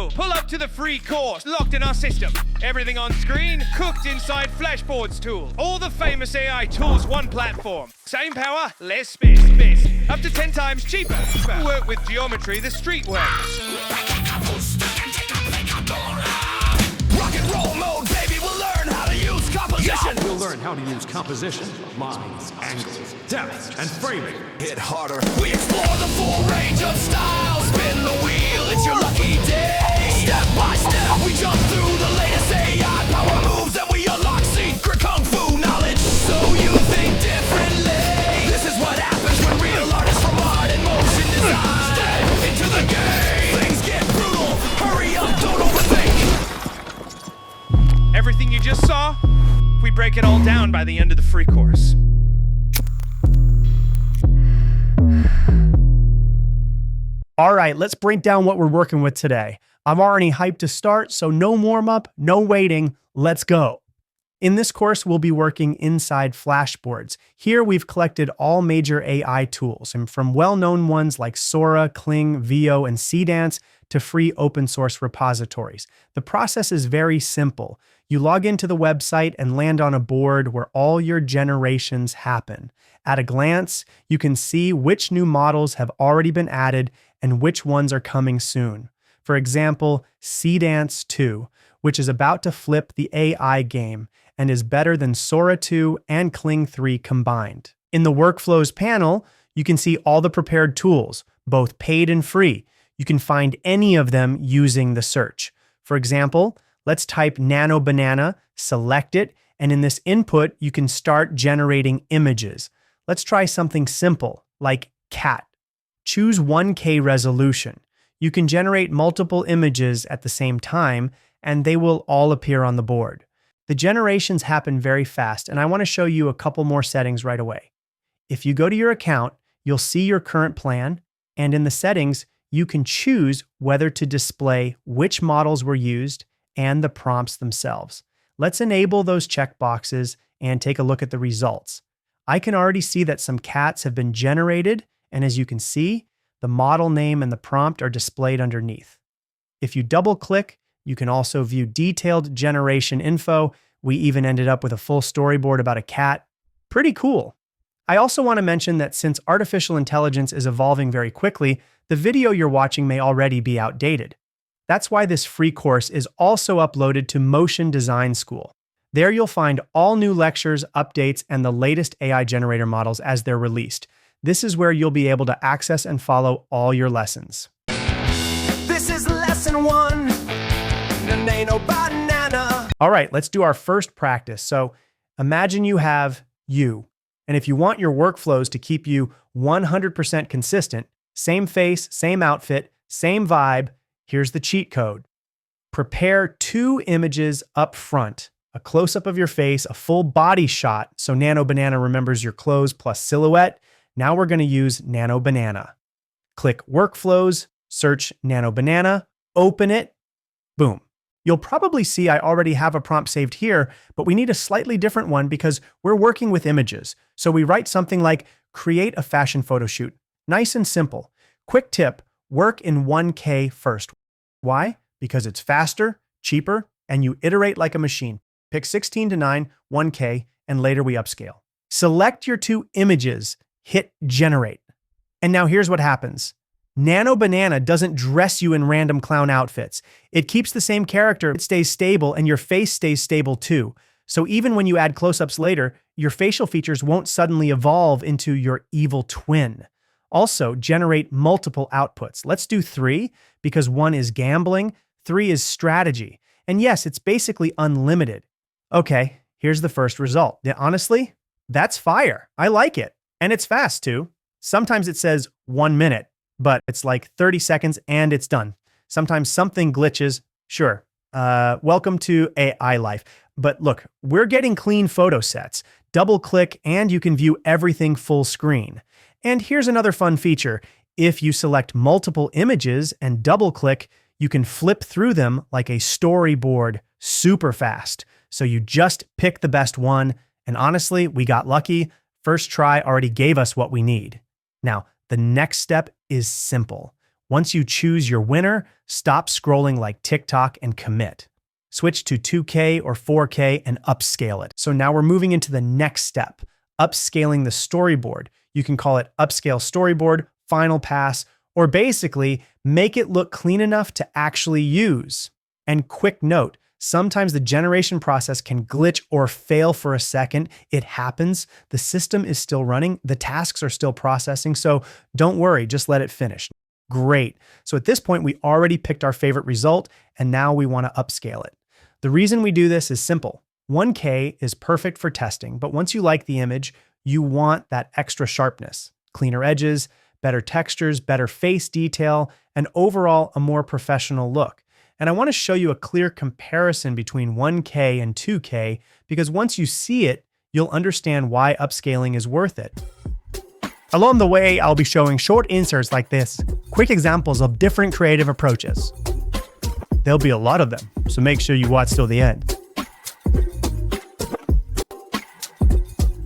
Hello, pull up to the free course, locked in our system. Everything on screen, cooked inside FlashBoards tool. All the famous AI tools, one platform. Same power, less space. Up to 10 times cheaper. Work with geometry the street way. Rock and roll mode, baby, we'll learn how to use composition. We'll learn how to use composition, lines, angles, depth, and framing. Hit harder. We explore the full range of styles. Spin the wheel, it's your lucky day. Step by step, we jump through the latest AI power moves and we unlock secret kung fu knowledge. So you think differently. This is what happens when real artists from art and motion design step into the game. Things get brutal. Hurry up, don't overthink. Everything you just saw, we break it all down by the end of the free course. All right, let's break down what we're working with today. I'm already hyped to start, so no warm-up, no waiting, let's go. In this course, we'll be working inside FlashBoards. Here, we've collected all major AI tools, and from well-known ones like Sora, Kling, Veo, and Cdance to free open-source repositories. The process is very simple. You log into the website and land on a board where all your generations happen. At a glance, you can see which new models have already been added and which ones are coming soon. For example, Cdance 2, which is about to flip the AI game and is better than Sora 2 and Kling 3 combined. In the Workflows panel, you can see all the prepared tools, both paid and free. You can find any of them using the search. For example, let's type Nano Banana, select it, and in this input, you can start generating images. Let's try something simple, like cat. Choose 1K resolution. You can generate multiple images at the same time, and they will all appear on the board. The generations happen very fast, and I want to show you a couple more settings right away. If you go to your account, you'll see your current plan, and in the settings, you can choose whether to display which models were used and the prompts themselves. Let's enable those checkboxes and take a look at the results. I can already see that some cats have been generated, and as you can see, the model name and the prompt are displayed underneath. If you double-click, you can also view detailed generation info. We even ended up with a full storyboard about a cat. Pretty cool. I also want to mention that since artificial intelligence is evolving very quickly, the video you're watching may already be outdated. That's why this free course is also uploaded to Motion Design School. There you'll find all new lectures, updates, and the latest AI generator models as they're released. This is where you'll be able to access and follow all your lessons. This is lesson 1. Nano banana. All right, let's do our first practice. So imagine you have you. And if you want your workflows to keep you 100% consistent, same face, same outfit, same vibe, here's the cheat code. Prepare 2 images up front, a close-up of your face, a full body shot, so Nano Banana remembers your clothes plus silhouette. Now we're going to use Nano Banana. Click Workflows, search Nano Banana, open it, boom. You'll probably see I already have a prompt saved here, but we need a slightly different one because we're working with images. So we write something like, create a fashion photo shoot. Nice and simple. Quick tip, work in 1K first. Why? Because it's faster, cheaper, and you iterate like a machine. Pick 16:9, 1K, and later we upscale. Select your 2 images, hit generate. And now here's what happens. Nano Banana doesn't dress you in random clown outfits. It keeps the same character, it stays stable, and your face stays stable too. So even when you add close-ups later, your facial features won't suddenly evolve into your evil twin. Also, generate multiple outputs. Let's do 3, because 1 is gambling, 3 is strategy. And yes, it's basically unlimited. Okay, here's the first result. Now, honestly, that's fire. I like it. And it's fast too. Sometimes it says 1 minute, but it's like 30 seconds and it's done. Sometimes something glitches. Sure. Welcome to AI life. But look, we're getting clean photo sets. Double click and you can view everything full screen. And here's another fun feature. If you select multiple images and double click, you can flip through them like a storyboard super fast. So you just pick the best one. And honestly, we got lucky. First try already gave us what we need. Now, the next step is simple. Once you choose your winner, stop scrolling like TikTok and commit. Switch to 2K or 4K and upscale it. So now we're moving into the next step, upscaling the storyboard. You can call it upscale storyboard, final pass, or basically make it look clean enough to actually use. And quick note, sometimes the generation process can glitch or fail for a second. It happens. The system is still running. The tasks are still processing. So don't worry, just let it finish. Great. So at this point, we already picked our favorite result, and now we want to upscale it. The reason we do this is simple. 1K is perfect for testing, but once you like the image, you want that extra sharpness, cleaner edges, better textures, better face detail, and overall a more professional look. And I want to show you a clear comparison between 1K and 2K, because once you see it, you'll understand why upscaling is worth it. Along the way, I'll be showing short inserts like this, quick examples of different creative approaches. There'll be a lot of them, so make sure you watch till the end.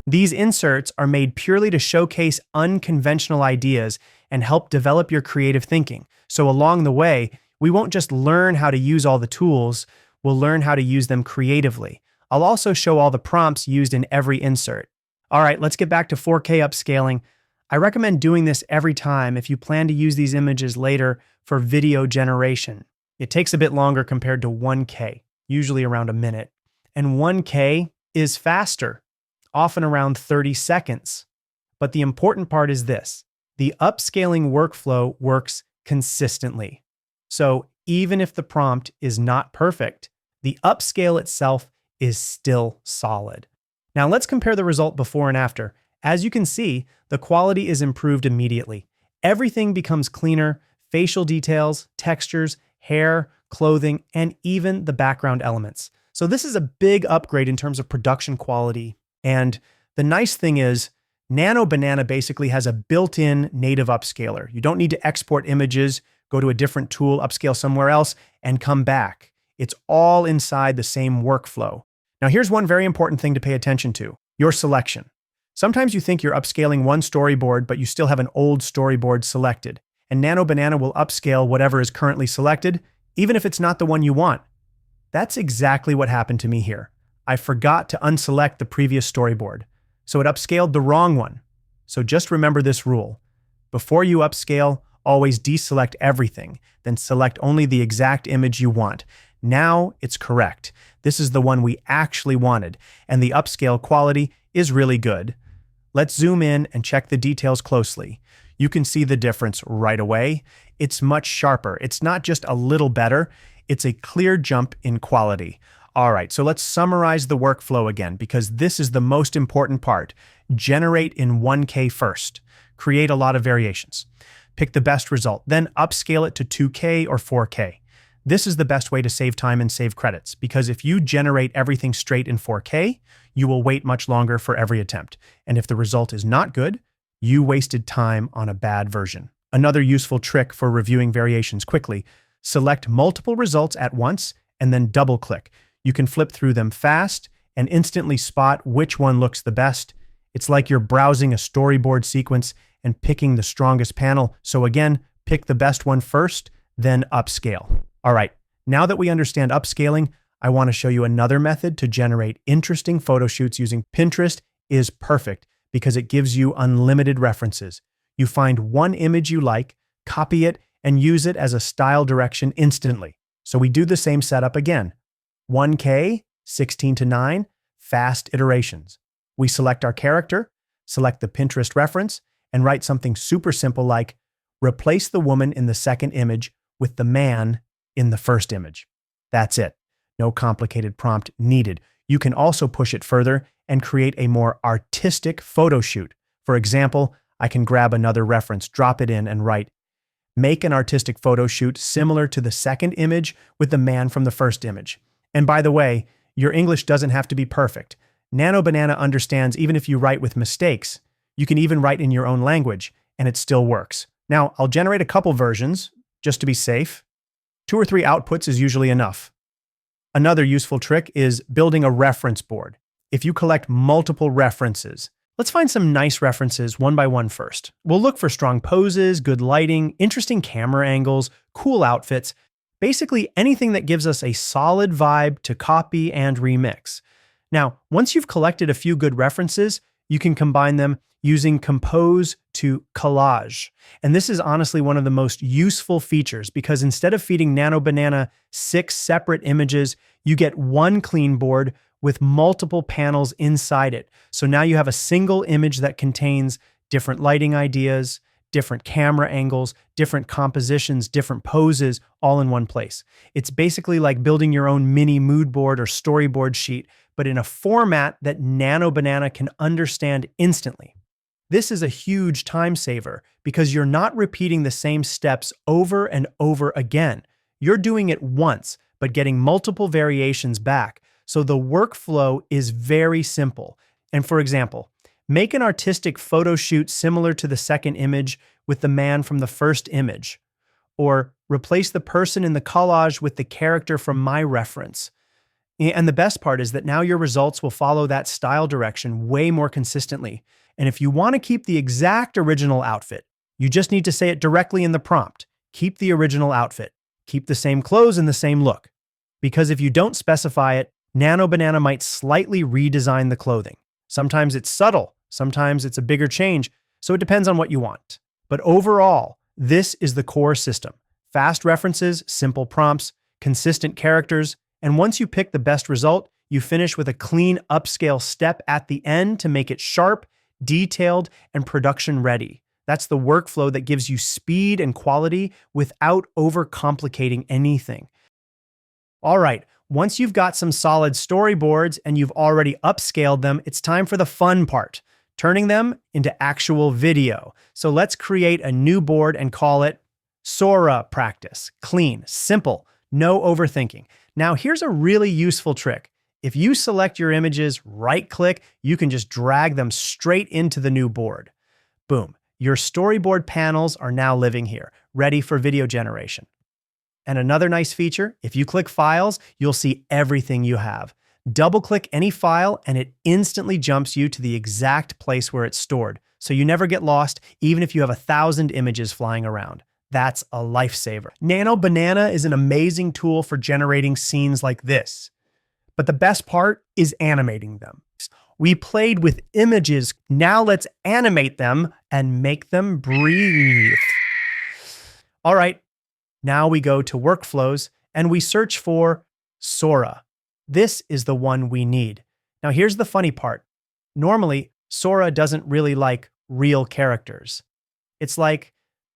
These inserts are made purely to showcase unconventional ideas and help develop your creative thinking. So along the way, we won't just learn how to use all the tools, we'll learn how to use them creatively. I'll also show all the prompts used in every insert. All right, let's get back to 4K upscaling. I recommend doing this every time if you plan to use these images later for video generation. It takes a bit longer compared to 1K, usually around a minute. And 1K is faster, often around 30 seconds. But the important part is this: the upscaling workflow works consistently. So even if the prompt is not perfect, the upscale itself is still solid. Now let's compare the result before and after. As you can see, the quality is improved immediately. Everything becomes cleaner: facial details, textures, hair, clothing, and even the background elements. So this is a big upgrade in terms of production quality. And the nice thing is, Nano Banana basically has a built-in native upscaler. You don't need to export images, go to a different tool, upscale somewhere else, and come back. It's all inside the same workflow. Now here's one very important thing to pay attention to: your selection. Sometimes you think you're upscaling one storyboard, but you still have an old storyboard selected. And Nano Banana will upscale whatever is currently selected, even if it's not the one you want. That's exactly what happened to me here. I forgot to unselect the previous storyboard, so it upscaled the wrong one. So just remember this rule. Before you upscale, always deselect everything, then select only the exact image you want. Now it's correct. This is the one we actually wanted, and the upscale quality is really good. Let's zoom in and check the details closely. You can see the difference right away. It's much sharper. It's not just a little better, it's a clear jump in quality. All right, so let's summarize the workflow again, because this is the most important part. Generate in 1K first. Create a lot of variations. Pick the best result, then upscale it to 2K or 4K. This is the best way to save time and save credits, because if you generate everything straight in 4K, you will wait much longer for every attempt. And if the result is not good, you wasted time on a bad version. Another useful trick for reviewing variations quickly: select multiple results at once and then double-click. You can flip through them fast and instantly spot which one looks the best. It's like you're browsing a storyboard sequence and picking the strongest panel. So again, pick the best one first, then upscale. All right, now that we understand upscaling, I want to show you another method to generate interesting photo shoots using Pinterest. Is perfect because it gives you unlimited references. You find one image you like, copy it, and use it as a style direction instantly. So we do the same setup again. 1K, 16:9, fast iterations. We select our character, select the Pinterest reference, and write something super simple like, replace the woman in the second image with the man in the first image. That's it. No complicated prompt needed. You can also push it further and create a more artistic photo shoot. For example, I can grab another reference, drop it in, and write, make an artistic photo shoot similar to the second image with the man from the first image. And by the way, your English doesn't have to be perfect. Nano Banana understands even if you write with mistakes. You can even write in your own language, and it still works. Now, I'll generate a couple versions, just to be safe. 2 or 3 outputs is usually enough. Another useful trick is building a reference board. If you collect multiple references, Let's find some nice references one by one first. We'll look for strong poses, good lighting, interesting camera angles, cool outfits, basically anything that gives us a solid vibe to copy and remix. Now, once you've collected a few good references, you can combine them using Compose to Collage. And this is honestly one of the most useful features because instead of feeding Nano Banana 6 separate images, you get one clean board with multiple panels inside it. So now you have a single image that contains different lighting ideas, different camera angles, different compositions, different poses, all in one place. It's basically like building your own mini mood board or storyboard sheet, but in a format that Nano Banana can understand instantly. This is a huge time saver because you're not repeating the same steps over and over again. You're doing it once, but getting multiple variations back. So the workflow is very simple. And for example, make an artistic photo shoot similar to the second image with the man from the first image. Or replace the person in the collage with the character from my reference. And the best part is that now your results will follow that style direction way more consistently. And if you want to keep the exact original outfit, you just need to say it directly in the prompt. Keep the original outfit. Keep the same clothes and the same look. Because if you don't specify it, Nano Banana might slightly redesign the clothing. Sometimes it's subtle, sometimes it's a bigger change, so it depends on what you want. But overall, this is the core system. Fast references, simple prompts, consistent characters, and once you pick the best result, you finish with a clean upscale step at the end to make it sharp, detailed, and production ready. That's the workflow that gives you speed and quality without overcomplicating anything. All right, once you've got some solid storyboards and you've already upscaled them, it's time for the fun part, turning them into actual video. So let's create a new board and call it Sora Practice. Clean, simple, no overthinking. Now here's a really useful trick. If you select your images, right-click, you can just drag them straight into the new board. Boom, your storyboard panels are now living here, ready for video generation. And another nice feature, if you click Files, you'll see everything you have. Double-click any file and it instantly jumps you to the exact place where it's stored. So you never get lost, even if you have 1,000 images flying around. That's a lifesaver. Nano Banana is an amazing tool for generating scenes like this. But the best part is animating them. We played with images, now let's animate them and make them breathe. All right, now we go to workflows and we search for Sora. This is the one we need. Now here's the funny part. Normally, Sora doesn't really like real characters. It's like,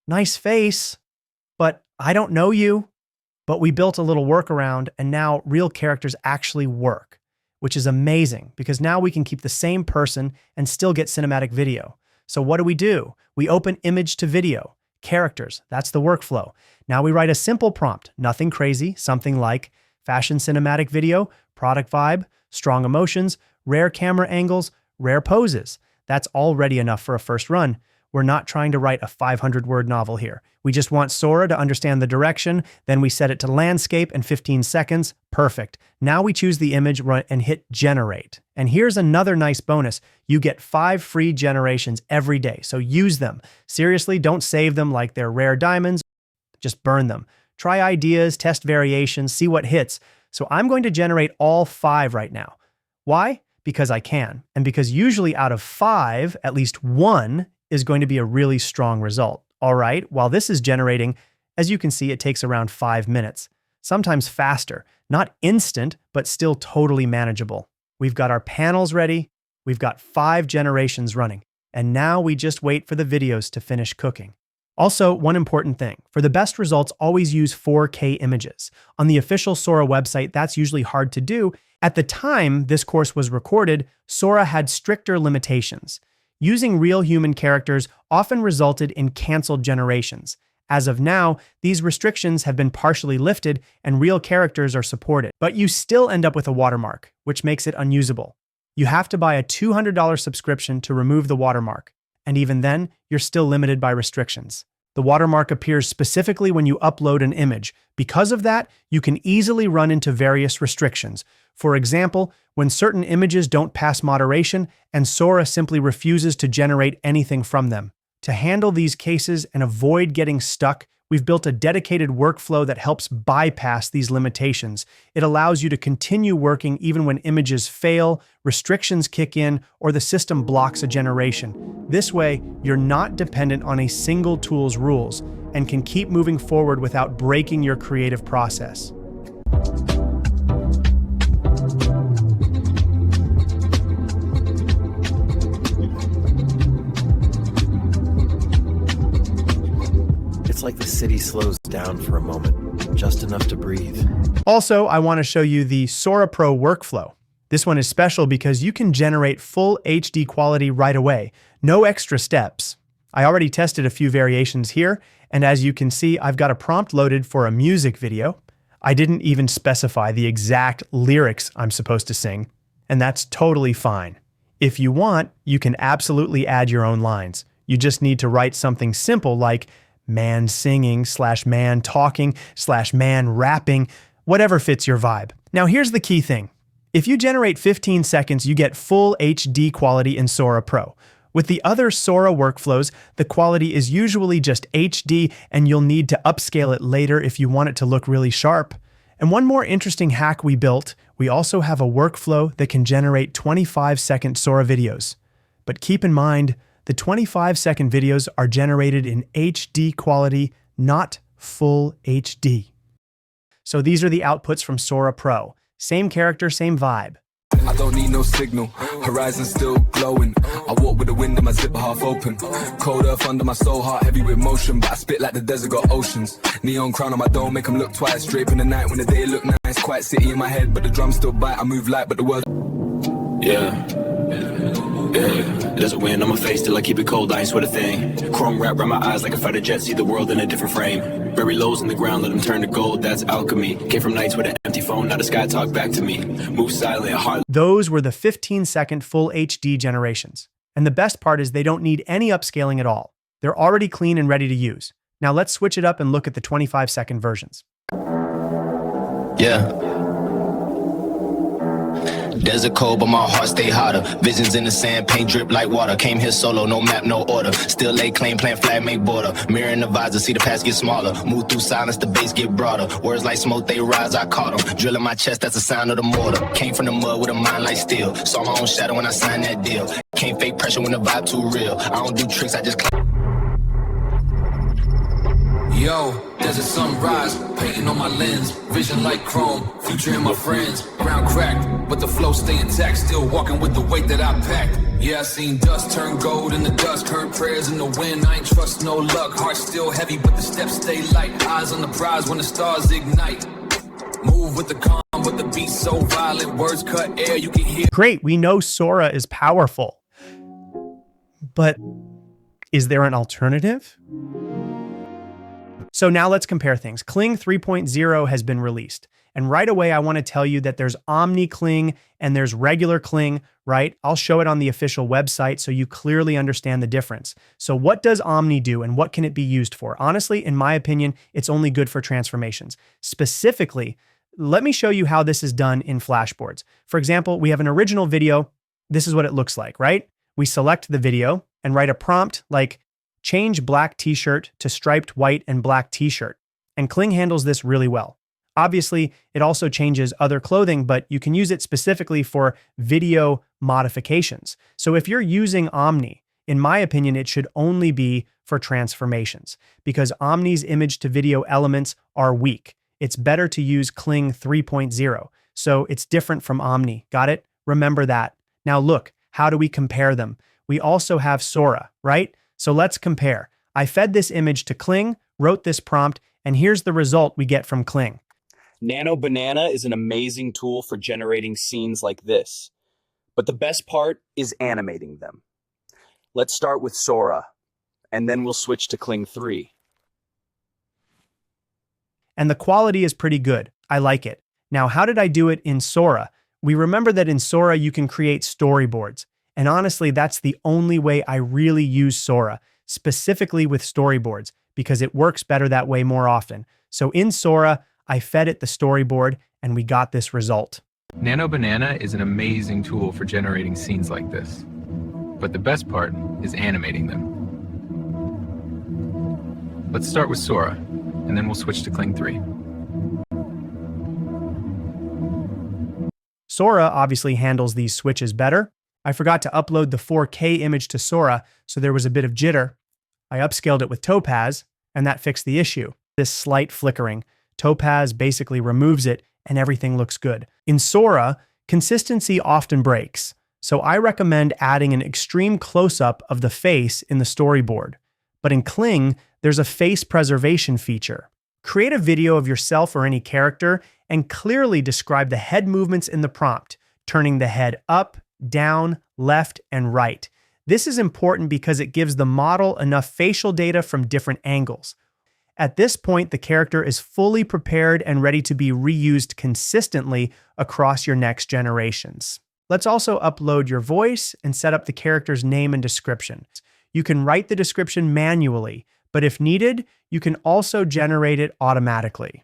nice face, but I don't know you. But we built a little workaround and now real characters actually work, which is amazing because now we can keep the same person and still get cinematic video. So what do? We open image to video, characters, that's the workflow. Now we write a simple prompt, nothing crazy, something like fashion cinematic video, product vibe, strong emotions, rare camera angles, rare poses. That's already enough for a first run. We're not trying to write a 500-word novel here. We just want Sora to understand the direction, then we set it to landscape in 15 seconds. Perfect. Now we choose the image and hit generate. And here's another nice bonus. You get 5 free generations every day, so use them. Seriously, don't save them like they're rare diamonds. Just burn them. Try ideas, test variations, see what hits. So I'm going to generate all 5 right now. Why? Because I can. And because usually out of 5, at least 1 is going to be a really strong result. All right, while this is generating, as you can see, it takes around 5 minutes, sometimes faster, not instant, but still totally manageable. We've got our panels ready, we've got 5 generations running, and now we just wait for the videos to finish cooking. Also, one important thing, for the best results, always use 4K images. On the official Sora website, that's usually hard to do. At the time this course was recorded, Sora had stricter limitations. Using real human characters often resulted in canceled generations. As of now, these restrictions have been partially lifted and real characters are supported, but you still end up with a watermark, which makes it unusable. You have to buy a $200 subscription to remove the watermark, and even then, you're still limited by restrictions. The watermark appears specifically when you upload an image. Because of that, you can easily run into various restrictions. For example, when certain images don't pass moderation and Sora simply refuses to generate anything from them. To handle these cases and avoid getting stuck, we've built a dedicated workflow that helps bypass these limitations. It allows you to continue working even when images fail, restrictions kick in, or the system blocks a generation. This way, you're not dependent on a single tool's rules and can keep moving forward without breaking your creative process. It's like the city slows down for a moment, just enough to breathe. Also, I want to show you the Sora Pro workflow. This one is special because you can generate full HD quality right away, no extra steps. I already tested a few variations here, and as you can see, I've got a prompt loaded for a music video. I didn't even specify the exact lyrics I'm supposed to sing, and that's totally fine. If you want, you can absolutely add your own lines. You just need to write something simple like man singing / man talking / man rapping, whatever fits your vibe. Now here's the key thing. If you generate 15 seconds, you get full HD quality in Sora Pro. With the other Sora workflows, the quality is usually just HD and you'll need to upscale it later if you want it to look really sharp. And one more interesting hack we built, we also have a workflow that can generate 25-second Sora videos. But keep in mind, the 25-second videos are generated in HD quality, not full HD. So these are the outputs from Sora Pro. Same character, same vibe. I don't need no signal, horizon still glowing. I walk with the wind in my zipper half open. Cold earth under my soul, heart heavy with motion. But I spit like the desert got oceans. Neon crown on my dome, make them look twice. Drape in the night when the day look nice. Quiet city in my head, but the drums still bite. I move light, but the world. Yeah. There's a wind on my face till I keep it cold, I ain't sweat a thing. Chrome wrap around my eyes like a fighter jet, see the world in a different frame. Bury lows in the ground, let them turn to gold, that's alchemy. Came from nights with an empty phone, now the sky talk back to me. Move silent, heart. Those were the 15-second full HD generations. And the best part is they don't need any upscaling at all. They're already clean and ready to use. Now let's switch it up and look at the 25-second versions. Yeah. Desert cold, but my heart stay hotter. Visions in the sand, paint drip like water. Came here solo, no map, no order. Still lay claim, plant flag, make border. Mirror in the visor, see the past get smaller. Move through silence, the bass get broader. Words like smoke, they rise, I caught them. Drill in my chest, that's the sound of the mortar. Came from the mud with a mind like steel. Saw my own shadow when I signed that deal. Can't fake pressure when the vibe too real. I don't do tricks, I just Yo, there's a sunrise, painting on my lens. Vision like chrome, future in my friends. Ground cracked, but the flow stay intact. Still walking with the weight that I packed. Yeah, I seen dust turn gold in the dusk. Heard prayers in the wind, I ain't trust no luck. Heart still heavy, but the steps stay light. Eyes on the prize when the stars ignite. Move with the calm, but the beat's so violent. Words cut air, you can hear. Great, we know Sora is powerful. But is there an alternative? So now let's compare things. Kling 3.0 has been released. And right away, I want to tell you that there's Omni Kling and there's regular Kling, right? I'll show it on the official website so you clearly understand the difference. So what does Omni do and what can it be used for? Honestly, in my opinion, it's only good for transformations. Specifically, let me show you how this is done in FlashBoards. For example, we have an original video. This is what it looks like, right? We select the video and write a prompt like, change black t-shirt to striped white and black t-shirt. And Kling handles this really well. Obviously, it also changes other clothing, but you can use it specifically for video modifications. So if you're using Omni, in my opinion, it should only be for transformations because Omni's image to video elements are weak. It's better to use Kling 3.0. So it's different from Omni. Got it? Remember that. Now look, how do we compare them? We also have Sora, right? So let's compare. I fed this image to Kling, wrote this prompt, and here's the result we get from Kling. Nano Banana is an amazing tool for generating scenes like this. But the best part is animating them. Let's start with Sora, and then we'll switch to Kling 3. And the quality is pretty good. I like it. Now, how did I do it in Sora? We remember that in Sora, you can create storyboards. And honestly, that's the only way I really use Sora, specifically with storyboards, because it works better that way more often. So in Sora, I fed it the storyboard and we got this result. Nano Banana is an amazing tool for generating scenes like this. But the best part is animating them. Let's start with Sora, and then we'll switch to Kling 3. Sora obviously handles these switches better. I forgot to upload the 4K image to Sora, so there was a bit of jitter. I upscaled it with Topaz, and that fixed the issue. This slight flickering. Topaz basically removes it, and everything looks good. In Sora, consistency often breaks, so I recommend adding an extreme close-up of the face in the storyboard. But in Kling, there's a face preservation feature. Create a video of yourself or any character and clearly describe the head movements in the prompt, turning the head up, down, left, and right. This is important because it gives the model enough facial data from different angles. At this point, the character is fully prepared and ready to be reused consistently across your next generations. Let's also upload your voice and set up the character's name and description. You can write the description manually, but if needed, you can also generate it automatically.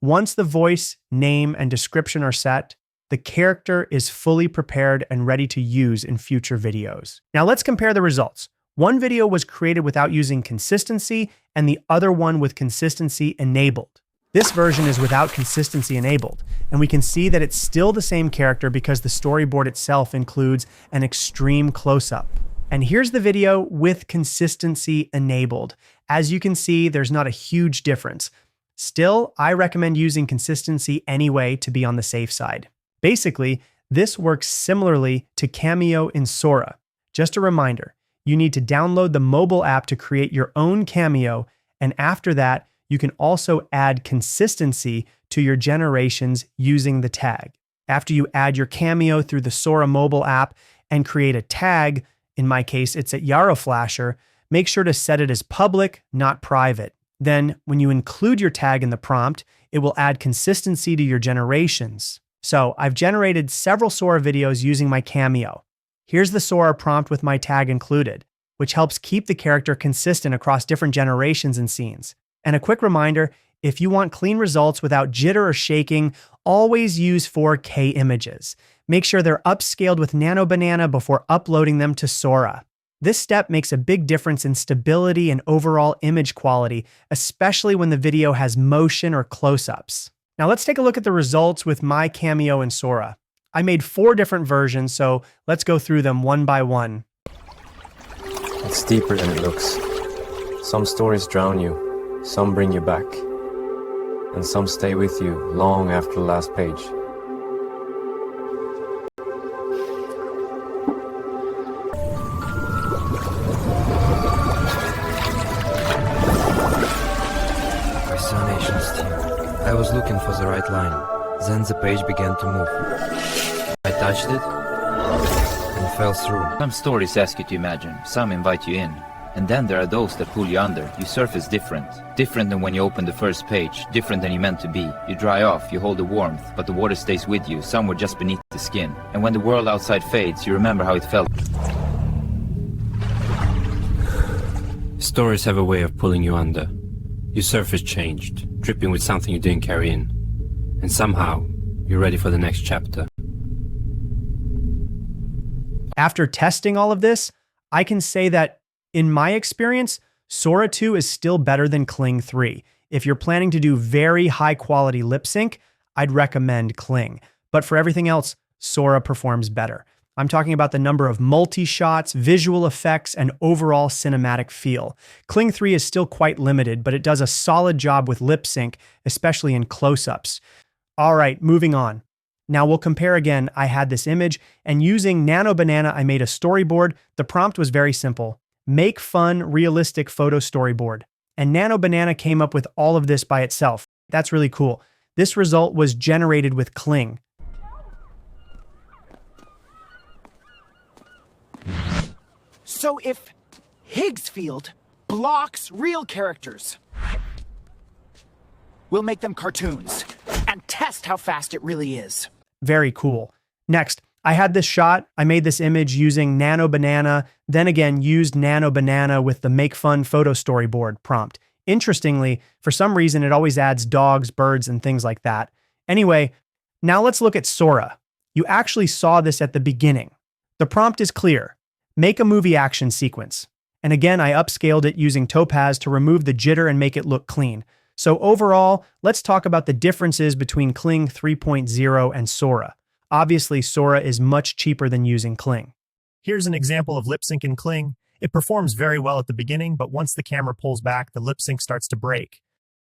Once the voice, name, and description are set, the character is fully prepared and ready to use in future videos. Now let's compare the results. One video was created without using consistency, and the other one with consistency enabled. This version is without consistency enabled, and we can see that it's still the same character because the storyboard itself includes an extreme close-up. And here's the video with consistency enabled. As you can see, there's not a huge difference. Still, I recommend using consistency anyway to be on the safe side. Basically, this works similarly to Cameo in Sora. Just a reminder, you need to download the mobile app to create your own Cameo, and after that, you can also add consistency to your generations using the tag. After you add your Cameo through the Sora mobile app and create a tag, in my case, it's at Yaroflasher, make sure to set it as public, not private. Then, when you include your tag in the prompt, it will add consistency to your generations. So, I've generated several Sora videos using my Cameo. Here's the Sora prompt with my tag included, which helps keep the character consistent across different generations and scenes. And a quick reminder, if you want clean results without jitter or shaking, always use 4K images. Make sure they're upscaled with Nano Banana before uploading them to Sora. This step makes a big difference in stability and overall image quality, especially when the video has motion or close-ups. Now let's take a look at the results with my Cameo in Sora. I made 4 different versions, so let's go through them one by one. It's deeper than it looks. Some stories drown you, some bring you back, and some stay with you long after the last page. I was looking for the right line. Then the page began to move. I touched it and fell through. Some stories ask you to imagine, some invite you in. And then there are those that pull you under. You surface different. Different than when you open the first page, different than you meant to be. You dry off, you hold the warmth, but the water stays with you, somewhere just beneath the skin. And when the world outside fades, you remember how it felt. Stories have a way of pulling you under. Your surface changed, dripping with something you didn't carry in. And somehow, you're ready for the next chapter. After testing all of this, I can say that, in my experience, Sora 2 is still better than Kling 3. If you're planning to do very high-quality lip sync, I'd recommend Kling. But for everything else, Sora performs better. I'm talking about the number of multi-shots, visual effects, and overall cinematic feel. Kling 3 is still quite limited, but it does a solid job with lip sync, especially in close-ups. All right, moving on. Now we'll compare again. I had this image, and using Nano Banana, I made a storyboard. The prompt was very simple. Make fun, realistic photo storyboard. And Nano Banana came up with all of this by itself. That's really cool. This result was generated with Kling. So if Higgsfield blocks real characters, we'll make them cartoons and test how fast it really is. Very cool. Next, I had this shot. I made this image using Nano Banana, then again used Nano Banana with the Make Fun Photo Storyboard prompt. Interestingly, for some reason, it always adds dogs, birds, and things like that. Anyway, now let's look at Sora. You actually saw this at the beginning. The prompt is clear. Make a movie action sequence. And again, I upscaled it using Topaz to remove the jitter and make it look clean. So overall, let's talk about the differences between Kling 3.0 and Sora. Obviously, Sora is much cheaper than using Kling. Here's an example of lip sync in Kling. It performs very well at the beginning, but once the camera pulls back, the lip sync starts to break.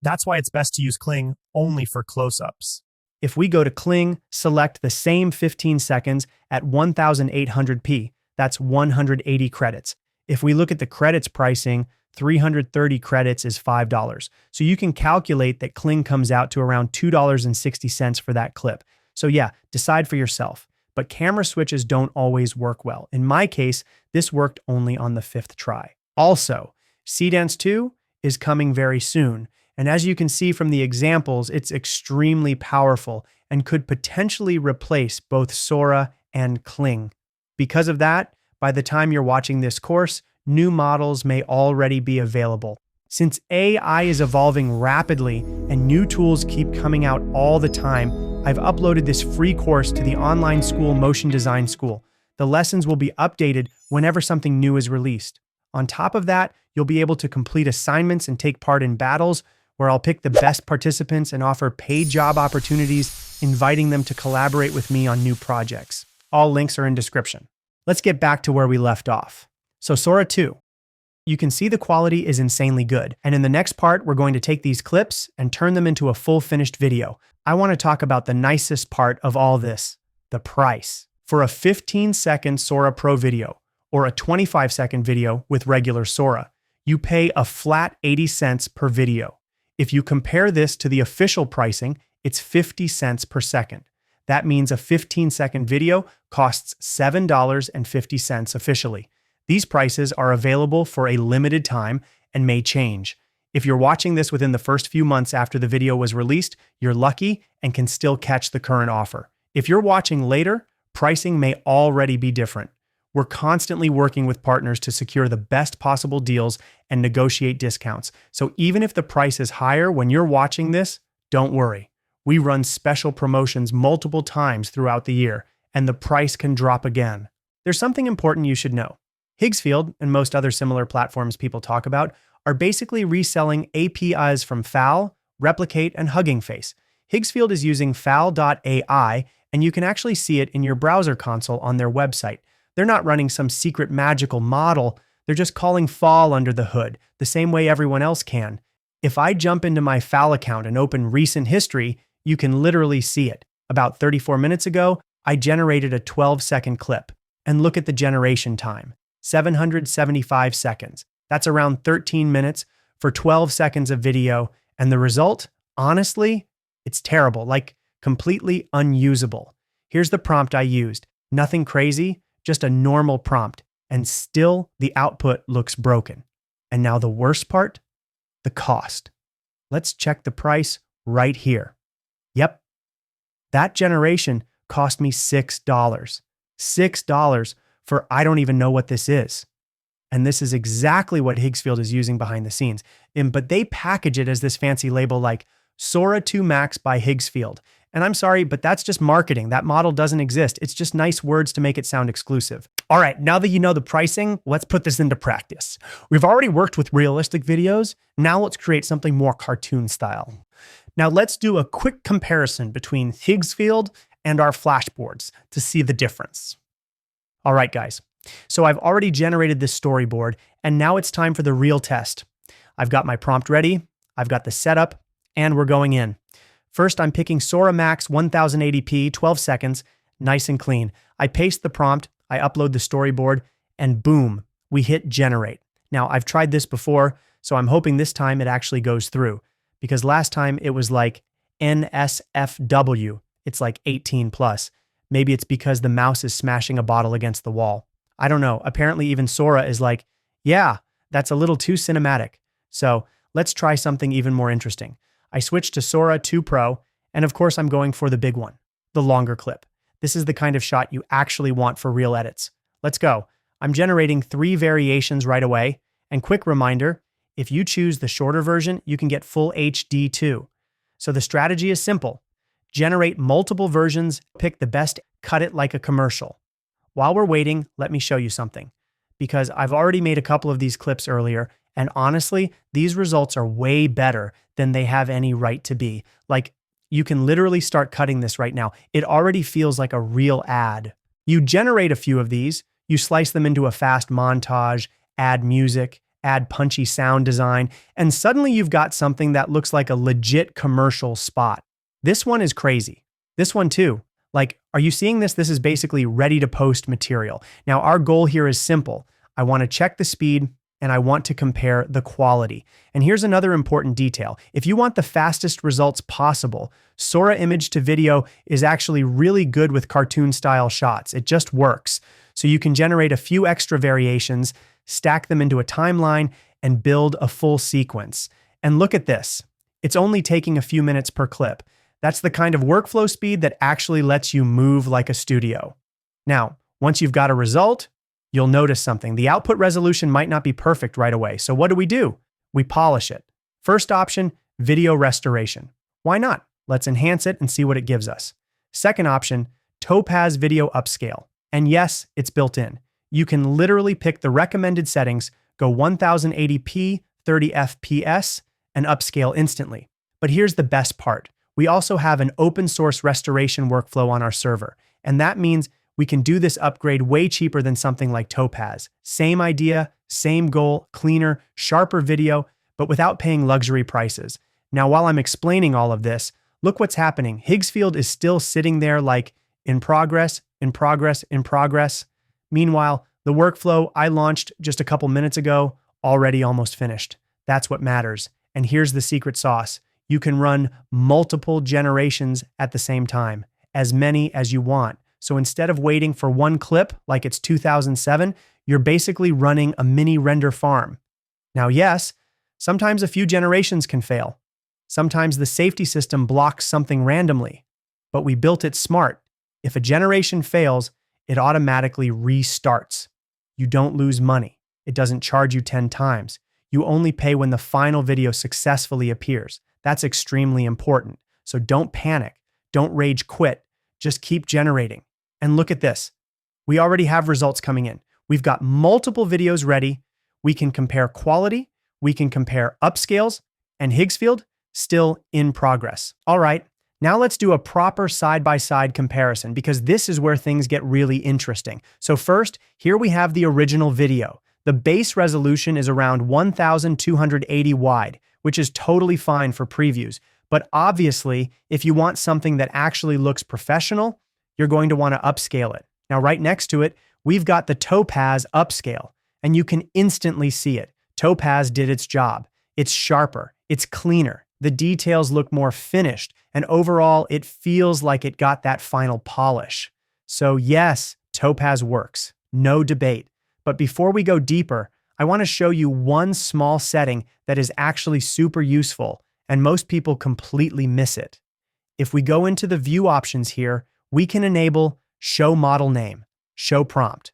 That's why it's best to use Kling only for close-ups. If we go to Kling, select the same 15 seconds at 1800p, that's 180 credits. If we look at the credits pricing, 330 credits is $5. So you can calculate that Kling comes out to around $2.60 for that clip. So yeah, decide for yourself. But camera switches don't always work well. In my case, this worked only on the 5th try. Also, Seedance 2 is coming very soon. And as you can see from the examples, it's extremely powerful and could potentially replace both Sora and Kling. Because of that, by the time you're watching this course, new models may already be available. Since AI is evolving rapidly and new tools keep coming out all the time, I've uploaded this free course to the online school Motion Design School. The lessons will be updated whenever something new is released. On top of that, you'll be able to complete assignments and take part in battles, where I'll pick the best participants and offer paid job opportunities, inviting them to collaborate with me on new projects. All links are in description. Let's get back to where we left off. So Sora 2. You can see the quality is insanely good. And in the next part, we're going to take these clips and turn them into a full finished video. I want to talk about the nicest part of all this, the price. For a 15-second Sora Pro video, or a 25-second video with regular Sora, you pay a flat 80 cents per video. If you compare this to the official pricing, it's 50 cents per second. That means a 15-second video costs $7.50 officially. These prices are available for a limited time and may change. If you're watching this within the first few months after the video was released, you're lucky and can still catch the current offer. If you're watching later, pricing may already be different. We're constantly working with partners to secure the best possible deals and negotiate discounts. So even if the price is higher when you're watching this, don't worry. We run special promotions multiple times throughout the year, and the price can drop again. There's something important you should know. Higgsfield, and most other similar platforms people talk about, are basically reselling APIs from Fal, Replicate, and Hugging Face. Higgsfield is using Fal.ai, and you can actually see it in your browser console on their website. They're not running some secret magical model, they're just calling Fal under the hood, the same way everyone else can. If I jump into my Fal account and open recent history, you can literally see it. About 34 minutes ago, I generated a 12-second clip. And look at the generation time, 775 seconds. That's around 13 minutes for 12 seconds of video. And the result, honestly, it's terrible, like completely unusable. Here's the prompt I used. Nothing crazy, just a normal prompt. And still the output looks broken. And now the worst part, the cost. Let's check the price right here. Yep, that generation cost me $6. $6 for I don't even know what this is. And this is exactly what Higgsfield is using behind the scenes. But they package it as this fancy label like Sora 2 Max by Higgsfield. And I'm sorry, but that's just marketing. That model doesn't exist. It's just nice words to make it sound exclusive. All right, now that you know the pricing, let's put this into practice. We've already worked with realistic videos. Now let's create something more cartoon style. Now let's do a quick comparison between Higgsfield and our FlashBoards to see the difference. All right, guys. So I've already generated this storyboard, and now it's time for the real test. I've got my prompt ready, I've got the setup, and we're going in. First, I'm picking Sora Max 1080p, 12 seconds, nice and clean. I paste the prompt, I upload the storyboard, and boom, we hit generate. Now, I've tried this before, so I'm hoping this time it actually goes through, because last time it was like NSFW. It's like 18 plus. Maybe it's because the mouse is smashing a bottle against the wall. I don't know. Apparently even Sora is like, yeah, that's a little too cinematic. So let's try something even more interesting. I switched to Sora 2 Pro, and of course I'm going for the big one, the longer clip. This is the kind of shot you actually want for real edits. Let's go. I'm generating 3 variations right away, and quick reminder, If you choose the shorter version, you can get full HD too. So the strategy is simple. Generate multiple versions, pick the best, cut it like a commercial. While we're waiting, let me show you something. Because I've already made a couple of these clips earlier, and honestly, these results are way better than they have any right to be. Like, you can literally start cutting this right now. It already feels like a real ad. You generate a few of these, you slice them into a fast montage, add music, add punchy sound design, and suddenly you've got something that looks like a legit commercial spot. This one is crazy. This one too. Like, are you seeing this? This is basically ready to post material. Now, our goal here is simple. I want to check the speed and I want to compare the quality. And here's another important detail. If you want the fastest results possible, Sora image to video is actually really good with cartoon style shots. It just works. So you can generate a few extra variations, stack them into a timeline, and build a full sequence. And look at this. It's only taking a few minutes per clip. That's the kind of workflow speed that actually lets you move like a studio. Now, once you've got a result, you'll notice something. The output resolution might not be perfect right away. So what do? We polish it. First option, video restoration. Why not? Let's enhance it and see what it gives us. Second option, Topaz video upscale. And yes, it's built in. You can literally pick the recommended settings, go 1080p, 30 FPS, and upscale instantly. But here's the best part. We also have an open source restoration workflow on our server. And that means we can do this upgrade way cheaper than something like Topaz. Same idea, same goal, cleaner, sharper video, but without paying luxury prices. Now, while I'm explaining all of this, look what's happening. Higgsfield is still sitting there like in progress, in progress, in progress. Meanwhile, the workflow I launched just a couple minutes ago, already almost finished. That's what matters. And here's the secret sauce. You can run multiple generations at the same time, as many as you want. So instead of waiting for one clip like it's 2007, you're basically running a mini render farm. Now, yes, sometimes a few generations can fail. Sometimes the safety system blocks something randomly, but we built it smart. If a generation fails, it automatically restarts. You don't lose money. It doesn't charge you 10 times. You only pay when the final video successfully appears. That's extremely important. So don't panic. Don't rage quit. Just keep generating. And look at this. We already have results coming in. We've got multiple videos ready. We can compare quality. We can compare upscales. And Higgsfield, still in progress. All right, now let's do a proper side-by-side comparison because this is where things get really interesting. So first, here we have the original video. The base resolution is around 1280 wide, which is totally fine for previews. But obviously, if you want something that actually looks professional, you're going to want to upscale it. Now, right next to it, we've got the Topaz upscale, and you can instantly see it. Topaz did its job. It's sharper, it's cleaner, the details look more finished, and overall, it feels like it got that final polish. So yes, Topaz works, no debate. But before we go deeper, I want to show you one small setting that is actually super useful, and most people completely miss it. If we go into the view options here, we can enable Show Model Name, Show Prompt.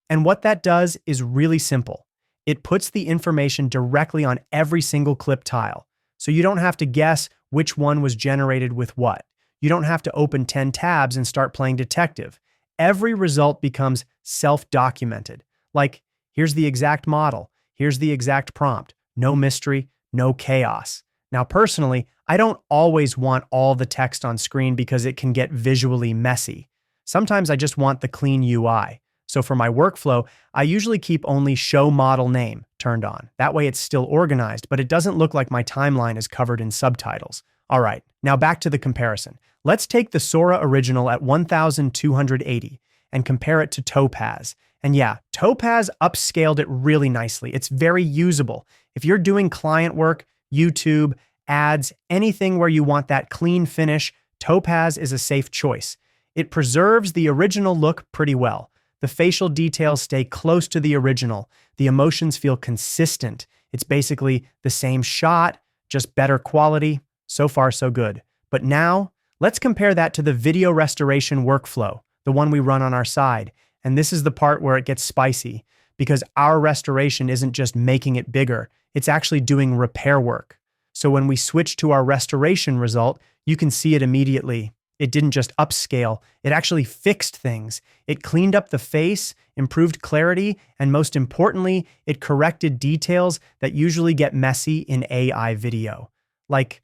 And what that does is really simple. It puts the information directly on every single clip tile, so you don't have to guess which one was generated with what. You don't have to open 10 tabs and start playing detective. Every result becomes self-documented. Like, here's the exact model, here's the exact prompt. No mystery, no chaos. Now, personally, I don't always want all the text on screen because it can get visually messy. Sometimes I just want the clean UI. So for my workflow, I usually keep only Show Model Name turned on. That way it's still organized, but it doesn't look like my timeline is covered in subtitles. All right, now back to the comparison. Let's take the Sora original at 1280 and compare it to Topaz. And yeah, Topaz upscaled it really nicely. It's very usable. If you're doing client work, YouTube, ads, anything where you want that clean finish, Topaz is a safe choice. It preserves the original look pretty well. The facial details stay close to the original. The emotions feel consistent. It's basically the same shot, just better quality. So far, so good. But now, let's compare that to the video restoration workflow, the one we run on our side. And this is the part where it gets spicy, because our restoration isn't just making it bigger, it's actually doing repair work. So when we switch to our restoration result, you can see it immediately. It didn't just upscale, it actually fixed things. It cleaned up the face, improved clarity, and most importantly, it corrected details that usually get messy in AI video. Like,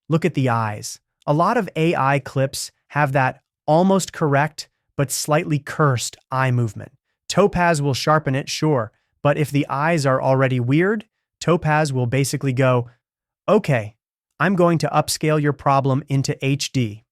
look at the eyes. A lot of AI clips have that almost correct, but slightly cursed eye movement. Topaz will sharpen it, sure, but if the eyes are already weird, Topaz will basically go, okay, I'm going to upscale your problem into HD.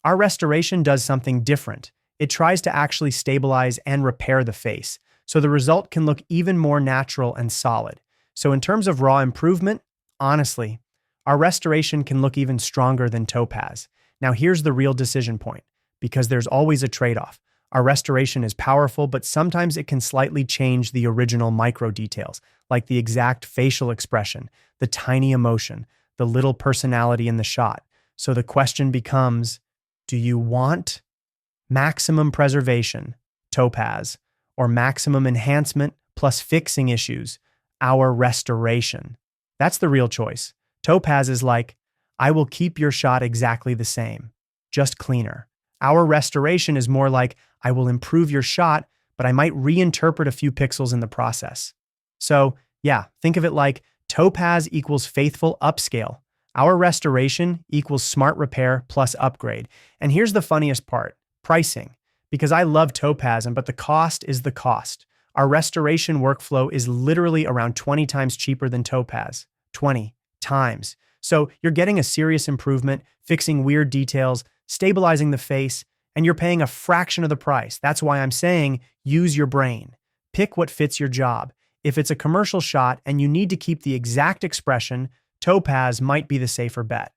Our restoration does something different. It tries to actually stabilize and repair the face, so the result can look even more natural and solid. So in terms of raw improvement, honestly, our restoration can look even stronger than Topaz. Now here's the real decision point, because there's always a trade-off. Our restoration is powerful, but sometimes it can slightly change the original micro details, like the exact facial expression, the tiny emotion, the little personality in the shot. So the question becomes, do you want maximum preservation, Topaz, or maximum enhancement plus fixing issues, our restoration? That's the real choice. Topaz is like, I will keep your shot exactly the same, just cleaner. Our restoration is more like, I will improve your shot, but I might reinterpret a few pixels in the process. So yeah, think of it like Topaz equals faithful upscale. Our restoration equals smart repair plus upgrade. And here's the funniest part, pricing. Because I love Topaz, but the cost is the cost. Our restoration workflow is literally around 20 times cheaper than Topaz. 20 times. So you're getting a serious improvement, fixing weird details, stabilizing the face, and you're paying a fraction of the price. That's why I'm saying use your brain. Pick what fits your job. If it's a commercial shot and you need to keep the exact expression, Topaz might be the safer bet.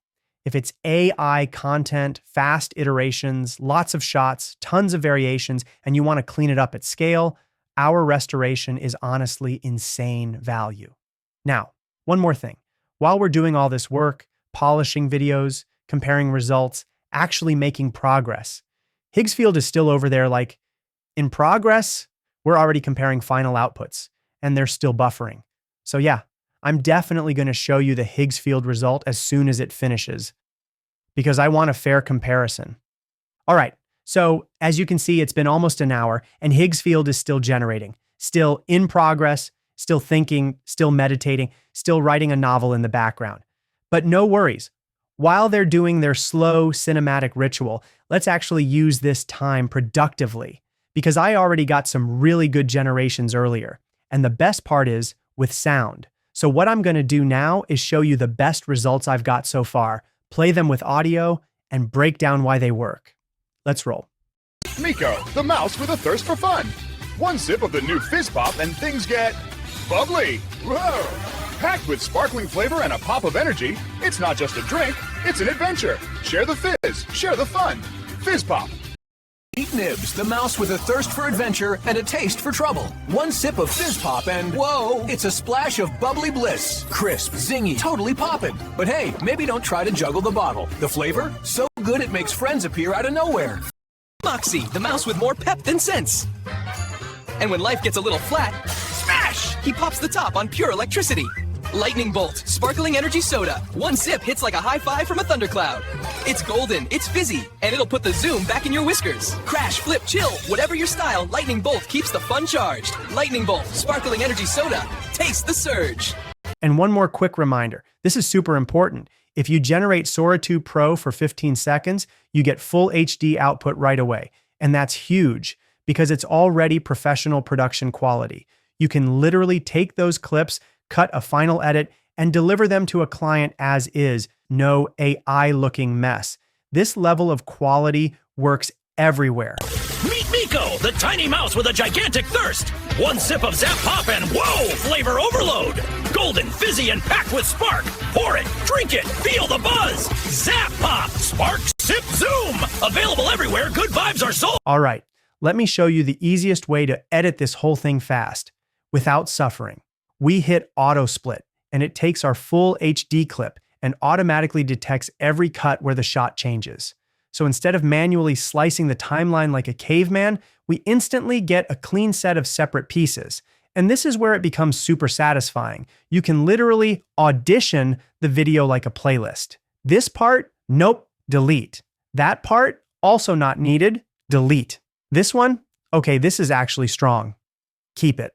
If it's AI content, fast iterations, lots of shots, tons of variations, and you want to clean it up at scale, our restoration is honestly insane value. Now, one more thing. While we're doing all this work, polishing videos, comparing results, actually making progress, Higgsfield is still over there like, in progress, we're already comparing final outputs, and they're still buffering. So yeah, I'm definitely going to show you the Higgsfield result as soon as it finishes, because I want a fair comparison. All right, so as you can see, it's been almost an hour, and Higgsfield is still generating, still in progress, still thinking, still meditating, still writing a novel in the background. But no worries. While they're doing their slow cinematic ritual, let's actually use this time productively, because I already got some really good generations earlier. And the best part is with sound. So what I'm going to do now is show you the best results I've got so far, play them with audio, and break down why they work. Let's roll. Miko, the mouse with a thirst for fun. One sip of the new Fizz Pop and things get bubbly. Whoa! Packed with sparkling flavor and a pop of energy, it's not just a drink, it's an adventure. Share the fizz, share the fun. Fizz Pop. Eat Nibs, the mouse with a thirst for adventure and a taste for trouble. One sip of Fizz Pop and whoa, it's a splash of bubbly bliss. Crisp, zingy, totally poppin'. But hey, maybe don't try to juggle the bottle. The flavor? So good it makes friends appear out of nowhere. Moxie, the mouse with more pep than sense. And when life gets a little flat, smash! He pops the top on pure electricity. Lightning Bolt, sparkling energy soda. One sip hits like a high five from a thundercloud. It's golden, it's fizzy, and it'll put the zoom back in your whiskers. Crash, flip, chill, whatever your style, Lightning Bolt keeps the fun charged. Lightning Bolt, sparkling energy soda. Taste the surge. And one more quick reminder. This is super important. If you generate Sora 2 Pro for 15 seconds, you get full HD output right away. And that's huge because it's already professional production quality. You can literally take those clips, cut a final edit, and deliver them to a client as is, no AI-looking mess. This level of quality works everywhere. Meet Miko, the tiny mouse with a gigantic thirst. One sip of Zap Pop and whoa, flavor overload. Golden, fizzy, and packed with spark. Pour it, drink it, feel the buzz. Zap Pop, spark, sip, zoom. Available everywhere, good vibes are sold. All right, let me show you the easiest way to edit this whole thing fast, without suffering. We hit auto split and it takes our full HD clip and automatically detects every cut where the shot changes. So instead of manually slicing the timeline like a caveman, we instantly get a clean set of separate pieces. And this is where it becomes super satisfying. You can literally audition the video like a playlist. This part, nope, delete. That part, also not needed, delete. This one, okay, this is actually strong. Keep it.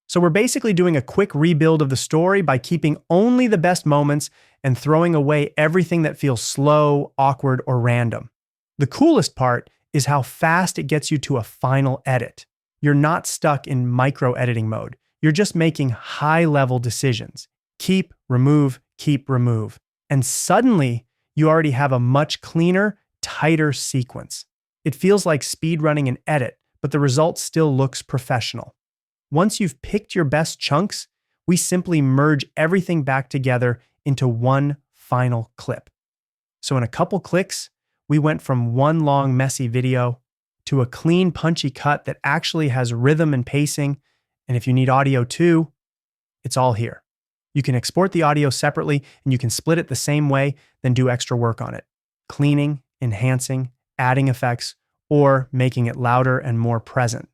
So we're basically doing a quick rebuild of the story by keeping only the best moments and throwing away everything that feels slow, awkward, or random. The coolest part is how fast it gets you to a final edit. You're not stuck in micro-editing mode. You're just making high-level decisions. Keep, remove, and suddenly you already have a much cleaner, tighter sequence. It feels like speedrunning an edit, but the result still looks professional. Once you've picked your best chunks, we simply merge everything back together into one final clip. So in a couple clicks, we went from one long, messy video to a clean, punchy cut that actually has rhythm and pacing. And if you need audio too, it's all here. You can export the audio separately and you can split it the same way, then do extra work on it. Cleaning, enhancing, adding effects, or making it louder and more present.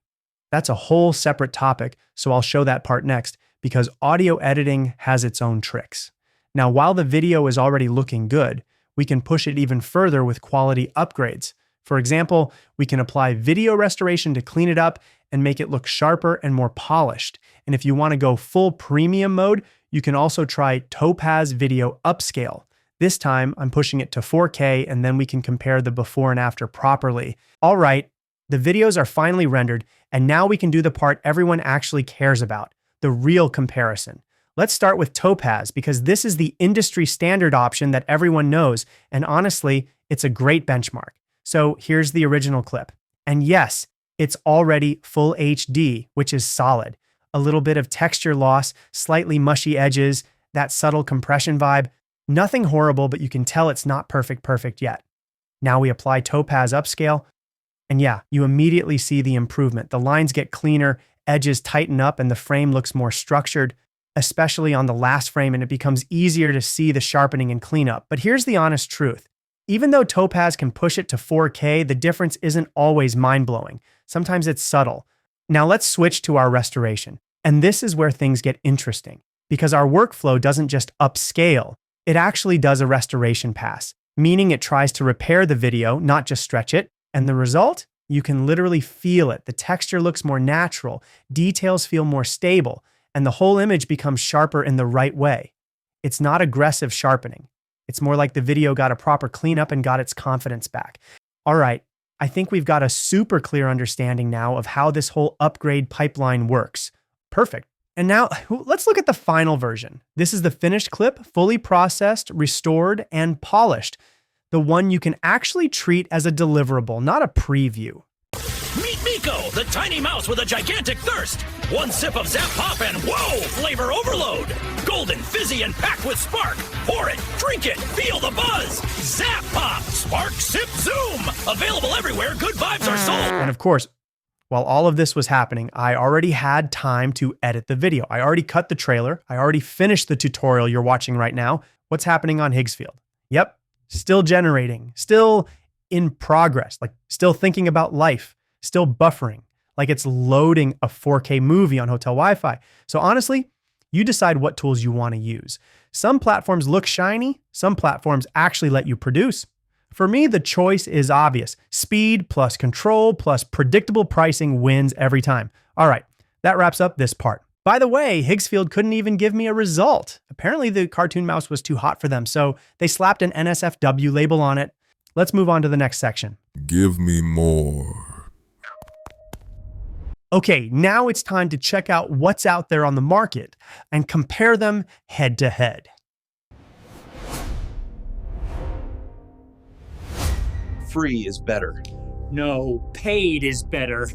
That's a whole separate topic, so I'll show that part next because audio editing has its own tricks. Now, while the video is already looking good, we can push it even further with quality upgrades. For example, we can apply video restoration to clean it up and make it look sharper and more polished. And if you want to go full premium mode, you can also try Topaz Video Upscale. This time, I'm pushing it to 4K, and then we can compare the before and after properly. All right, the videos are finally rendered, and now we can do the part everyone actually cares about, the real comparison. Let's start with Topaz, because this is the industry standard option that everyone knows, and honestly, it's a great benchmark. So here's the original clip. And yes, it's already full HD, which is solid. A little bit of texture loss, slightly mushy edges, that subtle compression vibe. Nothing horrible, but you can tell it's not perfect yet. Now we apply Topaz Upscale, and yeah, you immediately see the improvement. The lines get cleaner, edges tighten up, and the frame looks more structured, especially on the last frame, and it becomes easier to see the sharpening and cleanup. But here's the honest truth. Even though Topaz can push it to 4K, the difference isn't always mind-blowing. Sometimes it's subtle. Now let's switch to our restoration. And this is where things get interesting, because our workflow doesn't just upscale, it actually does a restoration pass, meaning it tries to repair the video, not just stretch it. And the result? You can literally feel it. The texture looks more natural, details feel more stable, and the whole image becomes sharper in the right way. It's not aggressive sharpening. It's more like the video got a proper cleanup and got its confidence back. All right, I think we've got a super clear understanding now of how this whole upgrade pipeline works. Perfect. And now let's look at the final version. This is the finished clip, fully processed, restored, and polished. The one you can actually treat as a deliverable, not a preview. Meet Miko, the tiny mouse with a gigantic thirst. One sip of Zap Pop and whoa, flavor overload. Golden, fizzy, and packed with spark. Pour it, drink it, feel the buzz. Zap Pop, spark, sip, zoom. Available everywhere good vibes are sold. And of course, while all of this was happening, I already had time to edit the video. I already cut the trailer. I already finished the tutorial you're watching right now. What's happening on Higgsfield? Yep, still generating, still in progress, like still thinking about life, still buffering, like it's loading a 4K movie on hotel Wi-Fi. So honestly, you decide what tools you want to use. Some platforms look shiny, some platforms actually let you produce. For me, the choice is obvious. Speed plus control plus predictable pricing wins every time. All right, that wraps up this part. By the way, Higgsfield couldn't even give me a result. Apparently the cartoon mouse was too hot for them, so they slapped an NSFW label on it. Let's move on to the next section. Give me more. Okay, now it's time to check out what's out there on the market and compare them head to head. Free is better. No, paid is better.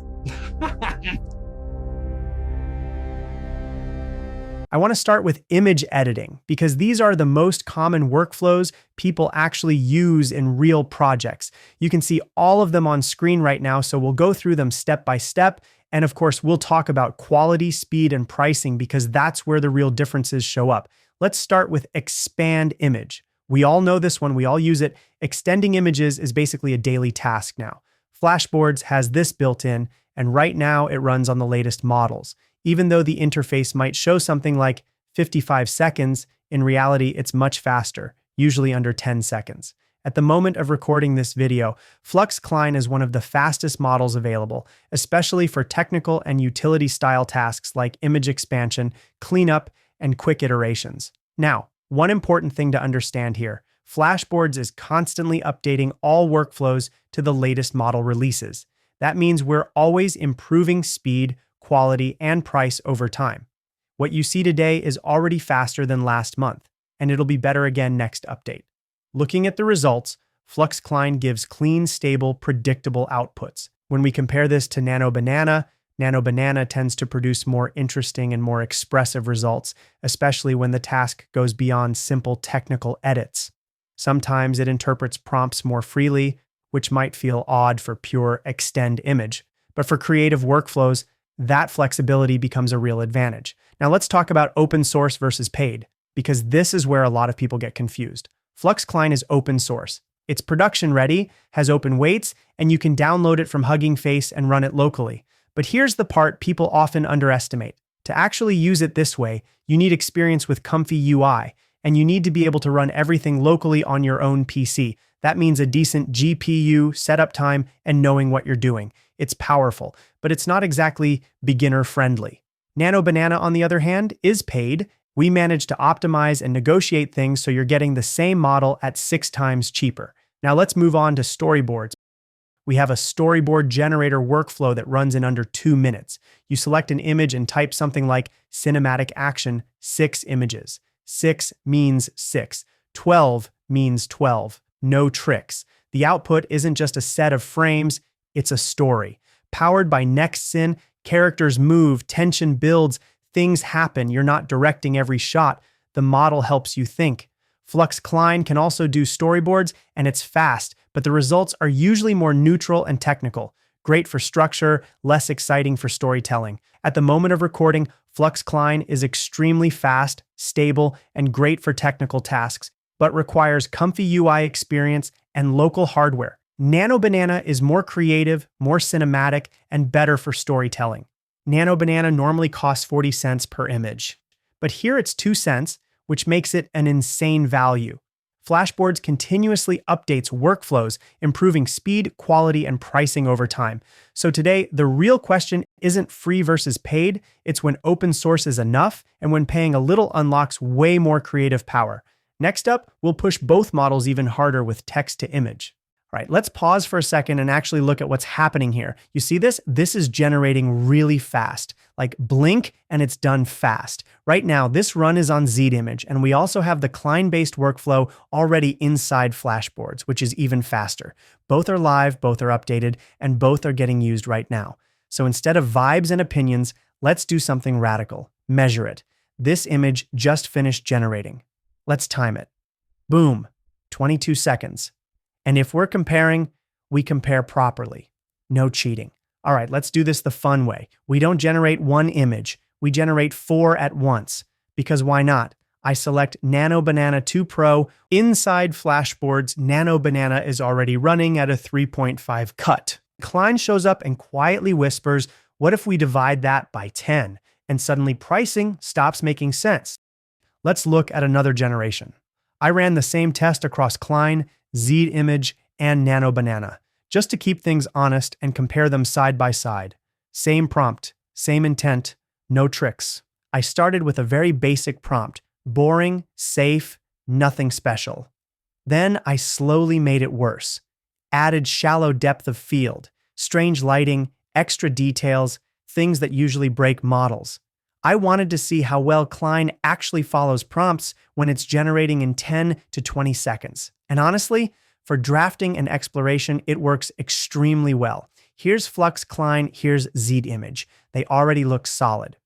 I want to start with image editing because these are the most common workflows people actually use in real projects. You can see all of them on screen right now, so we'll go through them step by step. And of course, we'll talk about quality, speed, and pricing because that's where the real differences show up. Let's start with expand image. We all know this one, we all use it. Extending images is basically a daily task now. FlashBoards has this built in, and right now it runs on the latest models. Even though the interface might show something like 55 seconds, in reality it's much faster, usually under 10 seconds. At the moment of recording this video, FluxCline is one of the fastest models available, especially for technical and utility-style tasks like image expansion, cleanup, and quick iterations. Now, one important thing to understand here, FlashBoards is constantly updating all workflows to the latest model releases. That means we're always improving speed, quality, and price over time. What you see today is already faster than last month, and it'll be better again next update. Looking at the results, FluxCline gives clean, stable, predictable outputs. When we compare this to Nano Banana tends to produce more interesting and more expressive results, especially when the task goes beyond simple technical edits. Sometimes it interprets prompts more freely, which might feel odd for pure extend image. But for creative workflows, that flexibility becomes a real advantage. Now let's talk about open source versus paid, because this is where a lot of people get confused. FluxCline is open source. It's production ready, has open weights, and you can download it from Hugging Face and run it locally. But here's the part people often underestimate. To actually use it this way, you need experience with ComfyUI, and you need to be able to run everything locally on your own PC. That means a decent GPU, setup time, and knowing what you're doing. It's powerful, but it's not exactly beginner-friendly. Nano Banana, on the other hand, is paid. We managed to optimize and negotiate things so you're getting the same model at 6 times cheaper. Now let's move on to storyboards. We have a storyboard generator workflow that runs in under 2 minutes. You select an image and type something like cinematic action, 6 images. 6 means 6. 12 means 12. No tricks. The output isn't just a set of frames, it's a story. Powered by NextSyn, characters move, tension builds, things happen. You're not directing every shot. The model helps you think. FluxCline can also do storyboards, and it's fast, but the results are usually more neutral and technical. Great for structure, less exciting for storytelling. At the moment of recording, FluxCline is extremely fast, stable, and great for technical tasks, but requires ComfyUI experience and local hardware. Nano Banana is more creative, more cinematic, and better for storytelling. Nano Banana normally costs 40 cents per image, but here it's 2 cents, which makes it an insane value. FlashBoards continuously updates workflows, improving speed, quality, and pricing over time. So today, the real question isn't free versus paid, it's when open source is enough and when paying a little unlocks way more creative power. Next up, we'll push both models even harder with text to image. All right, let's pause for a second and actually look at what's happening here. You see this? This is generating really fast. Like blink and it's done fast. Right now, this run is on ZImage, and we also have the Cline-based workflow already inside FlashBoards, which is even faster. Both are live, both are updated, and both are getting used right now. So instead of vibes and opinions, let's do something radical. Measure it. This image just finished generating. Let's time it. Boom, 22 seconds. And if we're comparing, we compare properly. No cheating. All right, let's do this the fun way. We don't generate one image. We generate 4 at once. Because why not? I select Nano Banana 2 Pro. Inside FlashBoards, Nano Banana is already running at a 3.5 cut. Cline shows up and quietly whispers, what if we divide that by 10? And suddenly pricing stops making sense. Let's look at another generation. I ran the same test across Cline, ZImage, and Nano Banana, just to keep things honest and compare them side by side. Same prompt, same intent, no tricks. I started with a very basic prompt, boring, safe, nothing special. Then I slowly made it worse. Added shallow depth of field, strange lighting, extra details, things that usually break models. I wanted to see how well Cline actually follows prompts when it's generating in 10 to 20 seconds. And honestly, for drafting and exploration, it works extremely well. Here's FluxCline, here's ZImage. They already look solid.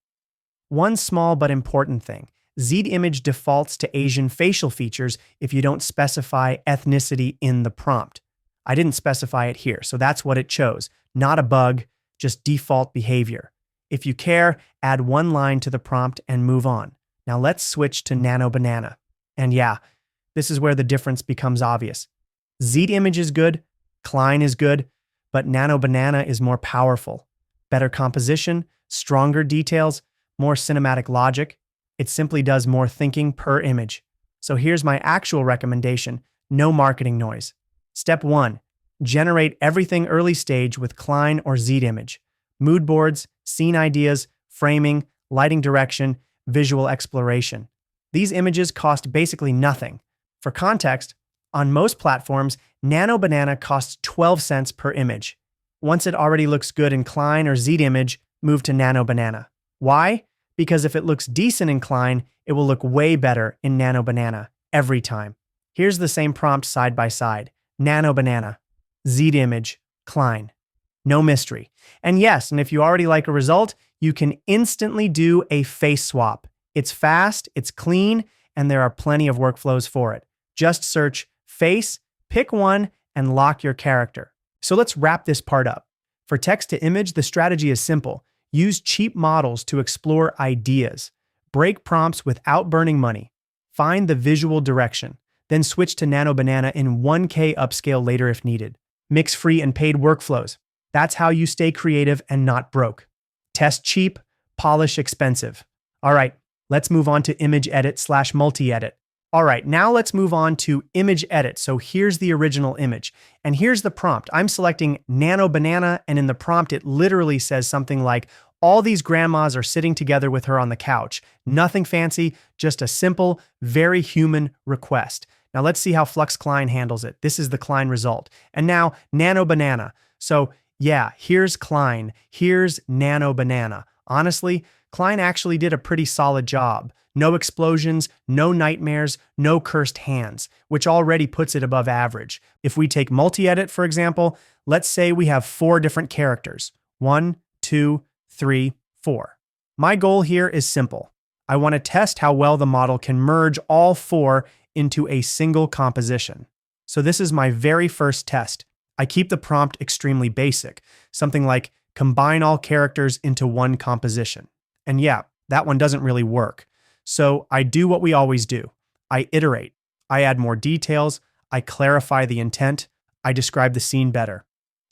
One small but important thing. ZImage defaults to Asian facial features if you don't specify ethnicity in the prompt. I didn't specify it here, so that's what it chose. Not a bug, just default behavior. If you care, add one line to the prompt and move on. Now let's switch to Nano Banana. And yeah, This is where the difference becomes obvious. Z-Image is good, Klein is good, but Nano Banana is more powerful. Better composition, stronger details, more cinematic logic. It simply does more thinking per image. So here's my actual recommendation: no marketing noise. Step 1. Generate everything early stage with Klein or Z-Image. Mood boards, scene ideas, framing, lighting direction, visual exploration. These images cost basically nothing. For context, on most platforms, Nano Banana costs 12 cents per image. Once it already looks good in Klein or Z-Image, move to Nano Banana. Why? Because if it looks decent in Klein, it will look way better in Nano Banana every time. Here's the same prompt side by side. Nano Banana, Z-Image, Klein. No mystery. And yes, and if you already like a result, you can instantly do a face swap. It's fast, it's clean, and there are plenty of workflows for it. Just search face, pick one, and lock your character. So let's wrap this part up. For text to image, the strategy is simple. Use cheap models to explore ideas. Break prompts without burning money. Find the visual direction. Then switch to Nano Banana in 1K upscale later if needed. Mix free and paid workflows. That's how you stay creative and not broke. Test cheap, polish expensive. All right, let's move on to image edit / multi-edit. All right, now let's move on to image edit. So here's the original image, and here's the prompt. I'm selecting Nano Banana, and in the prompt, it literally says something like, all these grandmas are sitting together with her on the couch. Nothing fancy, just a simple, very human request. Now let's see how Flux Klein handles it. This is the Klein result. And now Nano Banana. So yeah, here's Klein, here's Nano Banana. Honestly, Klein actually did a pretty solid job. No explosions, no nightmares, no cursed hands, which already puts it above average. If we take multi-edit, for example, let's say we have 4 different characters. 1, 2, 3, 4. My goal here is simple. I want to test how well the model can merge all 4 into a single composition. So this is my very first test. I keep the prompt extremely basic, something like combine all characters into one composition. And yeah, that one doesn't really work. So I do what we always do. I iterate. I add more details. I clarify the intent. I describe the scene better.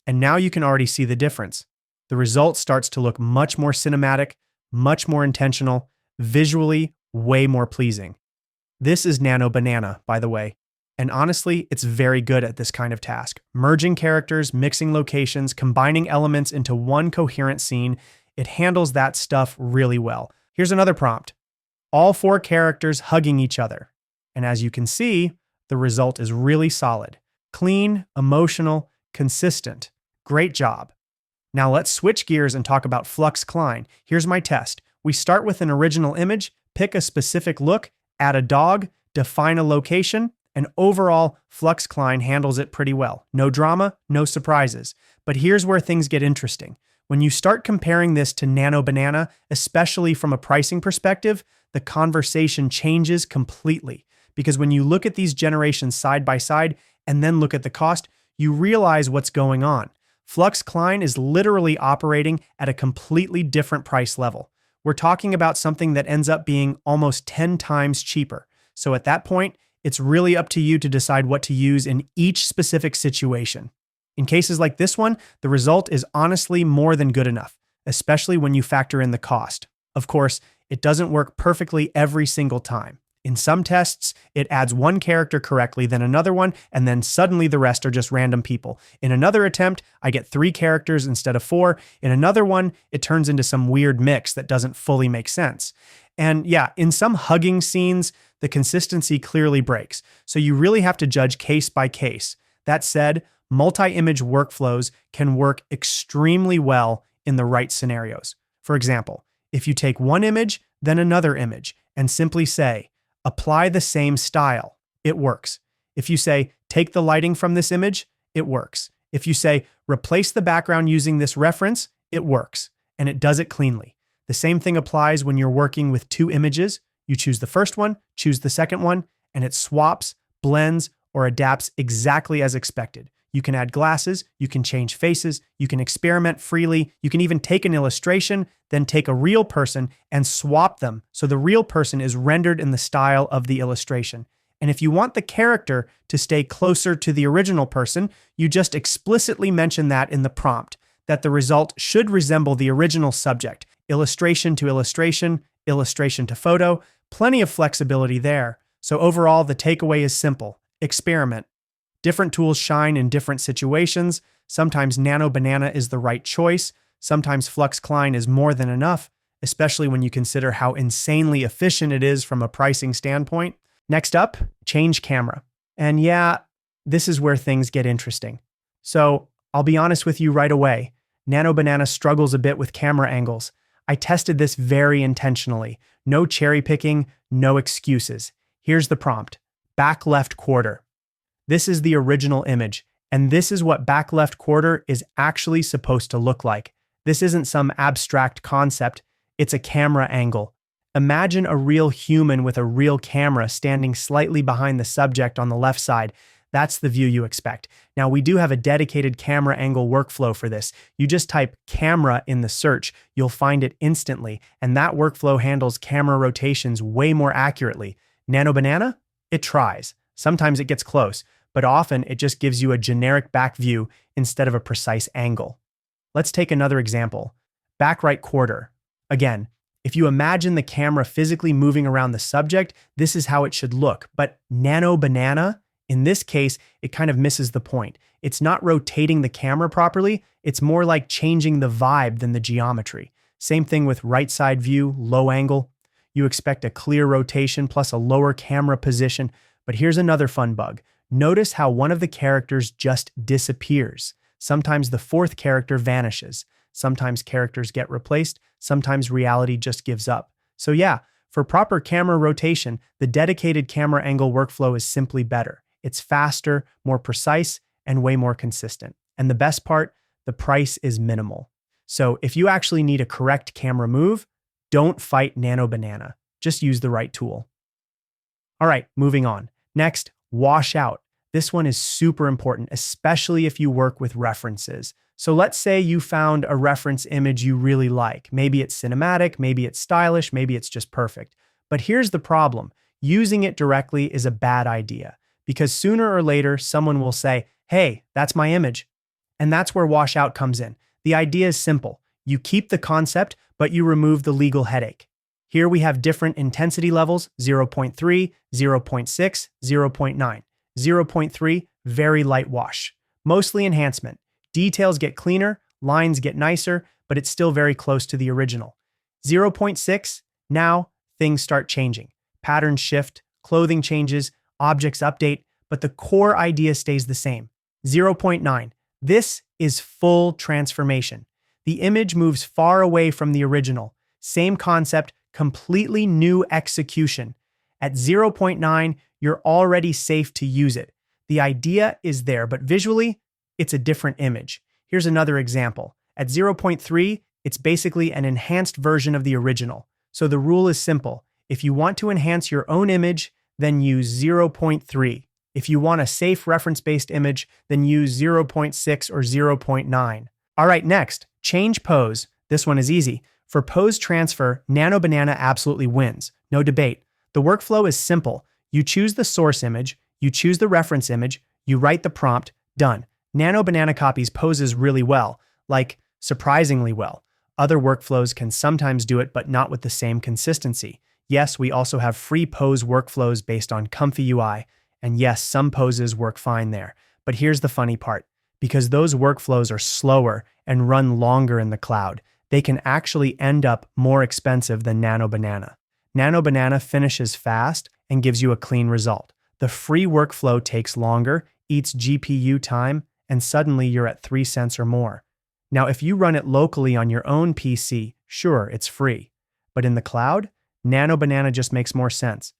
And now you can already see the difference. The result starts to look much more cinematic, much more intentional, visually way more pleasing. This is Nano Banana, by the way. And honestly, it's very good at this kind of task. Merging characters, mixing locations, combining elements into one coherent scene. It handles that stuff really well. Here's another prompt. All 4 characters hugging each other. And as you can see, the result is really solid. Clean, emotional, consistent. Great job. Now let's switch gears and talk about Flux Klein. Here's my test. We start with an original image, pick a specific look, add a dog, define a location, and overall, Flux Klein handles it pretty well. No drama, no surprises. But here's where things get interesting. When you start comparing this to Nano Banana, especially from a pricing perspective, the conversation changes completely. Because when you look at these generations side by side and then look at the cost, you realize what's going on. Flux Klein is literally operating at a completely different price level. We're talking about something that ends up being almost 10 times cheaper. So at that point, it's really up to you to decide what to use in each specific situation. In cases like this one, the result is honestly more than good enough, especially when you factor in the cost. Of course, it doesn't work perfectly every single time. In some tests, it adds one character correctly, then another one, and then suddenly the rest are just random people. In another attempt, I get 3 characters instead of 4. In another one, it turns into some weird mix that doesn't fully make sense. And yeah, in some hugging scenes, the consistency clearly breaks. So you really have to judge case by case. That said, multi-image workflows can work extremely well in the right scenarios. For example, if you take one image, then another image, and simply say, apply the same style, it works. If you say, take the lighting from this image, it works. If you say, replace the background using this reference, it works. And it does it cleanly. The same thing applies when you're working with 2 images. You choose the first one, choose the second one, and it swaps, blends, or adapts exactly as expected. You can add glasses, you can change faces, you can experiment freely, you can even take an illustration, then take a real person and swap them so the real person is rendered in the style of the illustration. And if you want the character to stay closer to the original person, you just explicitly mention that in the prompt, that the result should resemble the original subject. Illustration to illustration, illustration to photo, plenty of flexibility there. So overall, the takeaway is simple. Experiment. Different tools shine in different situations. Sometimes Nano Banana is the right choice. Sometimes Flux Klein is more than enough, especially when you consider how insanely efficient it is from a pricing standpoint. Next up, change camera. And yeah, this is where things get interesting. So I'll be honest with you right away. Nano Banana struggles a bit with camera angles. I tested this very intentionally. No cherry picking, no excuses. Here's the prompt. Back left quarter. This is the original image, and this is what back left quarter is actually supposed to look like. This isn't some abstract concept, it's a camera angle. Imagine a real human with a real camera standing slightly behind the subject on the left side. That's the view you expect. Now, we do have a dedicated camera angle workflow for this. You just type camera in the search, you'll find it instantly, and that workflow handles camera rotations way more accurately. Nano Banana? It tries. Sometimes it gets close, but often it just gives you a generic back view instead of a precise angle. Let's take another example. Back right quarter. Again, if you imagine the camera physically moving around the subject, this is how it should look. But Nano Banana, in this case, it kind of misses the point. It's not rotating the camera properly, it's more like changing the vibe than the geometry. Same thing with right side view, low angle. You expect a clear rotation plus a lower camera position, but here's another fun bug. Notice how one of the characters just disappears. Sometimes the fourth character vanishes. Sometimes characters get replaced. Sometimes reality just gives up. So yeah, for proper camera rotation, the dedicated camera angle workflow is simply better. It's faster, more precise, and way more consistent. And the best part, the price is minimal. So if you actually need a correct camera move, don't fight Nano Banana. Just use the right tool. All right, moving on. Next, wash out. This one is super important, especially if you work with references. So let's say you found a reference image you really like. Maybe it's cinematic, maybe it's stylish, maybe it's just perfect. But here's the problem. Using it directly is a bad idea because sooner or later, someone will say, hey, that's my image. And that's where wash out comes in. The idea is simple. You keep the concept, but you remove the legal headache. Here we have different intensity levels, 0.3, 0.6, 0.9. 0.3, very light wash. Mostly enhancement. Details get cleaner, lines get nicer, but it's still very close to the original. 0.6, now things start changing. Patterns shift, clothing changes, objects update, but the core idea stays the same. 0.9, this is full transformation. The image moves far away from the original. Same concept, completely new execution. At 0.9, you're already safe to use it. The idea is there, but visually, it's a different image. Here's another example. At 0.3, it's basically an enhanced version of the original. So the rule is simple. If you want to enhance your own image, then use 0.3. If you want a safe reference-based image, then use 0.6 or 0.9. All right, next, change pose. This one is easy. For pose transfer, Nano Banana absolutely wins. No debate. The workflow is simple. You choose the source image, you choose the reference image, you write the prompt, done. Nano Banana copies poses really well, like surprisingly well. Other workflows can sometimes do it, but not with the same consistency. Yes, we also have free pose workflows based on ComfyUI, and yes, some poses work fine there. But here's the funny part. Because those workflows are slower and run longer in the cloud, they can actually end up more expensive than Nano Banana. Nano Banana finishes fast and gives you a clean result. The free workflow takes longer, eats GPU time, and suddenly you're at 3 cents or more. Now, if you run it locally on your own PC, sure, it's free. But in the cloud, Nano Banana just makes more sense.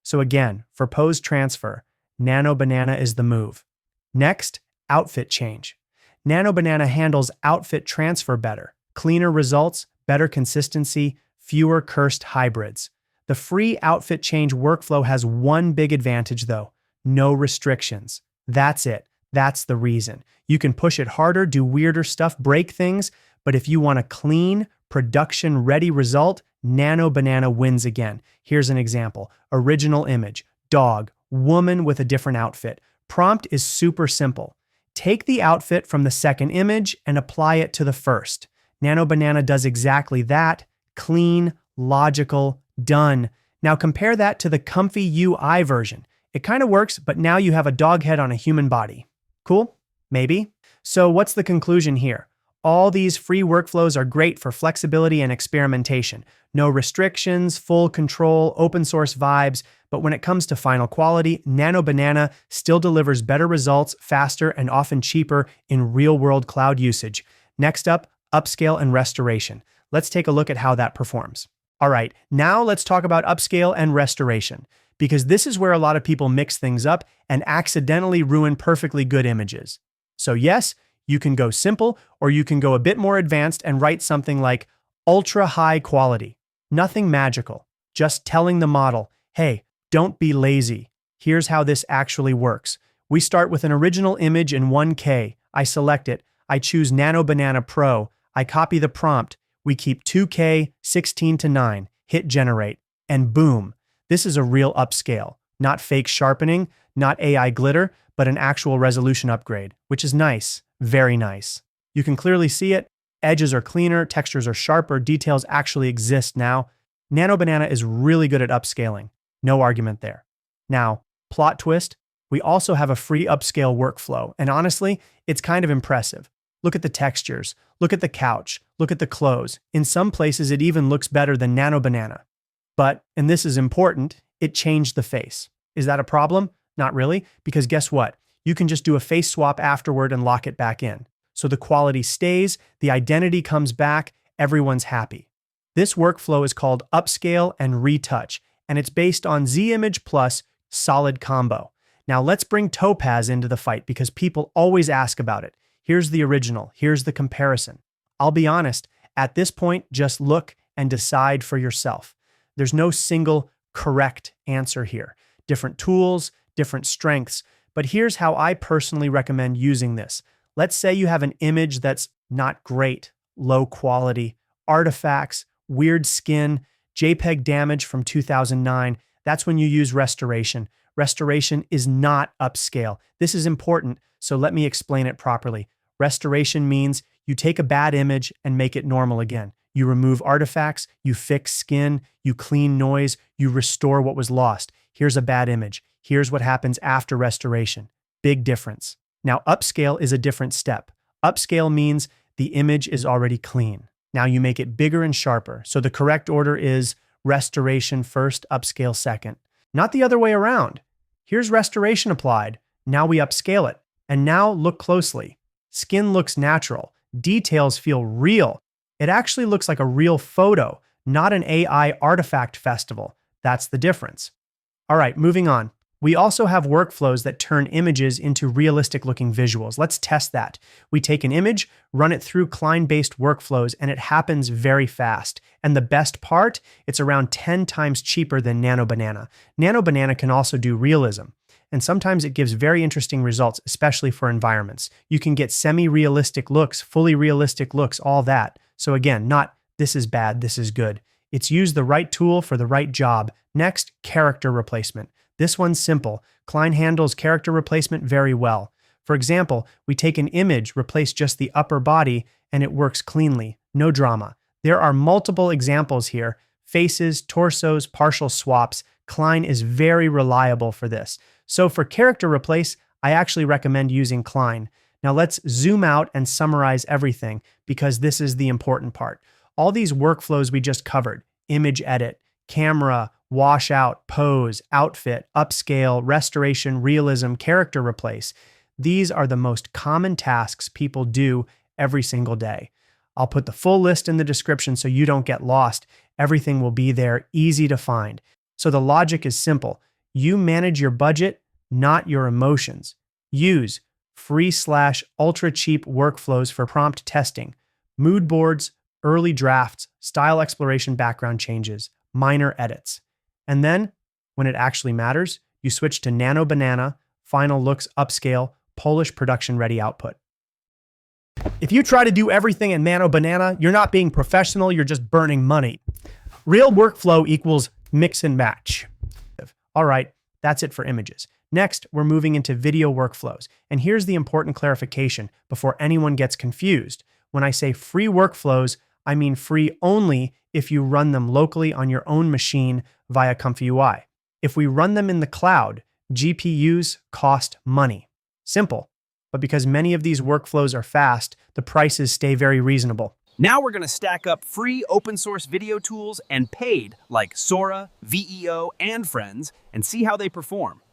So again, for pose transfer, Nano Banana is the move. Next, outfit change. Nano Banana handles outfit transfer better. Cleaner results, better consistency, fewer cursed hybrids. The free outfit change workflow has one big advantage though, no restrictions. That's it. That's the reason. You can push it harder, do weirder stuff, break things, but if you want a clean, production-ready result, Nano Banana wins again. Here's an example. Original image, dog, woman with a different outfit. Prompt is super simple. Take the outfit from the second image and apply it to the first. Nano Banana does exactly that. Clean, logical, done. Now compare that to the ComfyUI version. It kind of works, but now you have a dog head on a human body. Cool? Maybe. So what's the conclusion here? All these free workflows are great for flexibility and experimentation. No restrictions, full control, open source vibes, but when it comes to final quality, Nano Banana still delivers better results faster and often cheaper in real-world cloud usage. Next up, upscale and restoration. Let's take a look at how that performs. All right, now let's talk about upscale and restoration, because this is where a lot of people mix things up and accidentally ruin perfectly good images. So yes, you can go simple, or you can go a bit more advanced and write something like ultra high quality. Nothing magical, just telling the model, hey, don't be lazy. Here's how this actually works. We start with an original image in 1K. I select it. I choose Nano Banana Pro. I copy the prompt. We keep 2K 16:9, hit generate, and boom. This is a real upscale, not fake sharpening, not AI glitter, but an actual resolution upgrade, which is nice, very nice. You can clearly see it. Edges are cleaner, textures are sharper, details actually exist now. Nano Banana is really good at upscaling. No argument there. Now, plot twist, we also have a free upscale workflow, and honestly, it's kind of impressive. Look at the textures, look at the couch, look at the clothes. In some places, it even looks better than Nano Banana. But, and this is important, it changed the face. Is that a problem? Not really, because guess what? You can just do a face swap afterward and lock it back in. So the quality stays, the identity comes back, everyone's happy. This workflow is called Upscale and Retouch, and it's based on Z-Image plus Solid Combo. Now let's bring Topaz into the fight because people always ask about it. Here's the original, here's the comparison. I'll be honest, at this point, just look and decide for yourself. There's no single correct answer here. Different tools, different strengths, but here's how I personally recommend using this. Let's say you have an image that's not great, low quality, artifacts, weird skin, JPEG damage from 2009. That's when you use restoration. Restoration is not upscale. This is important, so let me explain it properly. Restoration means you take a bad image and make it normal again. You remove artifacts, you fix skin, you clean noise, you restore what was lost. Here's a bad image. Here's what happens after restoration. Big difference. Now, upscale is a different step. Upscale means the image is already clean. Now you make it bigger and sharper. So the correct order is restoration first, upscale second. Not the other way around. Here's restoration applied. Now we upscale it. And now look closely. Skin looks natural. Details feel real. It actually looks like a real photo, not an AI artifact festival. That's the difference. All right, moving on. We also have workflows that turn images into realistic looking visuals. Let's test that. We take an image, run it through Klein-based workflows, and it happens very fast. And the best part, it's around 10 times cheaper than Nano Banana. Nano Banana can also do realism. And sometimes it gives very interesting results, especially for environments. You can get semi-realistic looks, fully realistic looks, all that. So again, not this is bad, this is good. It's use the right tool for the right job. Next, character replacement. This one's simple. Klein handles character replacement very well. For example, we take an image, replace just the upper body, and it works cleanly. No drama. There are multiple examples here. Faces, torsos, partial swaps. Klein is very reliable for this. So for character replace, I actually recommend using Klein. Now let's zoom out and summarize everything because this is the important part. All these workflows we just covered, image edit, camera, wash out, pose, outfit, upscale, restoration, realism, character replace. These are the most common tasks people do every single day. I'll put the full list in the description so you don't get lost. Everything will be there, easy to find. So the logic is simple. You manage your budget, not your emotions. Use free/ultra cheap workflows for prompt testing, mood boards, early drafts, style exploration, background changes, minor edits. And then, when it actually matters, you switch to Nano Banana, final looks, upscale, Polish production-ready output. If you try to do everything in Nano Banana, you're not being professional, you're just burning money. Real workflow equals mix and match. All right, That's it for images. Next, we're moving into video workflows. And here's the important clarification before anyone gets confused. When I say free workflows, I mean free only if you run them locally on your own machine via ComfyUI. If we run them in the cloud, GPUs cost money. Simple. But because many of these workflows are fast, the prices stay very reasonable. Now we're going to stack up free open source video tools and paid like Sora, VEO, and Friends and see how they perform.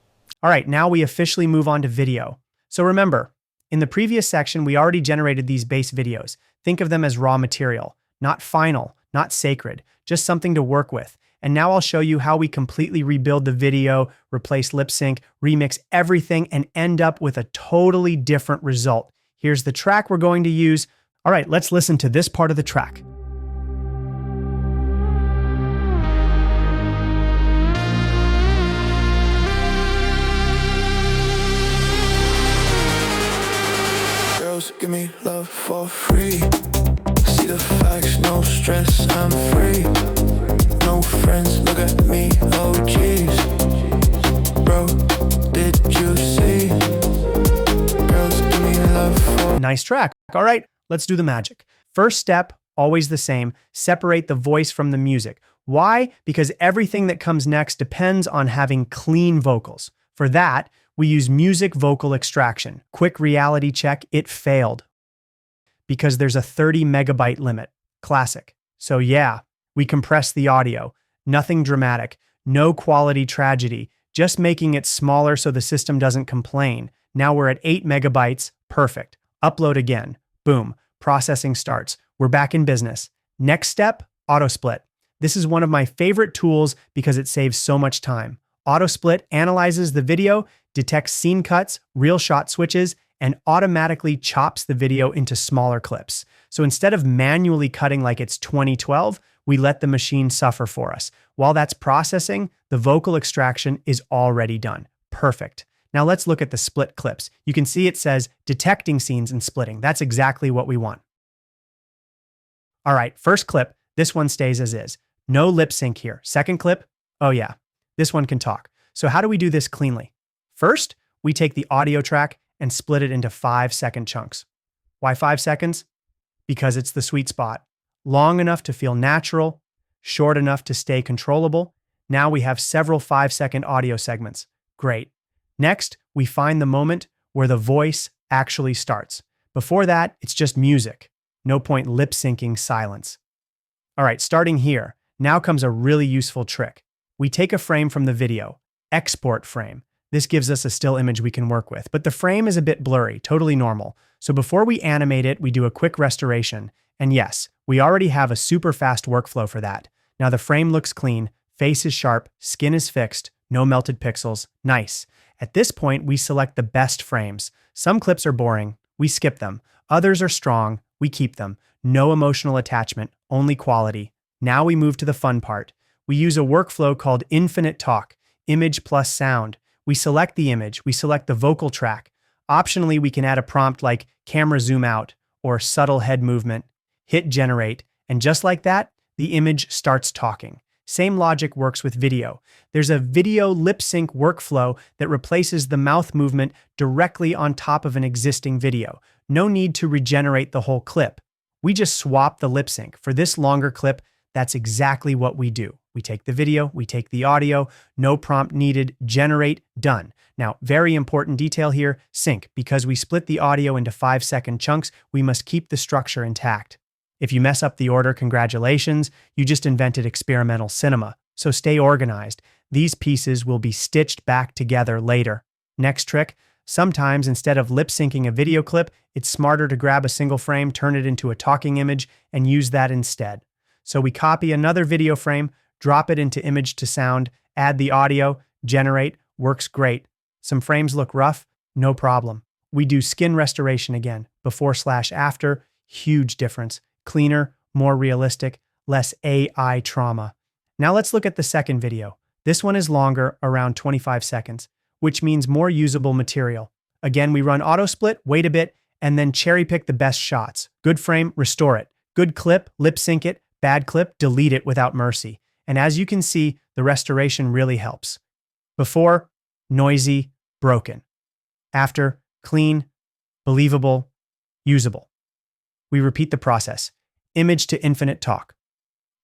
All right, now we officially move on to video. So remember, in the previous section, we already generated these base videos. Think of them as raw material, not final, not sacred, just something to work with. And now I'll show you how we completely rebuild the video, replace lip sync, remix everything, and end up with a totally different result. Here's the track we're going to use. All right, let's listen to this part of the track. Girls give me love for free. See the facts, no stress, I'm free. No friends, look at me, oh jeez. Bro, did you see? Girls give me love for... Nice track. All right, let's do the magic. First step, always the same, separate the voice from the music. Why? Because everything that comes next depends on having clean vocals. For that, we use music vocal extraction. Quick reality check, it failed. Because there's a 30 megabyte limit. Classic. So yeah, we compress the audio. Nothing dramatic. No quality tragedy. Just making it smaller so the system doesn't complain. Now we're at 8 megabytes. Perfect. Upload again. Boom. Processing starts. We're back in business. Next step, auto-split. This is one of my favorite tools because it saves so much time. Auto-split analyzes the video, detects scene cuts, real shot switches, and automatically chops the video into smaller clips. So instead of manually cutting like it's 2012, we let the machine suffer for us. While that's processing, the vocal extraction is already done. Perfect. Now let's look at the split clips. You can see it says detecting scenes and splitting. That's exactly what we want. All right, first clip, this one stays as is. No lip sync here. Second clip, oh yeah, this one can talk. So how do we do this cleanly? First, we take the audio track and split it into 5-second chunks. Why 5 seconds? Because it's the sweet spot. Long enough to feel natural, short enough to stay controllable. Now we have several 5-second audio segments. Great. Next, we find the moment where the voice actually starts. Before that, it's just music. No point lip syncing silence. All right, starting here, now comes a really useful trick. We take a frame from the video, export frame. This gives us a still image we can work with, but the frame is a bit blurry, totally normal. So before we animate it, we do a quick restoration. And yes, we already have a super fast workflow for that. Now the frame looks clean, face is sharp, skin is fixed, no melted pixels, nice. At this point, we select the best frames. Some clips are boring, we skip them. Others are strong, we keep them. No emotional attachment, only quality. Now we move to the fun part. We use a workflow called infinite talk, image plus sound. We select the image, we select the vocal track. Optionally, we can add a prompt like camera zoom out or subtle head movement. Hit generate, and just like that, the image starts talking. Same logic works with video. There's a video lip sync workflow that replaces the mouth movement directly on top of an existing video. No need to regenerate the whole clip. We just swap the lip sync. For this longer clip, that's exactly what we do. We take the video, we take the audio, no prompt needed, generate, done. Now, very important detail here, sync. Because we split the audio into 5-second chunks, we must keep the structure intact. If you mess up the order, congratulations, you just invented experimental cinema. So stay organized. These pieces will be stitched back together later. Next trick, sometimes instead of lip syncing a video clip, it's smarter to grab a single frame, turn it into a talking image, and use that instead. So we copy another video frame, drop it into image to sound, add the audio, generate, works great. Some frames look rough, no problem. We do skin restoration again, before/after, huge difference. Cleaner, more realistic, less AI trauma. Now let's look at the second video. This one is longer, around 25 seconds, which means more usable material. Again, we run auto split, wait a bit, and then cherry pick the best shots. Good frame, restore it. Good clip, lip sync it. Bad clip, delete it without mercy. And as you can see, the restoration really helps. Before, noisy, broken. After, clean, believable, usable. We repeat the process. Image to infinite talk.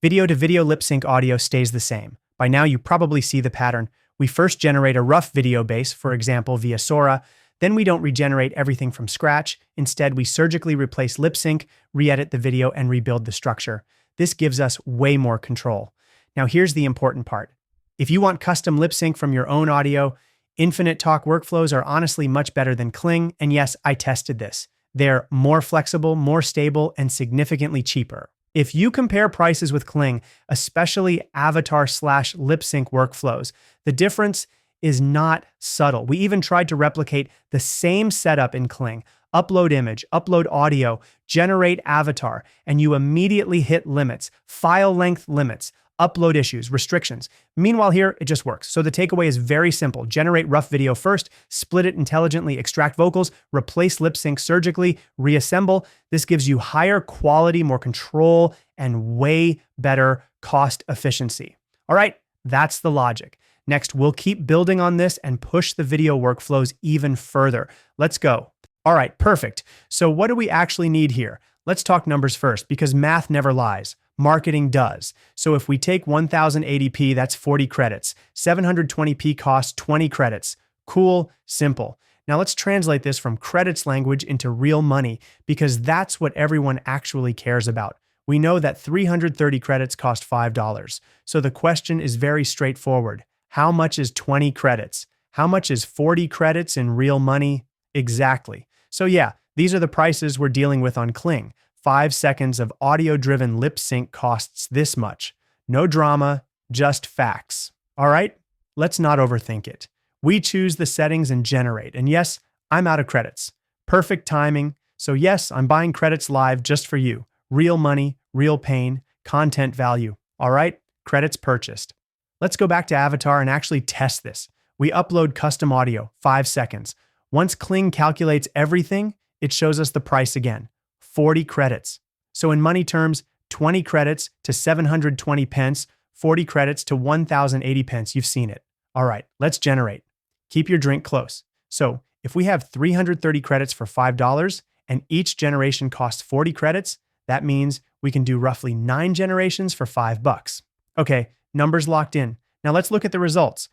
Video to video lip sync audio stays the same. By now you probably see the pattern. We first generate a rough video base, for example via Sora, then we don't regenerate everything from scratch. Instead, we surgically replace lip sync, re-edit the video, and rebuild the structure. This gives us way more control. Now here's the important part. If you want custom lip sync from your own audio, infinite talk workflows are honestly much better than Kling, and yes, I tested this. They're more flexible, more stable, and significantly cheaper. If you compare prices with Kling, especially avatar/lip sync workflows, the difference is not subtle. We even tried to replicate the same setup in Kling. Upload image, upload audio, generate avatar, and you immediately hit limits, file length limits, upload issues, restrictions. Meanwhile here, it just works. So the takeaway is very simple. Generate rough video first, split it intelligently, extract vocals, replace lip sync surgically, reassemble. This gives you higher quality, more control, and way better cost efficiency. All right, that's the logic. Next, we'll keep building on this and push the video workflows even further. Let's go. All right, perfect. So what do we actually need here? Let's talk numbers first, because math never lies. Marketing does. So if we take 1080p, that's 40 credits. 720p costs 20 credits. Cool, simple. Now let's translate this from credits language into real money, because that's what everyone actually cares about. We know that 330 credits cost $5. So the question is very straightforward. How much is 20 credits? How much is 40 credits in real money? Exactly. So yeah, these are the prices we're dealing with on Kling. 5 seconds of audio-driven lip sync costs this much. No drama, just facts. All right, let's not overthink it. We choose the settings and generate. And yes, I'm out of credits. Perfect timing. So yes, I'm buying credits live just for you. Real money, real pain, content value. All right, credits purchased. Let's go back to Avatar and actually test this. We upload custom audio, 5 seconds. Once Kling calculates everything, it shows us the price again, 40 credits. So in money terms, 20 credits to 720 pence, 40 credits to 1080 pence. You've seen it. All right, let's generate. Keep your drink close. So if we have 330 credits for $5 and each generation costs 40 credits, that means we can do roughly 9 generations for $5. Okay, numbers locked in. Now let's look at the results.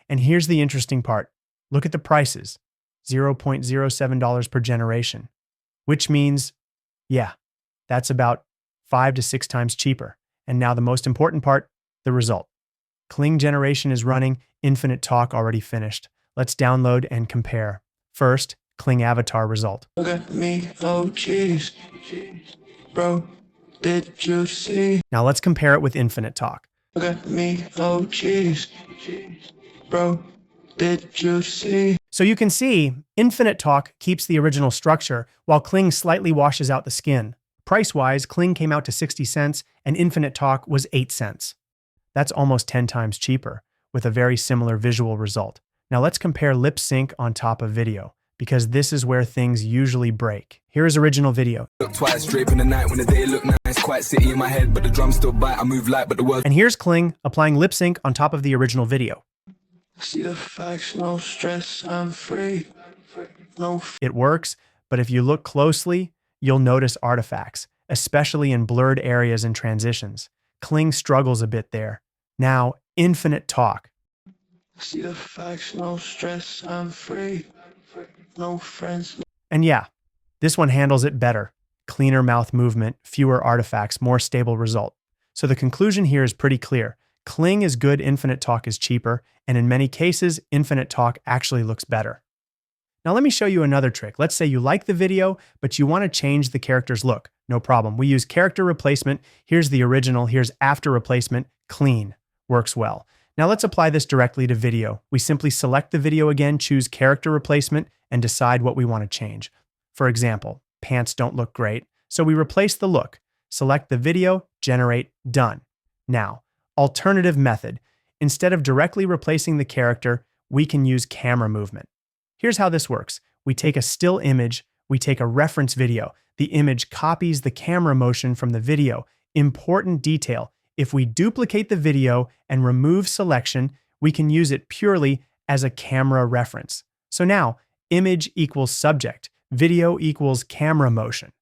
And here's the interesting part. Look at the prices, $0.07 per generation, which means, yeah, that's about 5 to 6 times cheaper. And now the most important part, the result. Kling generation is running, infinite talk already finished. Let's download and compare. First, Kling avatar result. Look at me, oh jeez, bro, did you see? Now let's compare it with infinite talk. Look at me, oh jeez, bro, did you see? So you can see, infinite talk keeps the original structure, while Kling slightly washes out the skin. Price-wise, Kling came out to 60 cents, and infinite talk was 8 cents. That's almost 10 times cheaper, with a very similar visual result. Now let's compare lip sync on top of video, because this is where things usually break. Here is original video. Look twice, drape in the night when the day look nice, quite city in my head, but the drums still bite, I move light, but the words. And here's Kling applying lip sync on top of the original video. See the facts, no stress, I'm free. No. It works, but if you look closely, you'll notice artifacts, especially in blurred areas and transitions. Kling struggles a bit there. Now, infinite talk. See the facts, no stress, I'm free. No friends. And yeah, this one handles it better. Cleaner mouth movement, fewer artifacts, more stable result. So the conclusion here is pretty clear. Kling is good, infinite talk is cheaper, and in many cases, infinite talk actually looks better. Now let me show you another trick. Let's say you like the video, but you want to change the character's look. No problem. We use character replacement. Here's the original. Here's after replacement. Clean. Works well. Now let's apply this directly to video. We simply select the video again, choose character replacement, and decide what we want to change. For example, pants don't look great, so we replace the look. Select the video, generate, done. Now, alternative method. Instead of directly replacing the character, we can use camera movement. Here's how this works. We take a still image, we take a reference video. The image copies the camera motion from the video. Important detail. If we duplicate the video and remove selection, we can use it purely as a camera reference. So now, image equals subject, video equals camera motion.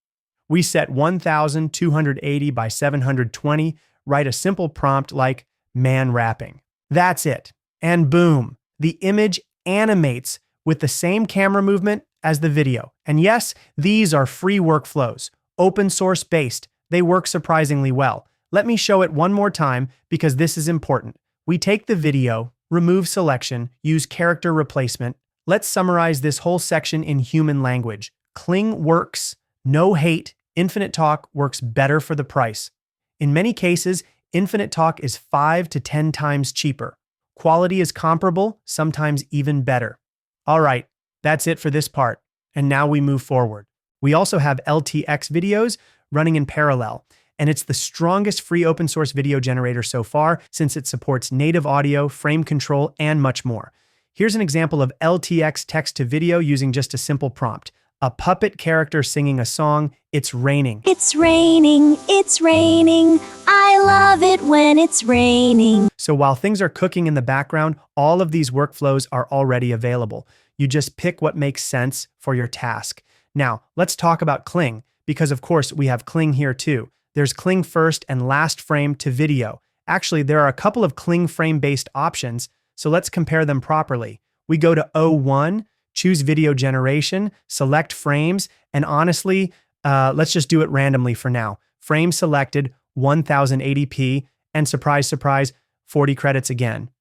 We set 1280 by 720, write a simple prompt like man rapping. That's it. And boom, the image animates with the same camera movement as the video. And yes, these are free workflows, open source based. They work surprisingly well. Let me show it one more time because this is important. We take the video, remove selection, use character replacement. Let's summarize this whole section in human language. Kling works, no hate, infinite talk works better for the price. In many cases, infinite talk is 5 to 10 times cheaper. Quality is comparable, sometimes even better. All right, that's it for this part. And now we move forward. We also have LTX videos running in parallel, and it's the strongest free open source video generator so far since it supports native audio, frame control, and much more. Here's an example of LTX text to video using just a simple prompt. A puppet character singing a song, "It's raining." It's raining, it's raining. I love it when it's raining. So while things are cooking in the background, all of these workflows are already available. You just pick what makes sense for your task. Now, let's talk about Kling, because of course we have Kling here too. There's Kling first and last frame to video. Actually, there are a couple of Kling frame-based options, so let's compare them properly. We go to O1, choose video generation, select frames, and honestly, let's just do it randomly for now. Frame selected, 1080p, and surprise, surprise, 40 credits again.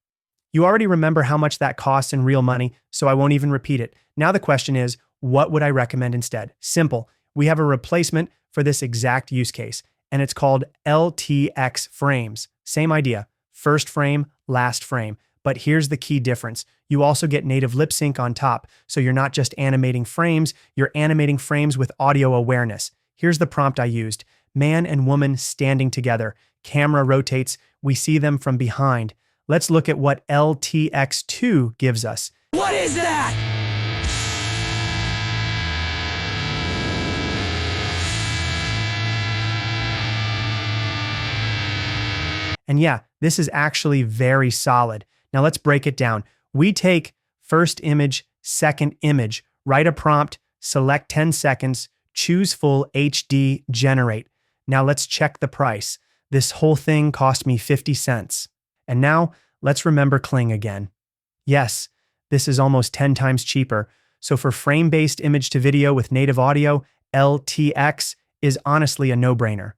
You already remember how much that costs in real money, so I won't even repeat it. Now the question is, what would I recommend instead? Simple. We have a replacement for this exact use case, and it's called LTX frames. Same idea, first frame, last frame. But here's the key difference. You also get native lip sync on top, so you're not just animating frames, you're animating frames with audio awareness. Here's the prompt I used. Man and woman standing together. Camera rotates, we see them from behind. Let's look at what LTX2 gives us. What is that? And yeah, this is actually very solid. Now let's break it down. We take first image, second image, write a prompt, select 10 seconds, choose full HD, generate. Now let's check the price. This whole thing cost me 50 cents. And now let's remember Kling again. Yes, this is almost 10 times cheaper. So for frame-based image to video with native audio, LTX is honestly a no-brainer.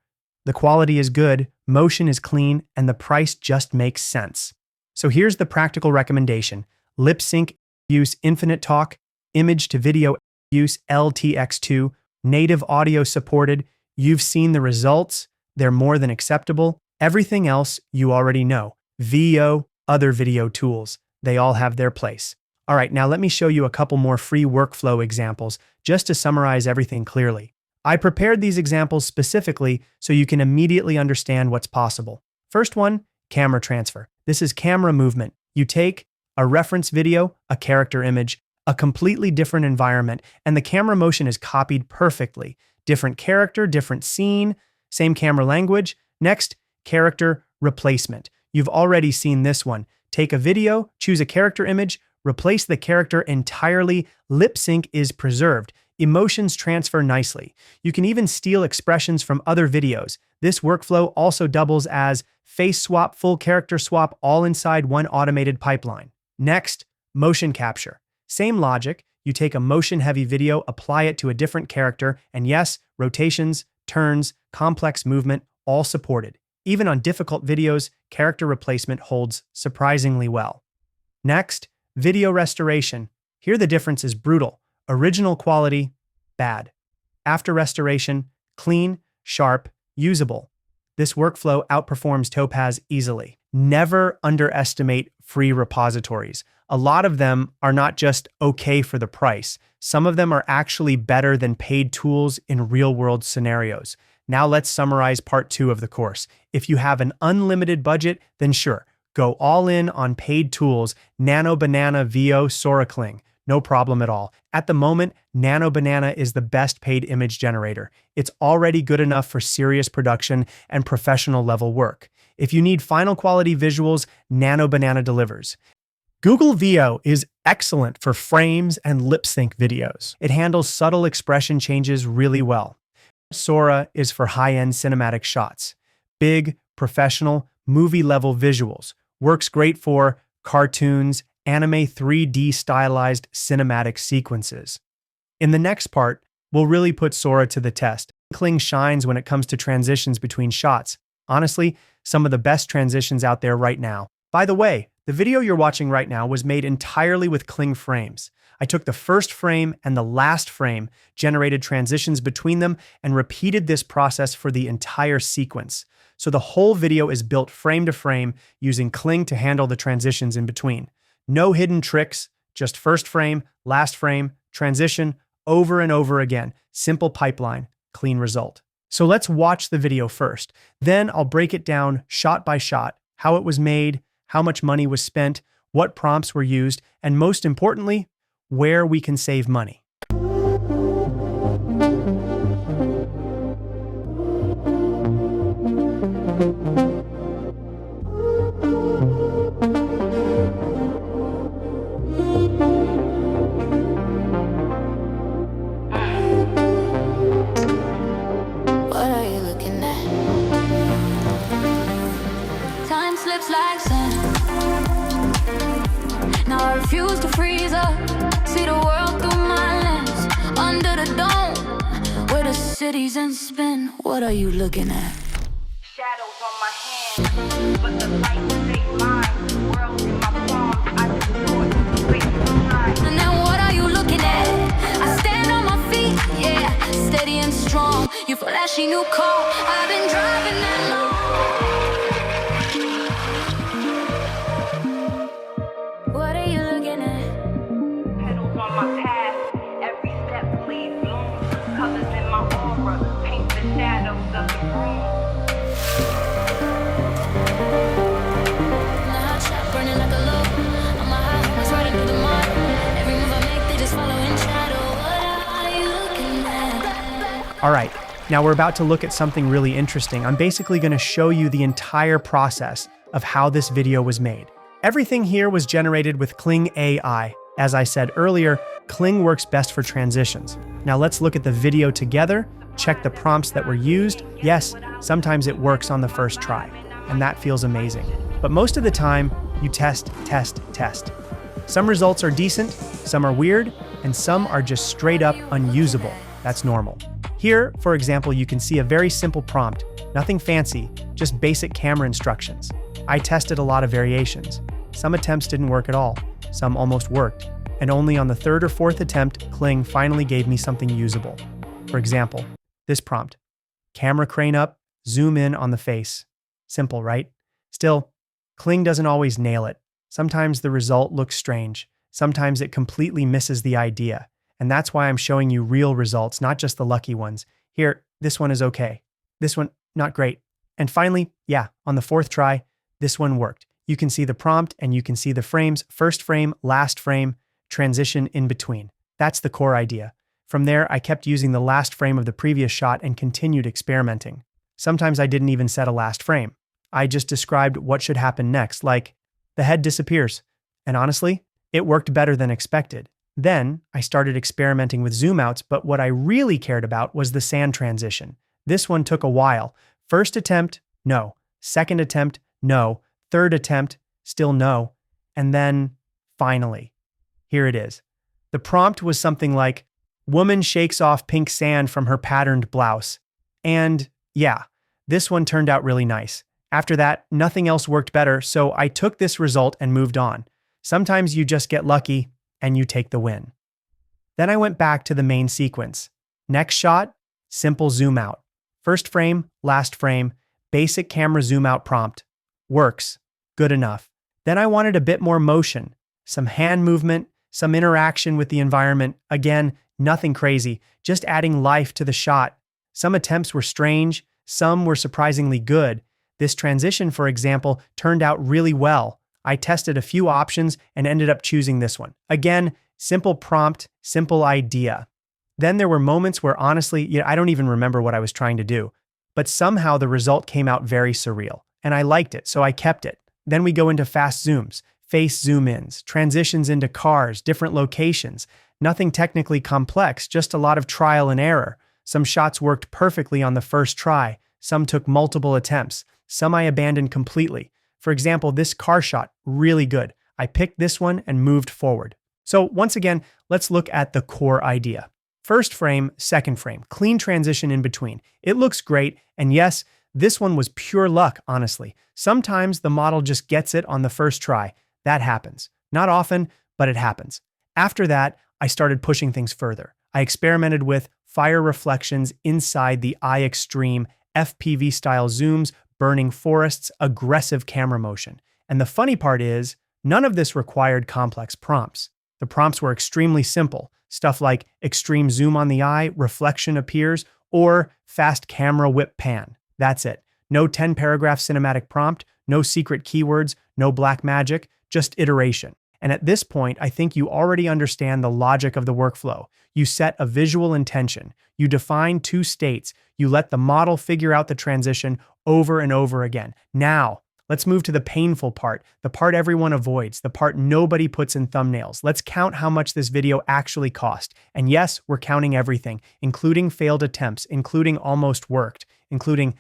The quality is good, motion is clean, and the price just makes sense. So here's the practical recommendation. Lip sync, use infinite talk, image to video, use LTX2, native audio supported. You've seen the results. They're more than acceptable. Everything else you already know. VO, other video tools. They all have their place. All right, now let me show you a couple more free workflow examples just to summarize everything clearly. I prepared these examples specifically so you can immediately understand what's possible. First one, camera transfer. This is camera movement. You take a reference video, a character image, a completely different environment, and the camera motion is copied perfectly. Different character, different scene, same camera language. Next, character replacement. You've already seen this one. Take a video, choose a character image, replace the character entirely, lip sync is preserved. Emotions transfer nicely. You can even steal expressions from other videos. This workflow also doubles as face swap, full character swap, all inside one automated pipeline. Next, motion capture. Same logic. You take a motion-heavy video, apply it to a different character, and yes, rotations, turns, complex movement, all supported. Even on difficult videos, character replacement holds surprisingly well. Next, video restoration. Here the difference is brutal. Original quality, bad. After restoration, clean, sharp, usable. This workflow outperforms Topaz easily. Never underestimate free repositories. A lot of them are not just okay for the price. Some of them are actually better than paid tools in real-world scenarios. Now let's summarize part 2 of the course. If you have an unlimited budget, then sure, go all in on paid tools, Nano, Banana, VO, Sora, Kling. No problem at all. At the moment, Nano Banana is the best paid image generator. It's already good enough for serious production and professional level work. If you need final quality visuals, Nano Banana delivers. Google VO is excellent for frames and lip sync videos. It handles subtle expression changes really well. Sora is for high-end cinematic shots. Big, professional, movie-level visuals. Works great for cartoons, anime 3D stylized cinematic sequences. In the next part, we'll really put Sora to the test. Kling shines when it comes to transitions between shots. Honestly, some of the best transitions out there right now. By the way, the video you're watching right now was made entirely with Kling frames. I took the first frame and the last frame, generated transitions between them, and repeated this process for the entire sequence. So the whole video is built frame to frame using Kling to handle the transitions in between. No hidden tricks, just first frame, last frame, transition, over and over again. Simple pipeline, clean result. So let's watch the video first. Then I'll break it down shot by shot, how it was made, how much money was spent, what prompts were used, and most importantly, where we can save money. What are you looking at? Time slips like sand. Now I refuse to freeze up. See the world through my lens. Under the dome, where the city's in spin. What are you looking at? Shadows on my hands, but the light stays mine. World in my palms, I distort space and time. And then what are you looking at? I stand on my feet, yeah, steady and strong. You flashy new car, I've been driving that long. What are you looking at? Petals on my path, every step leads bloom. Colors in my aura, paint the shadows of the room. The hot shot burning like a loaf. On my high horse riding through the mud. Every move I make, they just follow in shadow. What are you looking at? All right, now we're about to look at something really interesting. I'm basically going to show you the entire process of how this video was made. Everything here was generated with Kling AI. As I said earlier, Kling works best for transitions. Now let's look at the video together, check the prompts that were used. Yes, sometimes it works on the first try, and that feels amazing. But most of the time, you test, test, test. Some results are decent, some are weird, and some are just straight up unusable. That's normal. Here, for example, you can see a very simple prompt, nothing fancy, just basic camera instructions. I tested a lot of variations. Some attempts didn't work at all, some almost worked, and only on the third or fourth attempt, Kling finally gave me something usable. For example, this prompt, camera crane up, zoom in on the face. Simple, right? Still, Kling doesn't always nail it. Sometimes the result looks strange. Sometimes it completely misses the idea. And that's why I'm showing you real results, not just the lucky ones. Here, this one is okay. This one, not great. And finally, yeah, on the fourth try, this one worked. You can see the prompt and you can see the frames, first frame, last frame, transition in between. That's the core idea. From there, I kept using the last frame of the previous shot and continued experimenting. Sometimes I didn't even set a last frame. I just described what should happen next, like the head disappears. And honestly, it worked better than expected. Then I started experimenting with zoom outs, but what I really cared about was the sand transition. This one took a while. First attempt, no. Second attempt, no. Third attempt, still no. And then, finally, here it is. The prompt was something like, woman shakes off pink sand from her patterned blouse. And yeah, this one turned out really nice. After that, nothing else worked better, so I took this result and moved on. Sometimes you just get lucky and you take the win. Then I went back to the main sequence. Next shot, simple zoom out. First frame, last frame, basic camera zoom out prompt. Works, good enough. Then I wanted a bit more motion, some hand movement, some interaction with the environment. Again, nothing crazy, just adding life to the shot. Some attempts were strange, some were surprisingly good. This transition, for example, turned out really well. I tested a few options and ended up choosing this one. Again, simple prompt, simple idea. Then there were moments where honestly, I don't even remember what I was trying to do, but somehow the result came out very surreal. and I liked it, so I kept it. Then we go into fast zooms, face zoom-ins, transitions into cars, different locations. Nothing technically complex, just a lot of trial and error. Some shots worked perfectly on the first try. Some took multiple attempts. Some I abandoned completely. For example, this car shot, really good. I picked this one and moved forward. So once again, let's look at the core idea. First frame, second frame, clean transition in between. It looks great, and yes, this one was pure luck, honestly. Sometimes the model just gets it on the first try. That happens. Not often, but it happens. After that, I started pushing things further. I experimented with fire reflections inside the eye extreme, FPV style zooms, burning forests, aggressive camera motion. And the funny part is, none of this required complex prompts. The prompts were extremely simple. Stuff like extreme zoom on the eye, reflection appears, or fast camera whip pan. That's it. No 10-paragraph cinematic prompt, no secret keywords, no black magic, just iteration. And at this point, I think you already understand the logic of the workflow. You set a visual intention. You define two states. You let the model figure out the transition over and over again. Now, let's move to the painful part, the part everyone avoids, the part nobody puts in thumbnails. Let's count how much this video actually cost. And yes, we're counting everything, including failed attempts, including almost worked, including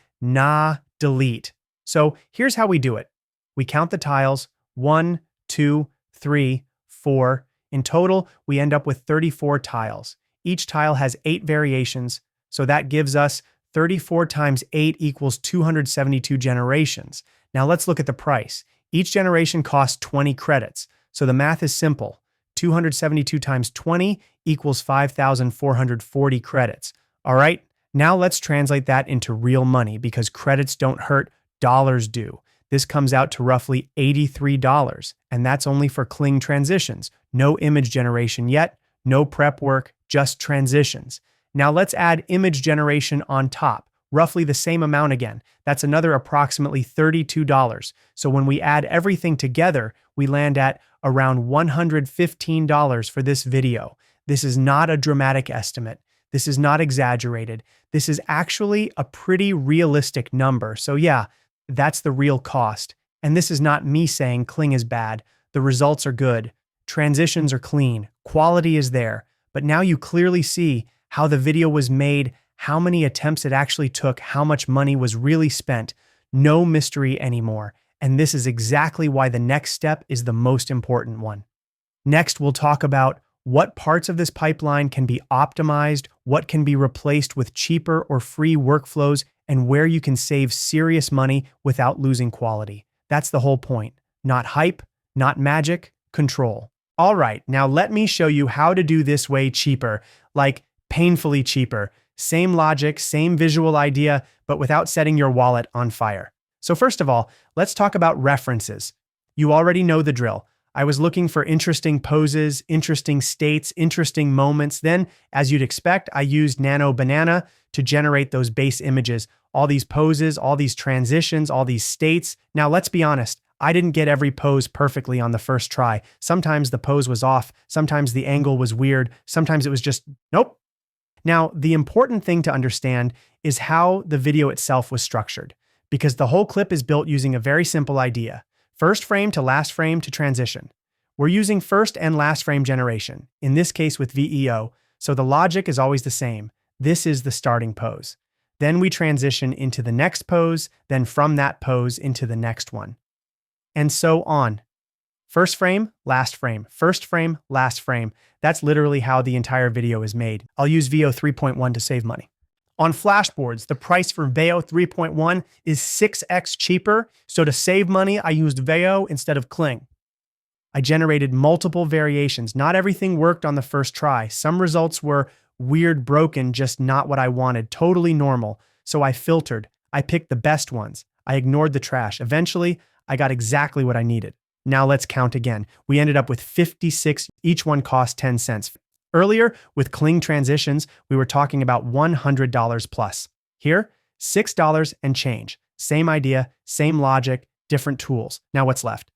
delete. So here's how we do it. We count the tiles, 1, 2, 3, 4. In total, we end up with 34 tiles. Each tile has 8 variations, so that gives us 34 times 8 equals 272 generations. Now let's look at the price. Each generation costs 20 credits, so the math is simple. 272 times 20 equals 5,440 credits. All right, now let's translate that into real money because credits don't hurt, dollars do. This comes out to roughly $83, and that's only for Kling transitions. No image generation yet, no prep work, just transitions. Now let's add image generation on top, roughly the same amount again. That's another approximately $32. So when we add everything together, we land at around $115 for this video. This is not a dramatic estimate. This is not exaggerated. This is actually a pretty realistic number. So yeah, that's the real cost. And this is not me saying Kling is bad. The results are good. Transitions are clean. Quality is there. But now you clearly see how the video was made, how many attempts it actually took, how much money was really spent. No mystery anymore. And this is exactly why the next step is the most important one. Next, we'll talk about what parts of this pipeline can be optimized, what can be replaced with cheaper or free workflows, and where you can save serious money without losing quality. That's the whole point. Not hype, not magic, control. All right, now let me show you how to do this way cheaper, like painfully cheaper. Same logic, same visual idea, but without setting your wallet on fire. So first of all, let's talk about references. You already know the drill. I was looking for interesting poses, interesting states, interesting moments. Then, as you'd expect, I used Nano Banana to generate those base images. All these poses, all these transitions, all these states. Now, let's be honest. I didn't get every pose perfectly on the first try. Sometimes the pose was off. Sometimes the angle was weird. Sometimes it was just, nope. Now, the important thing to understand is how the video itself was structured, because the whole clip is built using a very simple idea. First frame to last frame to transition. We're using first and last frame generation, in this case with VEO, so the logic is always the same. This is the starting pose. Then we transition into the next pose, then from that pose into the next one. And so on. First frame, last frame, first frame, last frame. That's literally how the entire video is made. I'll use VEO 3.1 to save money. On FlashBoards, the price for VEO 3.1 is 6x cheaper, so to save money, I used VEO instead of Kling. I generated multiple variations. Not everything worked on the first try. Some results were weird, broken, just not what I wanted, totally normal. So I filtered. I picked the best ones. I ignored the trash. Eventually, I got exactly what I needed. Now let's count again. We ended up with 56. Each one cost 10 cents. Earlier, with Kling transitions, we were talking about $100 plus. Here, $6 and change. Same idea, same logic, different tools. Now what's left?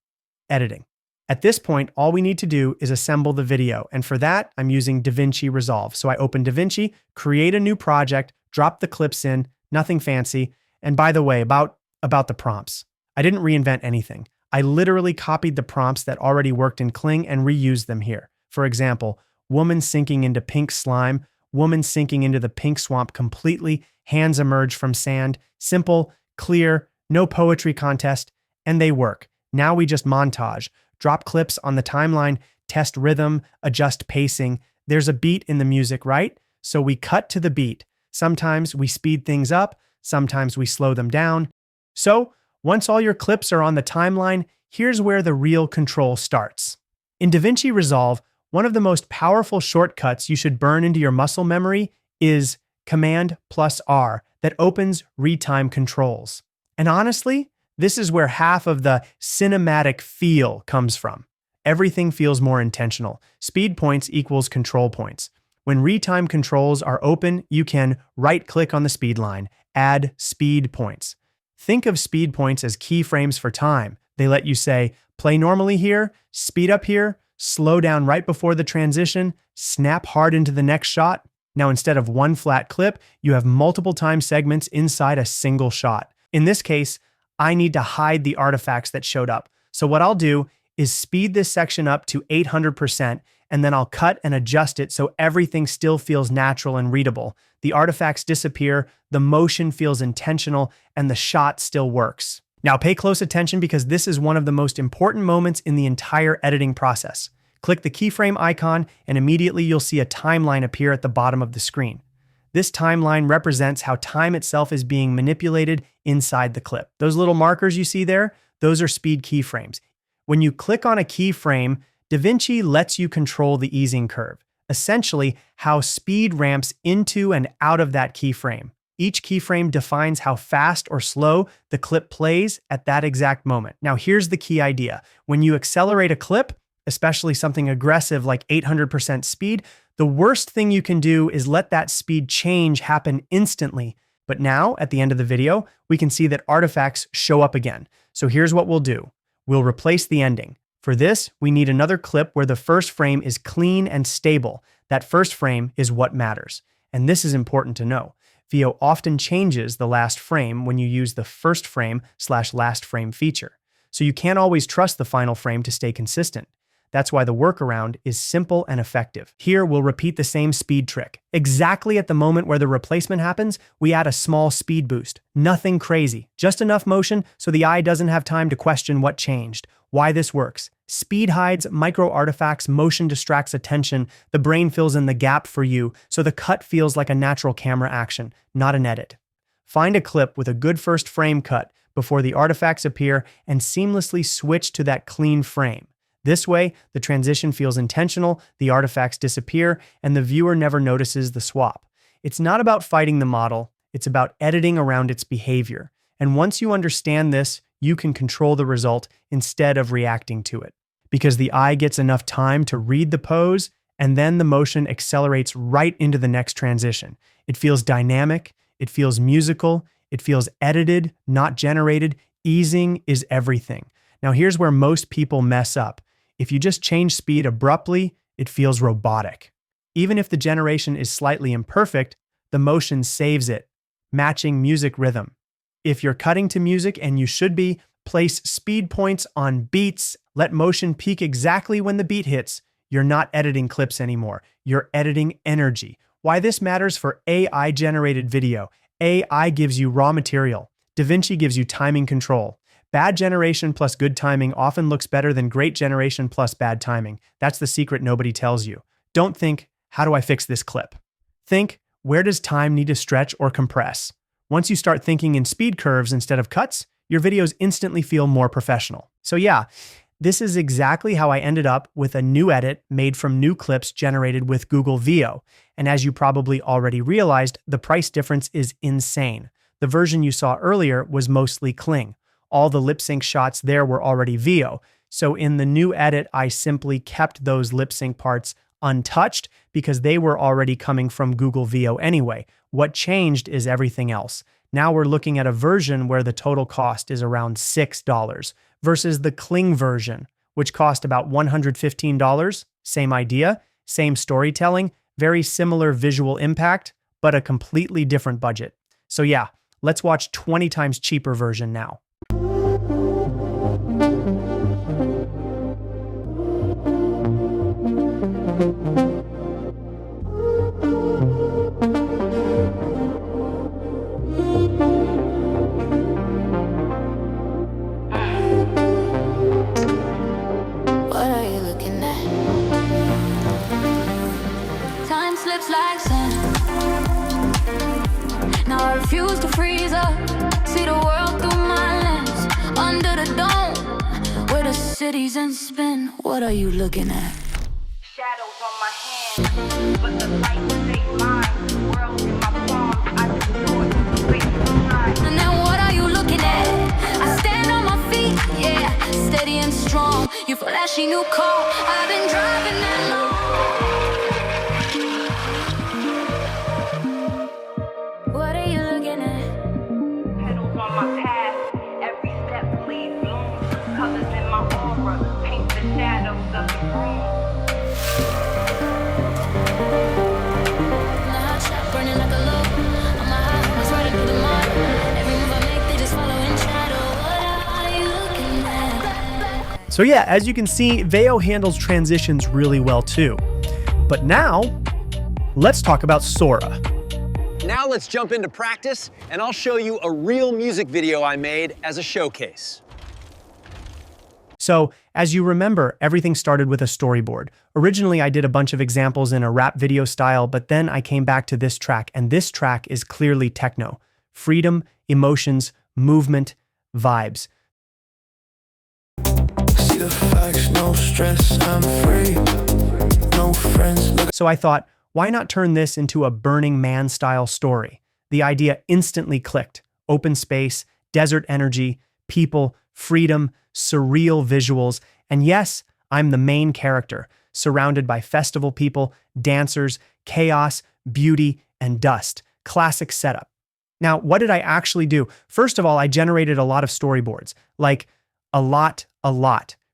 Editing. At this point, all we need to do is assemble the video. And for that, I'm using DaVinci Resolve. So I open DaVinci, create a new project, drop the clips in, nothing fancy. And by the way, about the prompts. I didn't reinvent anything. I literally copied the prompts that already worked in Kling and reused them here. For example, woman sinking into pink slime, woman sinking into the pink swamp completely, hands emerge from sand, simple, clear, no poetry contest, and they work. Now we just montage, drop clips on the timeline, test rhythm, adjust pacing. There's a beat in the music, right? So we cut to the beat. Sometimes we speed things up, sometimes we slow them down. So once all your clips are on the timeline, here's where the real control starts. In DaVinci Resolve, one of the most powerful shortcuts you should burn into your muscle memory is Command+R that opens retime controls. And honestly, this is where half of the cinematic feel comes from. Everything feels more intentional. Speed points equals control points. When retime controls are open, you can right-click on the speed line, add speed points. Think of speed points as keyframes for time. They let you say, play normally here, speed up here, slow down right before the transition, snap hard into the next shot. Now, instead of one flat clip, you have multiple time segments inside a single shot. In this case, I need to hide the artifacts that showed up. So what I'll do is speed this section up to 800%, and then I'll cut and adjust it so everything still feels natural and readable. The artifacts disappear, the motion feels intentional, and the shot still works. Now pay close attention because this is one of the most important moments in the entire editing process. Click the keyframe icon and immediately you'll see a timeline appear at the bottom of the screen. This timeline represents how time itself is being manipulated inside the clip. Those little markers you see there, those are speed keyframes. When you click on a keyframe, DaVinci lets you control the easing curve, essentially how speed ramps into and out of that keyframe. Each keyframe defines how fast or slow the clip plays at that exact moment. Now here's the key idea. When you accelerate a clip, especially something aggressive like 800% speed, the worst thing you can do is let that speed change happen instantly. But now, at the end of the video, we can see that artifacts show up again. So here's what we'll do. We'll replace the ending. For this, we need another clip where the first frame is clean and stable. That first frame is what matters. And this is important to know. VO often changes the last frame when you use the first frame/last frame feature. So you can't always trust the final frame to stay consistent. That's why the workaround is simple and effective. Here, we'll repeat the same speed trick. Exactly at the moment where the replacement happens, we add a small speed boost. Nothing crazy, just enough motion so the eye doesn't have time to question what changed. Why this works. Speed hides micro artifacts, motion distracts attention, the brain fills in the gap for you, so the cut feels like a natural camera action, not an edit. Find a clip with a good first frame cut before the artifacts appear and seamlessly switch to that clean frame. This way, the transition feels intentional, the artifacts disappear, and the viewer never notices the swap. It's not about fighting the model, it's about editing around its behavior. And once you understand this, you can control the result instead of reacting to it. Because the eye gets enough time to read the pose, and then the motion accelerates right into the next transition. It feels dynamic, it feels musical, it feels edited, not generated. Easing is everything. Now here's where most people mess up. If you just change speed abruptly, it feels robotic. Even if the generation is slightly imperfect, the motion saves it, matching music rhythm. If you're cutting to music, and you should be, place speed points on beats, let motion peak exactly when the beat hits. You're not editing clips anymore. You're editing energy. Why this matters for AI-generated video. AI gives you raw material. DaVinci gives you timing control. Bad generation plus good timing often looks better than great generation plus bad timing. That's the secret nobody tells you. Don't think, how do I fix this clip? Think, where does time need to stretch or compress? Once you start thinking in speed curves instead of cuts, your videos instantly feel more professional. So yeah, this is exactly how I ended up with a new edit made from new clips generated with Google VO. And as you probably already realized, the price difference is insane. The version you saw earlier was mostly Kling. All the lip sync shots there were already VO. So in the new edit, I simply kept those lip sync parts untouched because they were already coming from Google VO anyway. What changed is everything else. Now we're looking at a version where the total cost is around $6 versus the Kling version, which cost about $115. Same idea, same storytelling, very similar visual impact, but a completely different budget. So yeah, let's watch 20 times cheaper version now. I refuse to freeze up. See the world through my lens. Under the dome, where the city's in spin. What are you looking at? Shadows on my hands, but the light will take mine. World in my palms, I distort space and time. And then what are you looking at? I stand on my feet, yeah, steady and strong. You flashy new car, I've been driving that long. What are you looking at? Petals on my path, every step bleeds bloom. Colors in my aura, paint the shadows of the room. Burning like a low, on my high horse riding through the mud. Every move I make, they just follow in shadow. What are you looking at? So yeah, as you can see, Veo handles transitions really well too. But now, let's talk about Sora. Now let's jump into practice, and I'll show you a real music video I made as a showcase. So, as you remember, everything started with a storyboard. Originally, I did a bunch of examples in a rap video style, but then I came back to this track, and this track is clearly techno. Freedom, emotions, movement, vibes. See the facts, no stress, I'm free. No friends. So I thought, why not turn this into a Burning Man style story? The idea instantly clicked. Open space, desert energy, people, freedom, surreal visuals, and yes, I'm the main character, surrounded by festival people, dancers, chaos, beauty, and dust. Classic setup. Now, what did I actually do? First of all, I generated a lot of storyboards, like a lot,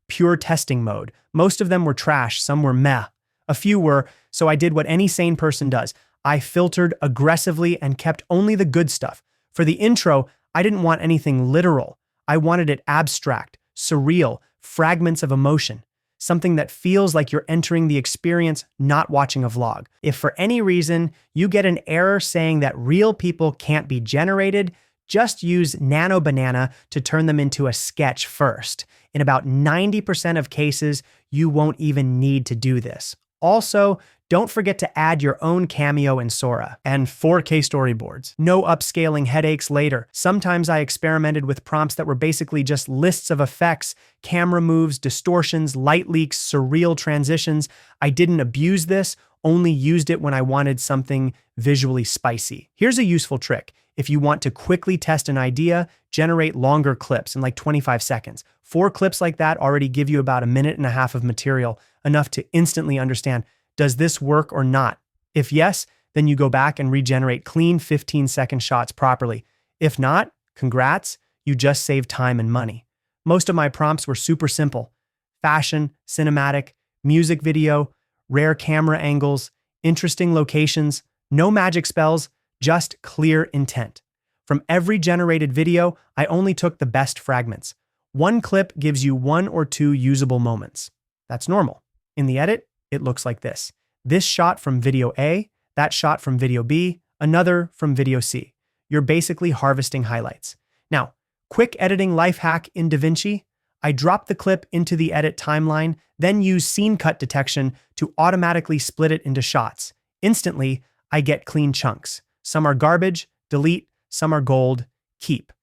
pure testing mode. Most of them were trash, some were meh. A few were, so I did what any sane person does. I filtered aggressively and kept only the good stuff. For the intro, I didn't want anything literal. I wanted it abstract, surreal, fragments of emotion. Something that feels like you're entering the experience, not watching a vlog. If for any reason you get an error saying that real people can't be generated, just use Nano Banana to turn them into a sketch first. In about 90% of cases, you won't even need to do this. Also, don't forget to add your own cameo in Sora and 4K storyboards. No upscaling headaches later. Sometimes I experimented with prompts that were basically just lists of effects, camera moves, distortions, light leaks, surreal transitions. I didn't abuse this, only used it when I wanted something visually spicy. Here's a useful trick. If you want to quickly test an idea, generate longer clips in like 25 seconds. 4 clips like that already give you about 1.5 minutes of material, enough to instantly understand, does this work or not? If yes, then you go back and regenerate clean 15-second shots properly. If not, congrats, you just saved time and money. Most of my prompts were super simple. Fashion, cinematic, music video, rare camera angles, interesting locations, no magic spells, just clear intent. From every generated video, I only took the best fragments. One clip gives you 1 or 2 usable moments. That's normal. In the edit, it looks like this. This shot from video A, that shot from video B, another from video C. You're basically harvesting highlights. Now, quick editing life hack in DaVinci. I drop the clip into the edit timeline, then use scene cut detection to automatically split it into shots. Instantly, I get clean chunks. Some are garbage, delete, some are gold, keep.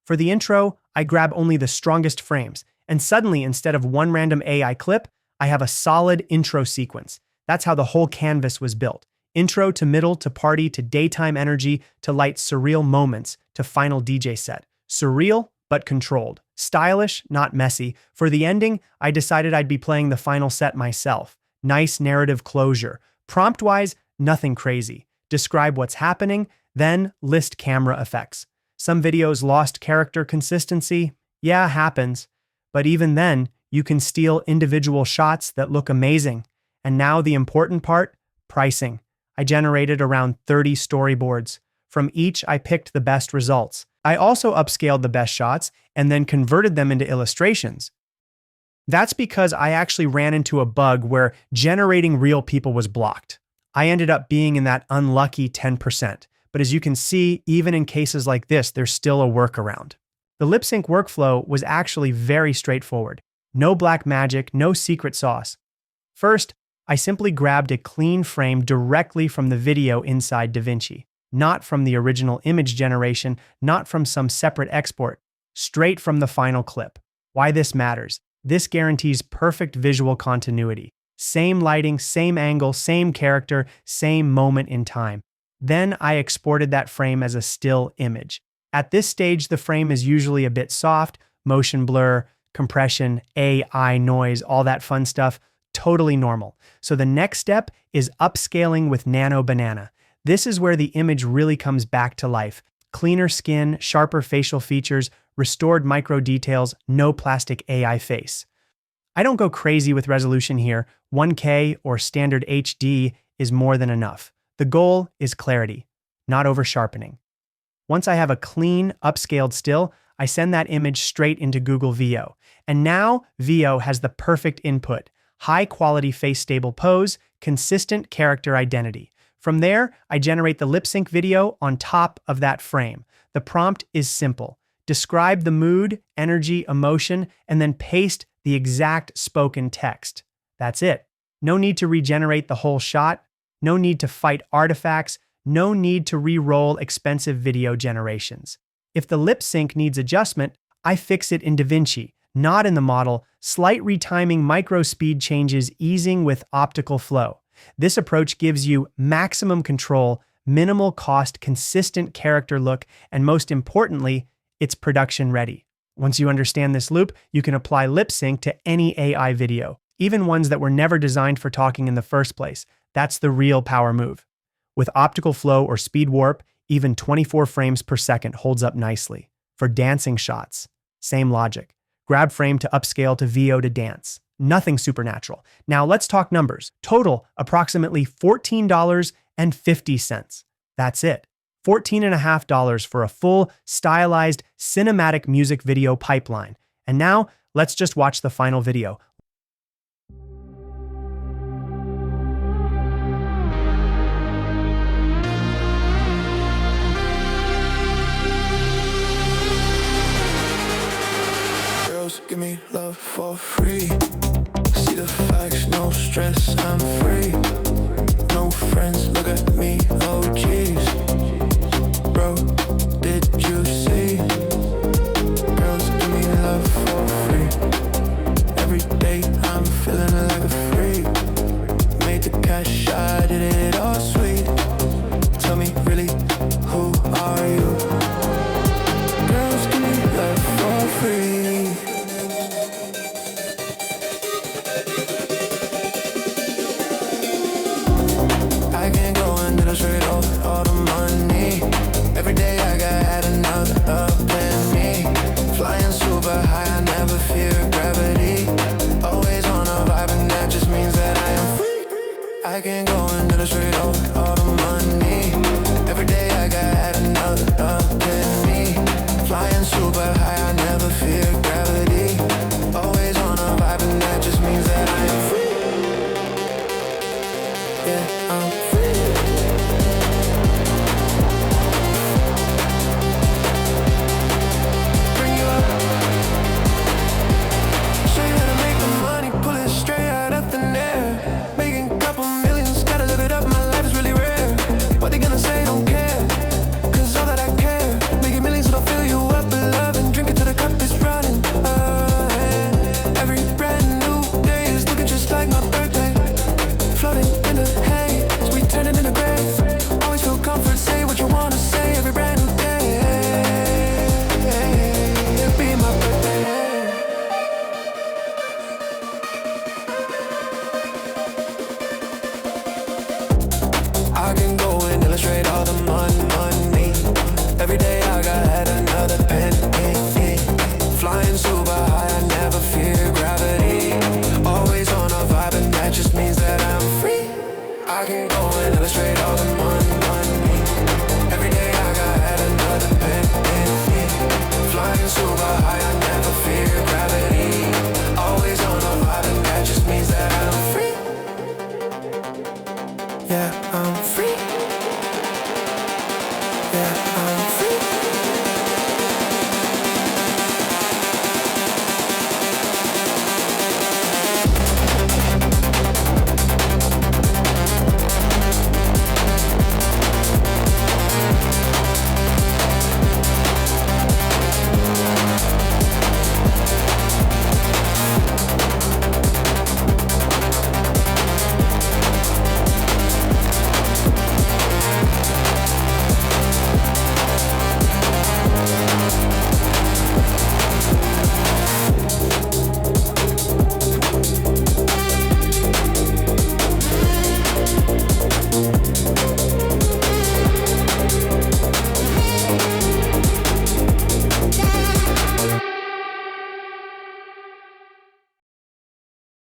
For the intro, I grab only the strongest frames, and suddenly, instead of one random AI clip, I have a solid intro sequence. That's how the whole canvas was built. Intro to middle to party to daytime energy to light surreal moments to final DJ set. Surreal, but controlled. Stylish, not messy. For the ending, I decided I'd be playing the final set myself. Nice narrative closure. Prompt-wise, nothing crazy. Describe what's happening, then list camera effects. Some videos lost character consistency. Yeah, happens. But even then, you can steal individual shots that look amazing. And now the important part, pricing. I generated around 30 storyboards. From each, I picked the best results. I also upscaled the best shots and then converted them into illustrations. That's because I actually ran into a bug where generating real people was blocked. I ended up being in that unlucky 10%. But as you can see, even in cases like this, there's still a workaround. The lip sync workflow was actually very straightforward. No black magic, no secret sauce. First, I simply grabbed a clean frame directly from the video inside DaVinci. not from the original image generation, not from some separate export, straight from the final clip. Why this matters? This guarantees perfect visual continuity. Same lighting, same angle, same character, same moment in time. Then I exported that frame as a still image. At this stage, the frame is usually a bit soft, motion blur, compression, AI noise, all that fun stuff, totally normal. So the next step is upscaling with Nano Banana. This is where the image really comes back to life. Cleaner skin, sharper facial features, restored micro details, no plastic AI face. I don't go crazy with resolution here. 1K or standard HD is more than enough. The goal is clarity, not over sharpening. Once I have a clean, upscaled still, I send that image straight into Google VO. And now VO has the perfect input: high quality face stable pose, consistent character identity. From there, I generate the lip sync video on top of that frame. The prompt is simple. Describe the mood, energy, emotion, and then paste the exact spoken text. That's it. No need to regenerate the whole shot. No need to fight artifacts. No need to re-roll expensive video generations. If the lip sync needs adjustment, I fix it in DaVinci, not in the model. Slight retiming, micro speed changes, easing with optical flow. This approach gives you maximum control, minimal cost, consistent character look, and most importantly, it's production ready. Once you understand this loop, you can apply lip sync to any AI video, even ones that were never designed for talking in the first place. That's the real power move. With optical flow or speed warp, even 24 frames per second holds up nicely. For dancing shots, same logic. Grab frame to upscale to VO to dance. Nothing supernatural. Now let's talk numbers. Total, approximately $14.50. That's it. $14.50 for a full, stylized, cinematic music video pipeline. And now, let's just watch the final video. Girls give me love for free. See the facts, no stress, I'm free. No friends, look at me, oh jeez. Bro, did you see? Girls give me love for free. Every day I'm feeling like a freak. Made the cash, I did it all sweet. Tell me really, who are you? Girls give me love for free. I can't go until I straight off all the money. Every day I got another epiphany. Flying super high, I never fear gravity. Always on a vibe and that just means that I am free. I can't go until I straight off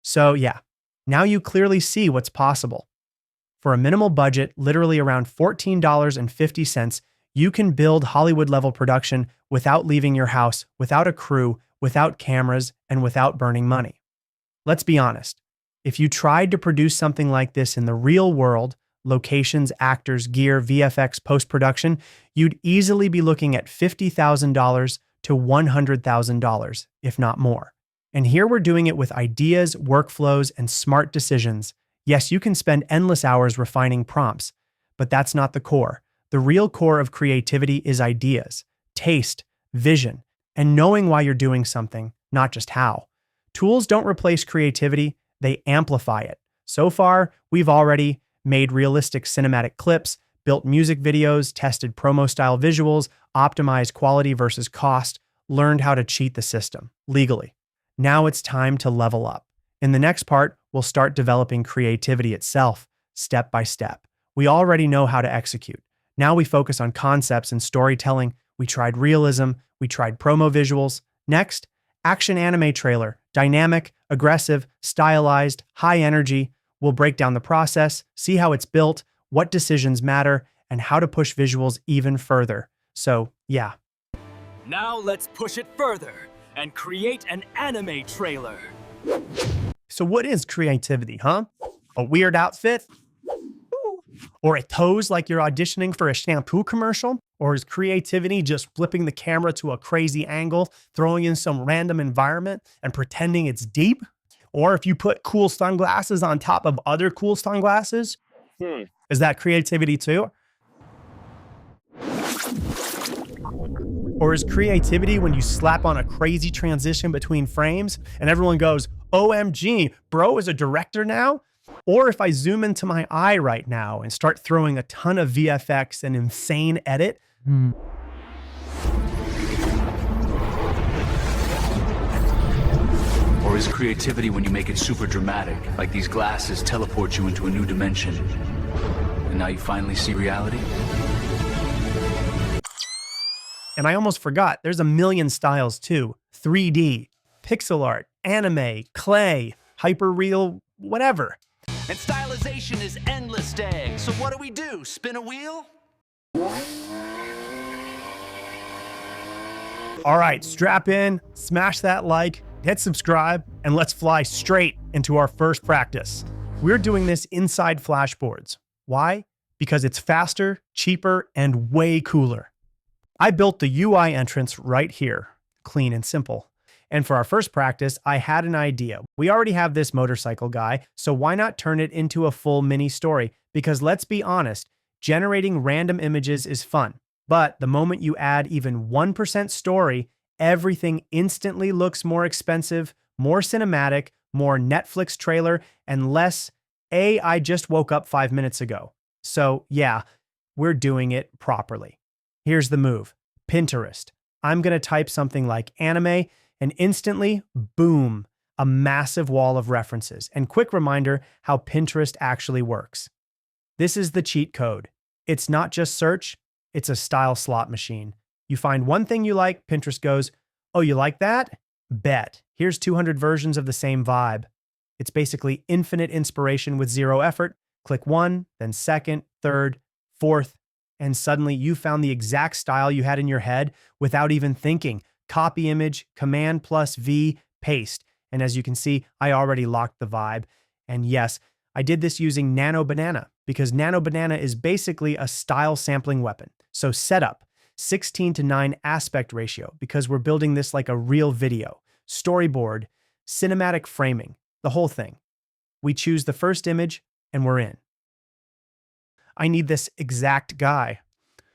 So yeah, now you clearly see what's possible. For a minimal budget, literally around $14.50, you can build Hollywood-level production without leaving your house, without a crew, without cameras, and without burning money. Let's be honest. If you tried to produce something like this in the real world, locations, actors, gear, VFX, post-production, you'd easily be looking at $50,000 to $100,000, if not more. And here we're doing it with ideas, workflows, and smart decisions. Yes, you can spend endless hours refining prompts, but that's not the core. The real core of creativity is ideas, taste, vision, and knowing why you're doing something, not just how. Tools don't replace creativity, they amplify it. So far, we've already made realistic cinematic clips, built music videos, tested promo-style visuals, optimized quality versus cost, learned how to cheat the system legally. Now it's time to level up. In the next part, we'll start developing creativity itself, step by step. We already know how to execute. Now we focus on concepts and storytelling. We tried realism, we tried promo visuals. Next, action anime trailer, dynamic, aggressive, stylized, high energy. We'll break down the process, see how it's built, what decisions matter, and how to push visuals even further. So, yeah. Now let's push it further and create an anime trailer. So what is creativity, huh? A weird outfit? Or a pose like you're auditioning for a shampoo commercial? Or is creativity just flipping the camera to a crazy angle, throwing in some random environment and pretending it's deep? Or if you put cool sunglasses on top of other cool sunglasses, is that creativity too? Or is creativity when you slap on a crazy transition between frames and everyone goes, OMG, bro is a director now? Or if I zoom into my eye right now and start throwing a ton of VFX and insane edit? Or is creativity when you make it super dramatic, like these glasses teleport you into a new dimension, and now you finally see reality? And I almost forgot, there's a million styles too. 3D, pixel art, anime, clay, hyperreal, whatever. And stylization is endless, Dag. So what do? Spin a wheel? All right, strap in, smash that like, hit subscribe, and let's fly straight into our first practice. We're doing this inside FlashBoards. Why? Because it's faster, cheaper, and way cooler. I built the UI entrance right here, clean and simple. And for our first practice, I had an idea. We already have this motorcycle guy, so why not turn it into a full mini story? Because let's be honest, generating random images is fun. But the moment you add even 1% story, everything instantly looks more expensive, more cinematic, more Netflix trailer, and less, I just woke up 5 minutes ago. So yeah, we're doing it properly. Here's the move. Pinterest. I'm going to type something like anime, and instantly, boom, a massive wall of references. And quick reminder how Pinterest actually works. This is the cheat code. It's not just search, it's a style slot machine. You find one thing you like, Pinterest goes, oh, you like that? Bet. Here's 200 versions of the same vibe. It's basically infinite inspiration with zero effort. Click one, then second, third, fourth, and suddenly you found the exact style you had in your head without even thinking. Copy image, Command plus V, paste. And as you can see, I already locked the vibe. And yes, I did this using Nano Banana because Nano Banana is basically a style sampling weapon. So setup, 16:9 aspect ratio because we're building this like a real video. Storyboard, cinematic framing, the whole thing. We choose the first image and we're in. I need this exact guy.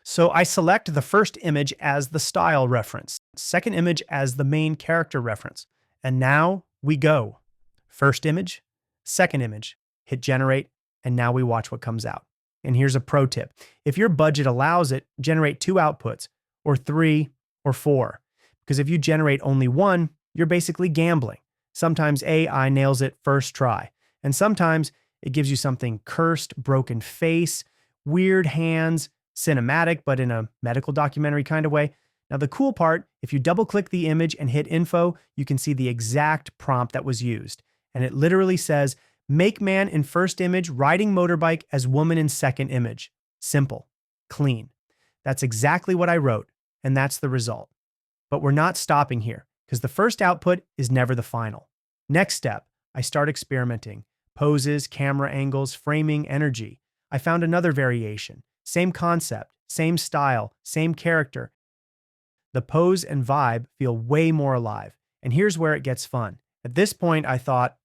So I select the first image as the style reference, second image as the main character reference. And now we go. First image, second image, hit generate, and now we watch what comes out. And here's a pro tip. If your budget allows it, generate 2 outputs, or 3, or 4. Because if you generate only one, you're basically gambling. Sometimes AI nails it first try. And sometimes it gives you something cursed, broken face, weird hands, cinematic, but in a medical documentary kind of way. Now the cool part, if you double click the image and hit info, you can see the exact prompt that was used. And it literally says, make man in first image riding motorbike as woman in second image. Simple, clean. That's exactly what I wrote, and that's the result. But we're not stopping here, because the first output is never the final. Next step, I start experimenting. Poses, camera angles, framing, energy. I found another variation. Same concept, same style, same character. The pose and vibe feel way more alive. And here's where it gets fun. At this point, I thought,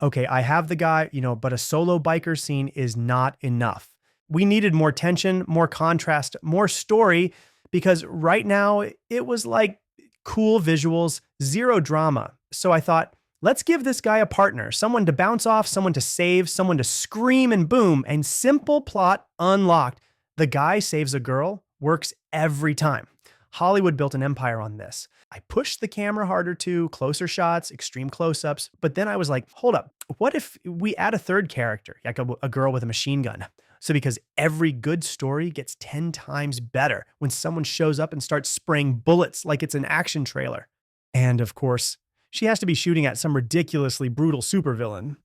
okay, I have the guy, but a solo biker scene is not enough. We needed more tension, more contrast, more story, because right now it was like cool visuals, zero drama. So I thought, let's give this guy a partner, someone to bounce off, someone to save, someone to scream and boom, and simple plot unlocked. The guy saves a girl, works every time. Hollywood built an empire on this. I pushed the camera harder too, closer shots, extreme close-ups, but then I was like, hold up, what if we add a third character, like a girl with a machine gun? So because every good story gets 10 times better when someone shows up and starts spraying bullets like it's an action trailer. And of course, she has to be shooting at some ridiculously brutal supervillain.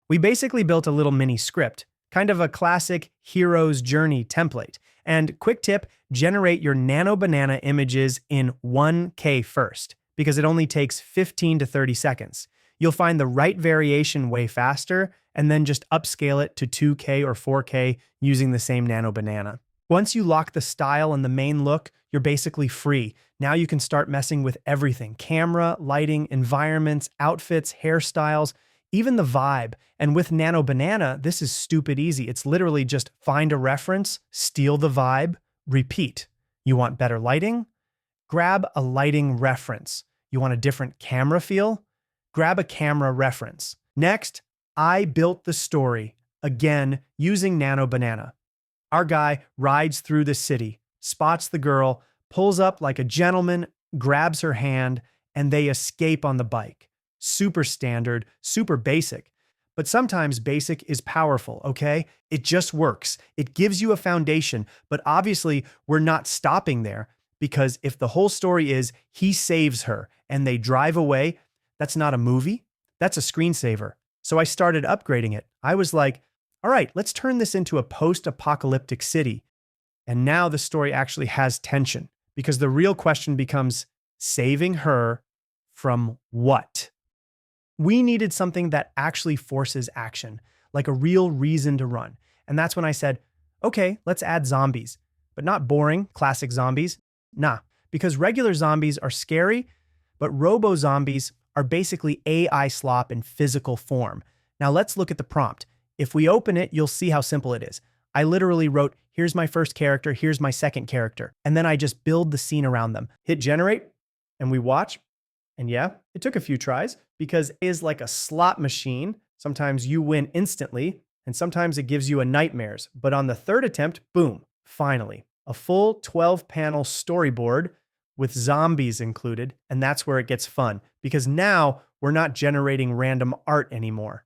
We basically built a little mini script, kind of a classic hero's journey template. And quick tip, generate your Nano Banana images in 1K first, because it only takes 15 to 30 seconds. You'll find the right variation way faster, and then just upscale it to 2K or 4K using the same Nano Banana. Once you lock the style and the main look, you're basically free. Now you can start messing with everything: camera, lighting, environments, outfits, hairstyles, even the vibe. And with Nano Banana, this is stupid easy. It's literally just find a reference, steal the vibe, repeat. You want better lighting? Grab a lighting reference. You want a different camera feel? Grab a camera reference. Next, I built the story, again, using Nano Banana. Our guy rides through the city, spots the girl, pulls up like a gentleman, grabs her hand, and they escape on the bike. Super standard, super basic. But sometimes basic is powerful, okay? It just works. It gives you a foundation, but obviously we're not stopping there, because if the whole story is he saves her and they drive away, that's not a movie, that's a screensaver. So I started upgrading it. I was like, all right, let's turn this into a post-apocalyptic city. And now the story actually has tension, because the real question becomes, saving her from what? We needed something that actually forces action, like a real reason to run. And that's when I said, okay, let's add zombies, but not boring, classic zombies. Nah, because regular zombies are scary, but robo-zombies are basically AI slop in physical form. Now let's look at the prompt. If we open it, you'll see how simple it is. I literally wrote, here's my first character, here's my second character, and then I just build the scene around them. Hit generate, and we watch. And yeah, it took a few tries, because it is like a slot machine. Sometimes you win instantly, and sometimes it gives you a nightmares. But on the third attempt, boom, finally, a full 12-panel storyboard with zombies included, and that's where it gets fun, because now we're not generating random art anymore.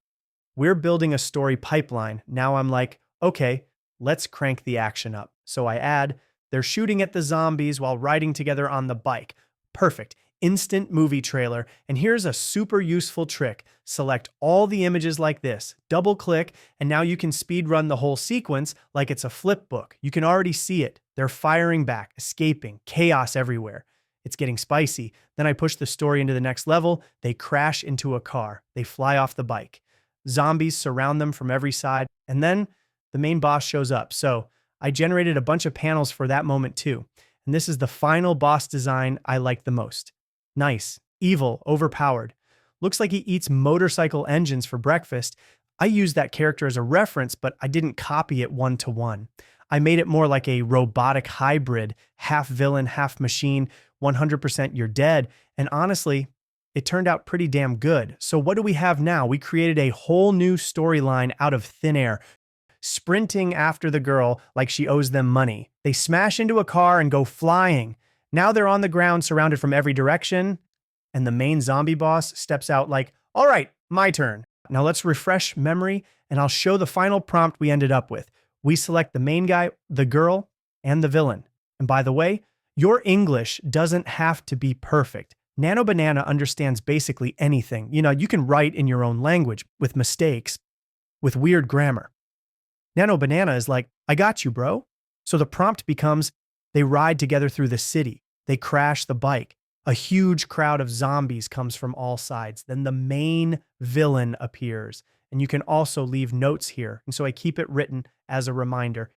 We're building a story pipeline. Now I'm like, okay, let's crank the action up. So I add, they're shooting at the zombies while riding together on the bike. Perfect. Instant movie trailer. And here's a super useful trick. Select all the images like this, double click, and now you can speed run the whole sequence like it's a flip book. You can already see it. They're firing back, escaping, chaos everywhere. It's getting spicy. Then I push the story into the next level. They crash into a car. They fly off the bike. Zombies surround them from every side. And then the main boss shows up. So I generated a bunch of panels for that moment too. And this is the final boss design I like the most. Nice, evil, overpowered. Looks like he eats motorcycle engines for breakfast. I used that character as a reference, but I didn't copy it one-to-one. I made it more like a robotic hybrid, half villain, half machine, 100% you're dead. And honestly, it turned out pretty damn good. So what do we have now? We created a whole new storyline out of thin air, sprinting after the girl like she owes them money. They smash into a car and go flying. Now they're on the ground, surrounded from every direction, and the main zombie boss steps out like, all right, my turn. Now let's refresh memory, and I'll show the final prompt we ended up with. We select the main guy, the girl, and the villain. And by the way, your English doesn't have to be perfect. Nano Banana understands basically anything. You can write in your own language with mistakes, with weird grammar. Nano Banana is like, I got you, bro. So the prompt becomes, they ride together through the city. They crash the bike. A huge crowd of zombies comes from all sides. Then the main villain appears. And you can also leave notes here. And so I keep it written as a reminder.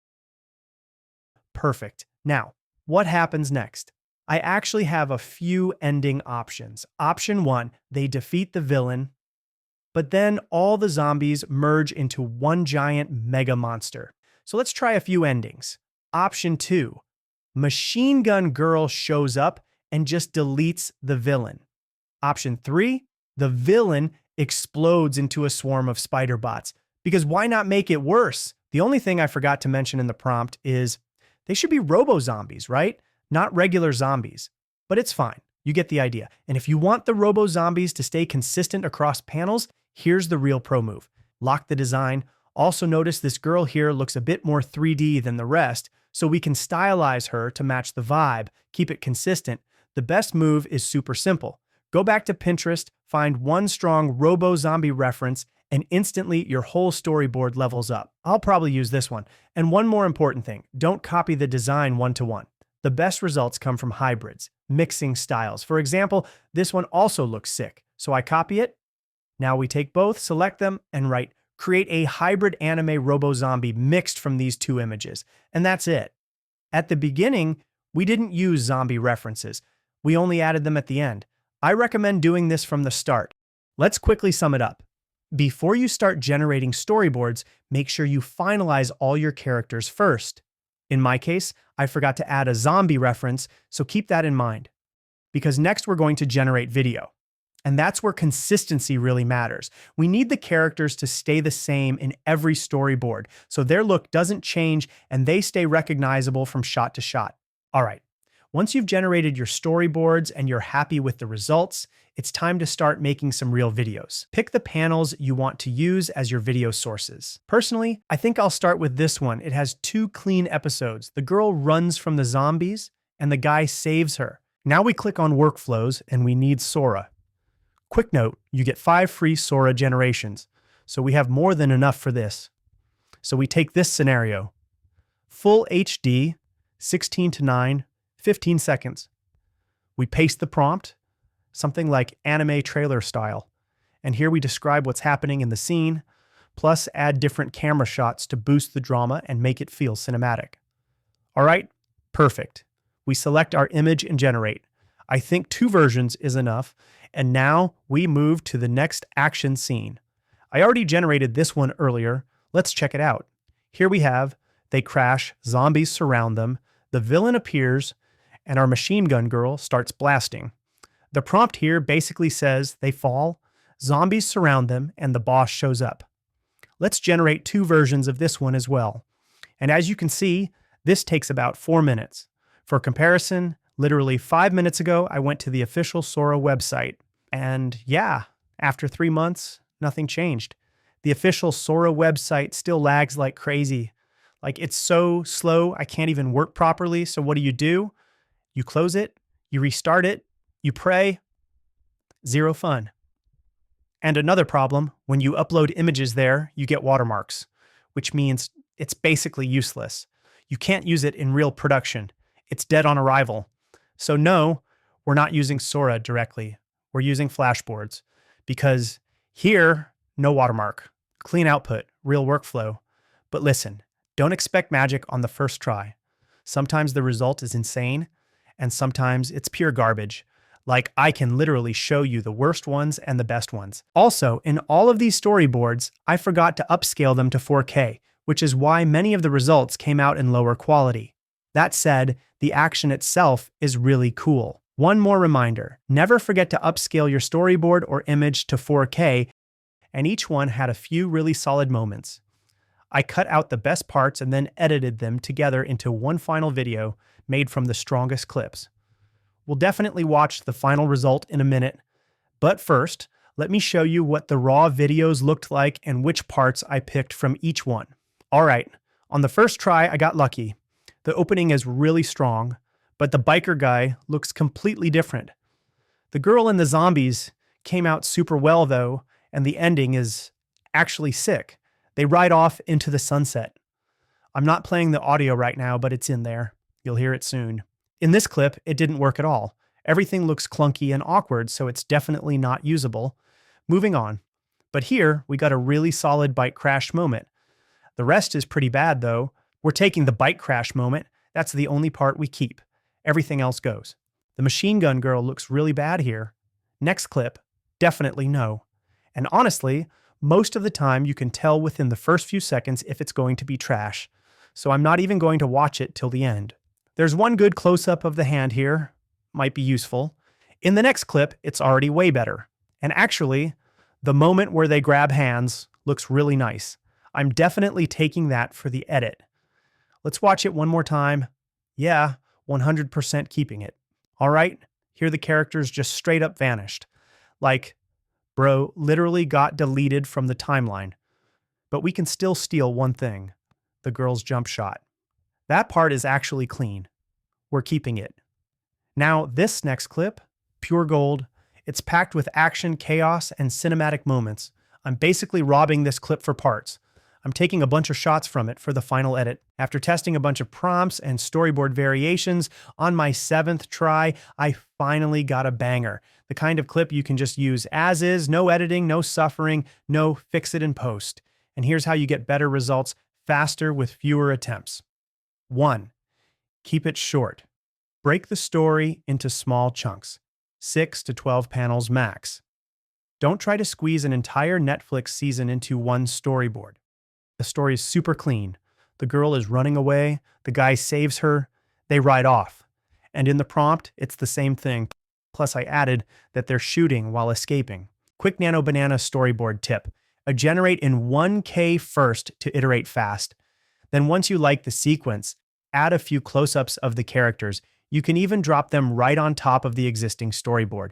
Perfect. Now, what happens next? I actually have a few ending options. Option 1, they defeat the villain, but then all the zombies merge into one giant mega monster. So let's try a few endings. Option 2, Machine Gun Girl shows up and just deletes the villain. Option 3, the villain explodes into a swarm of spider bots. Because why not make it worse? The only thing I forgot to mention in the prompt is they should be robo-zombies, right? Not regular zombies. But it's fine. You get the idea. And if you want the robo-zombies to stay consistent across panels, here's the real pro move. Lock the design. Also notice this girl here looks a bit more 3D than the rest, so we can stylize her to match the vibe, keep it consistent. The best move is super simple. Go back to Pinterest, find one strong robo-zombie reference, and instantly your whole storyboard levels up. I'll probably use this one. And one more important thing, don't copy the design one-to-one. The best results come from hybrids, mixing styles. For example, this one also looks sick, so I copy it. Now we take both, select them, and write, create a hybrid anime robo-zombie mixed from these two images. And that's it. At the beginning, we didn't use zombie references. We only added them at the end. I recommend doing this from the start. Let's quickly sum it up. Before you start generating storyboards, make sure you finalize all your characters first. In my case, I forgot to add a zombie reference, so keep that in mind. Because next we're going to generate video. And that's where consistency really matters. We need the characters to stay the same in every storyboard, so their look doesn't change and they stay recognizable from shot to shot. All right, once you've generated your storyboards and you're happy with the results, it's time to start making some real videos. Pick the panels you want to use as your video sources. Personally, I think I'll start with this one. It has 2 clean episodes. The girl runs from the zombies and the guy saves her. Now we click on workflows and we need Sora. Quick note, you get 5 free Sora generations, so we have more than enough for this. So we take this scenario. Full HD, 16:9, 15 seconds. We paste the prompt, something like anime trailer style. And here we describe what's happening in the scene, plus add different camera shots to boost the drama and make it feel cinematic. All right, perfect. We select our image and generate. I think 2 versions is enough, and now we move to the next action scene. I already generated this one earlier. Let's check it out. Here we have, they crash, zombies surround them, the villain appears, and our machine gun girl starts blasting. The prompt here basically says they fall, zombies surround them, and the boss shows up. Let's generate 2 versions of this one as well. And as you can see, this takes about 4 minutes. For comparison, literally 5 minutes ago, I went to the official Sora website. And yeah, after 3 months, nothing changed. The official Sora website still lags like crazy. Like, it's so slow, I can't even work properly. So what do? You close it, you restart it, you pray. Zero fun. And another problem, when you upload images there, you get watermarks, which means it's basically useless. You can't use it in real production. It's dead on arrival. So no, we're not using Sora directly. We're using FlashBoards because here, no watermark, clean output, real workflow. But listen, don't expect magic on the first try. Sometimes the result is insane and sometimes it's pure garbage. Like, I can literally show you the worst ones and the best ones. Also, in all of these storyboards, I forgot to upscale them to 4K, which is why many of the results came out in lower quality. That said, the action itself is really cool. One more reminder, never forget to upscale your storyboard or image to 4K, and each one had a few really solid moments. I cut out the best parts and then edited them together into one final video made from the strongest clips. We'll definitely watch the final result in a minute, but first, let me show you what the raw videos looked like and which parts I picked from each one. All right, on the first try, I got lucky. The opening is really strong, but the biker guy looks completely different. The girl and the zombies came out super well, though, and the ending is actually sick. They ride off into the sunset. I'm not playing the audio right now, but it's in there. You'll hear it soon. In this clip, it didn't work at all. Everything looks clunky and awkward, so it's definitely not usable. Moving on. But here, we got a really solid bike crash moment. The rest is pretty bad, though. We're taking the bike crash moment. That's the only part we keep. Everything else goes. The machine gun girl looks really bad here. Next clip, definitely no. And honestly, most of the time you can tell within the first few seconds if it's going to be trash. So I'm not even going to watch it till the end. There's one good close-up of the hand here. Might be useful. In the next clip, it's already way better. And actually, the moment where they grab hands looks really nice. I'm definitely taking that for the edit. Let's watch it one more time. Yeah, 100% keeping it. All right, here the characters just straight up vanished. Like, bro, literally got deleted from the timeline. But we can still steal one thing, the girl's jump shot. That part is actually clean. We're keeping it. Now, this next clip, pure gold. It's packed with action, chaos, and cinematic moments. I'm basically robbing this clip for parts. I'm taking a bunch of shots from it for the final edit. After testing a bunch of prompts and storyboard variations, on my 7th try, I finally got a banger. The kind of clip you can just use as is, no editing, no suffering, no fix it in post. And here's how you get better results faster with fewer attempts. 1. Keep it short. Break the story into small chunks, 6 to 12 panels max. Don't try to squeeze an entire Netflix season into one storyboard. The story is super clean. The girl is running away, the guy saves her, they ride off. And in the prompt, it's the same thing. Plus I added that they're shooting while escaping. Quick Nano Banana storyboard tip. Generate in 1K first to iterate fast. Then once you like the sequence, add a few close-ups of the characters. You can even drop them right on top of the existing storyboard.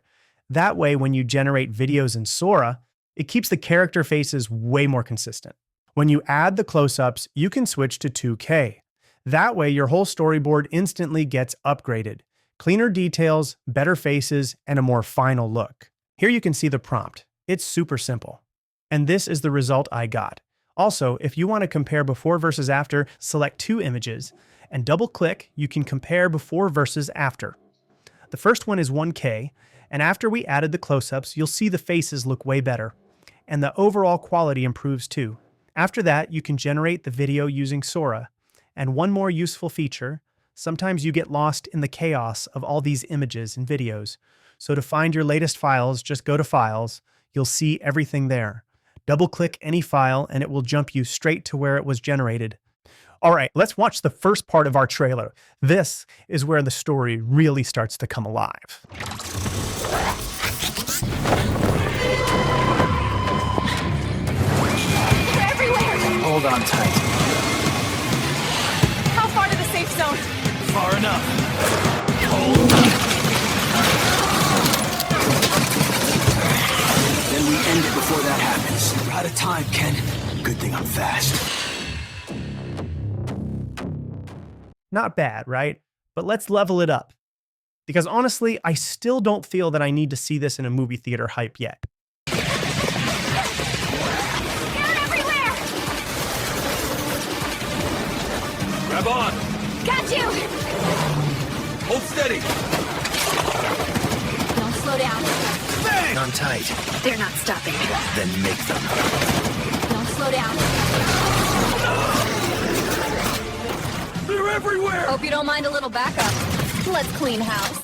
That way, when you generate videos in Sora, it keeps the character faces way more consistent. When you add the close-ups, you can switch to 2K. That way, your whole storyboard instantly gets upgraded. Cleaner details, better faces, and a more final look. Here you can see the prompt. It's super simple. And this is the result I got. Also, if you want to compare before versus after, select 2 images, and double-click, you can compare before versus after. The first one is 1K, and after we added the close-ups, you'll see the faces look way better. And the overall quality improves too. After that, you can generate the video using Sora. And one more useful feature, sometimes you get lost in the chaos of all these images and videos. So to find your latest files, just go to Files. You'll see everything there. Double-click any file and it will jump you straight to where it was generated. All right, let's watch the first part of our trailer. This is where the story really starts to come alive. Hold on tight. How far to the safe zone? Far enough. Then we end it before that happens. We're out of time, Ken. Good thing I'm fast. Not bad, right? But let's level it up. Because honestly, I still don't feel that I need to see this in a movie theater hype yet. Grab on! Got you! Hold steady! Don't slow down. Bang! On tight. They're not stopping. Then make them. Don't slow down. They're everywhere! Hope you don't mind a little backup. Let's clean house.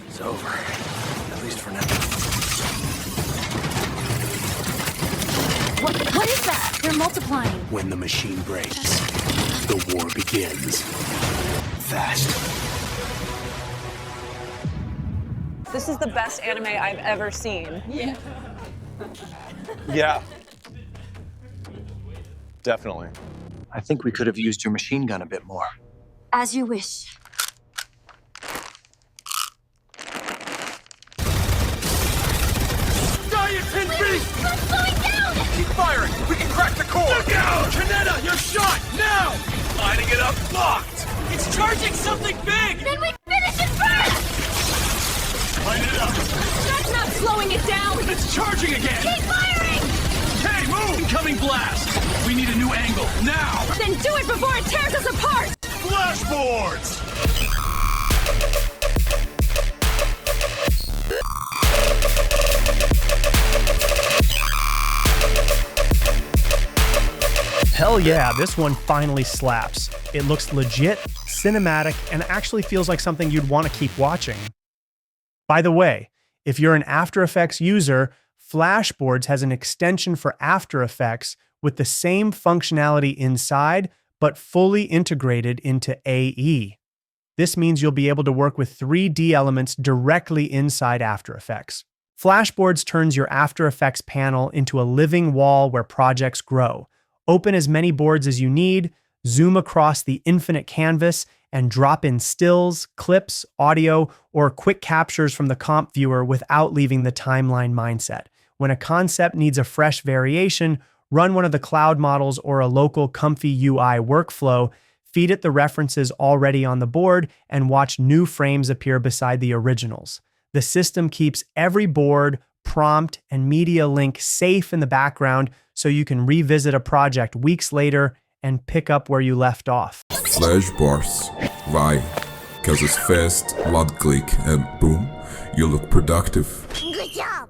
It's over. At least for now. What is that? They're multiplying. When the machine breaks, the war begins. Fast. This is the best anime I've ever seen. Yeah. Yeah. Definitely. I think we could have used your machine gun a bit more. As you wish. Giant beast! We're slowing down! Keep firing! We can crack the core! Look out! Canetta, you're shot! Now! Lighting it up, locked! It's charging something big! Then we finish it first! Light it up! That's not slowing it down! It's charging again! Keep firing! Hey, move! Incoming blast! We need a new angle, now! Then do it before it tears us apart! FlashBoards! Hell yeah, this one finally slaps. It looks legit, cinematic, and actually feels like something you'd want to keep watching. By the way, if you're an After Effects user, FlashBoards has an extension for After Effects with the same functionality inside, but fully integrated into AE. This means you'll be able to work with 3D elements directly inside After Effects. FlashBoards turns your After Effects panel into a living wall where projects grow. Open as many boards as you need, zoom across the infinite canvas, and drop in stills, clips, audio, or quick captures from the comp viewer without leaving the timeline mindset. When a concept needs a fresh variation, run one of the cloud models or a local ComfyUI workflow, feed it the references already on the board, and watch new frames appear beside the originals. The system keeps every board, prompt, and media link safe in the background so you can revisit a project weeks later and pick up where you left off. FlashBoards. Why? Because it's fast, one click, and boom, you look productive. Good job!